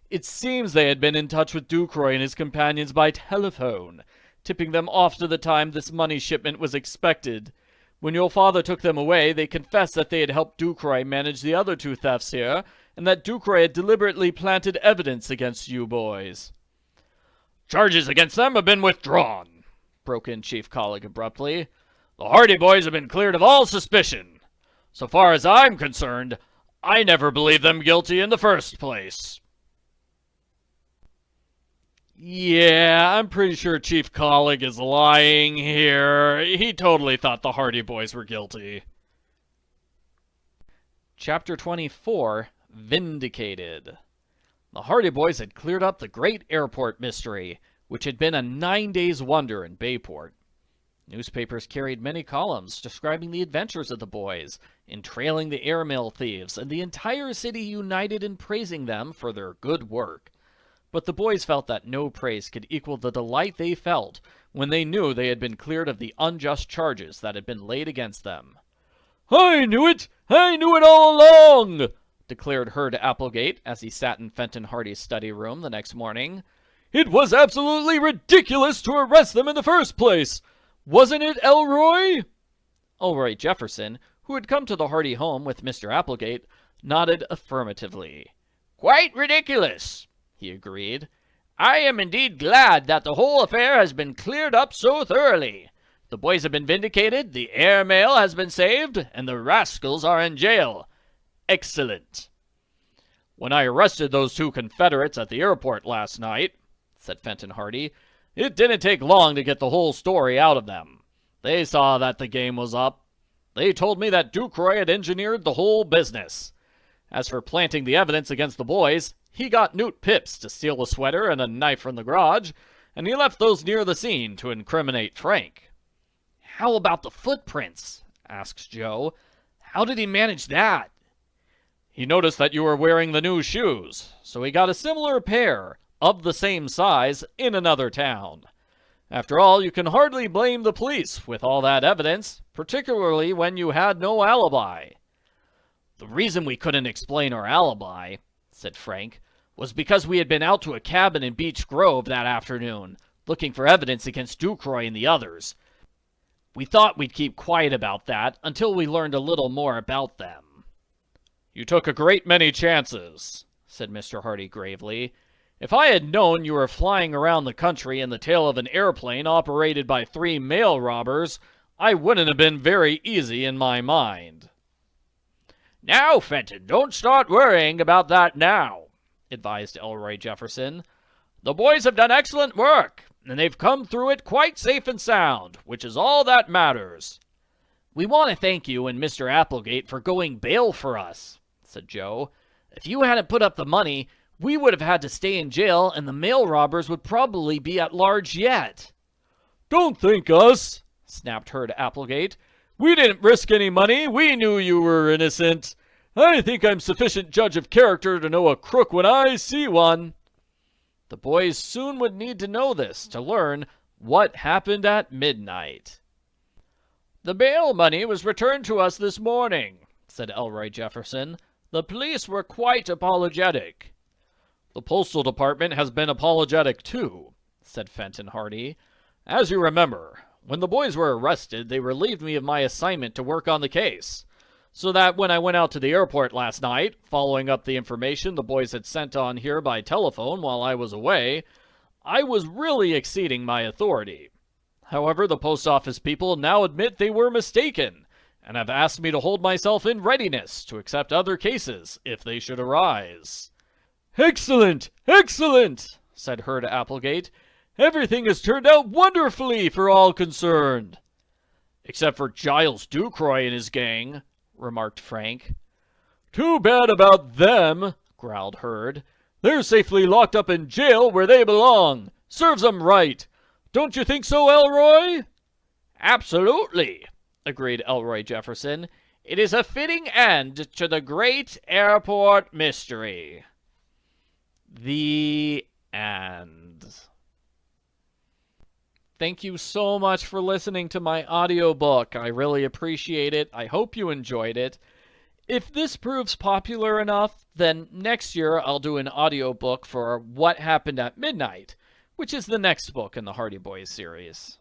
It seems they had been in touch with Ducroy and his companions by telephone, tipping them off to the time this money shipment was expected. When your father took them away, they confessed that they had helped Ducroy manage the other 2 thefts here, and that Ducroy had deliberately planted evidence against you boys." "Charges against them have been withdrawn," broke in Chief Collig abruptly. "The Hardy Boys have been cleared of all suspicion. So far as I'm concerned, I never believed them guilty in the first place." "Yeah, I'm pretty sure Chief Collig is lying here. He totally thought the Hardy Boys were guilty." Chapter 24, Vindicated. The Hardy Boys had cleared up the Great Airport Mystery, which had been a 9 days wonder in Bayport. Newspapers carried many columns describing the adventures of the boys, entrailing the airmail thieves, and the entire city united in praising them for their good work. But the boys felt that no praise could equal the delight they felt when they knew they had been cleared of the unjust charges that had been laid against them. "I knew it! I knew it all along!" declared Herd Applegate as he sat in Fenton Hardy's study room the next morning. "It was absolutely ridiculous to arrest them in the first place! Wasn't it, Elroy?" Elroy Jefferson, who had come to the Hardy home with Mr. Applegate, nodded affirmatively. "Quite ridiculous," he agreed. "I am indeed glad that the whole affair has been cleared up so thoroughly. The boys have been vindicated, the airmail has been saved, and the rascals are in jail. Excellent." "When I arrested those two Confederates at the airport last night," said Fenton Hardy, "it didn't take long to get the whole story out of them. They saw that the game was up. They told me that Ducroy had engineered the whole business. As for planting the evidence against the boys, he got Newt Pips to steal a sweater and a knife from the garage, and he left those near the scene to incriminate Frank." "How about the footprints?" asked Joe. "How did he manage that?" "He noticed that you were wearing the new shoes, so he got a similar pair, of the same size, in another town. After all, you can hardly blame the police with all that evidence, particularly when you had no alibi." "The reason we couldn't explain our alibi," said Frank, "was because we had been out to a cabin in Beech Grove that afternoon, looking for evidence against Ducroy and the others. We thought we'd keep quiet about that until we learned a little more about them." "You took a great many chances," said Mr. Hardy gravely. "If I had known you were flying around the country in the tail of an airplane operated by 3 mail robbers, I wouldn't have been very easy in my mind." "Now, Fenton, don't start worrying about that now," advised Elroy Jefferson. "The boys have done excellent work, and they've come through it quite safe and sound, which is all that matters." "We want to thank you and Mr. Applegate for going bail for us," said Joe. "If you hadn't put up the money, we would have had to stay in jail, and the mail robbers would probably be at large yet." "Don't thank us," snapped Herd Applegate. "We didn't risk any money. We knew you were innocent. I think I'm sufficient judge of character to know a crook when I see one." The boys soon would need to know this to learn what happened at midnight. "The bail money was returned to us this morning," said Elroy Jefferson. "The police were quite apologetic." "The Postal Department has been apologetic, too," said Fenton Hardy. "As you remember, when the boys were arrested, they relieved me of my assignment to work on the case, so that when I went out to the airport last night, following up the information the boys had sent on here by telephone while I was away, I was really exceeding my authority. However, the post office people now admit they were mistaken, and have asked me to hold myself in readiness to accept other cases if they should arise." "Excellent! Excellent!" said Herd Applegate. "Everything has turned out wonderfully for all concerned." "Except for Giles Ducroy and his gang," remarked Frank. "Too bad about them," growled Herd. "They're safely locked up in jail where they belong. Serves 'em right. Don't you think so, Elroy?" "Absolutely," agreed Elroy Jefferson. "It is a fitting end to the Great Airport Mystery." The end. Thank you so much for listening to my audiobook. I really appreciate it. I hope you enjoyed it. If this proves popular enough, then next year I'll do an audiobook for What Happened at Midnight, which is the next book in the Hardy Boys series.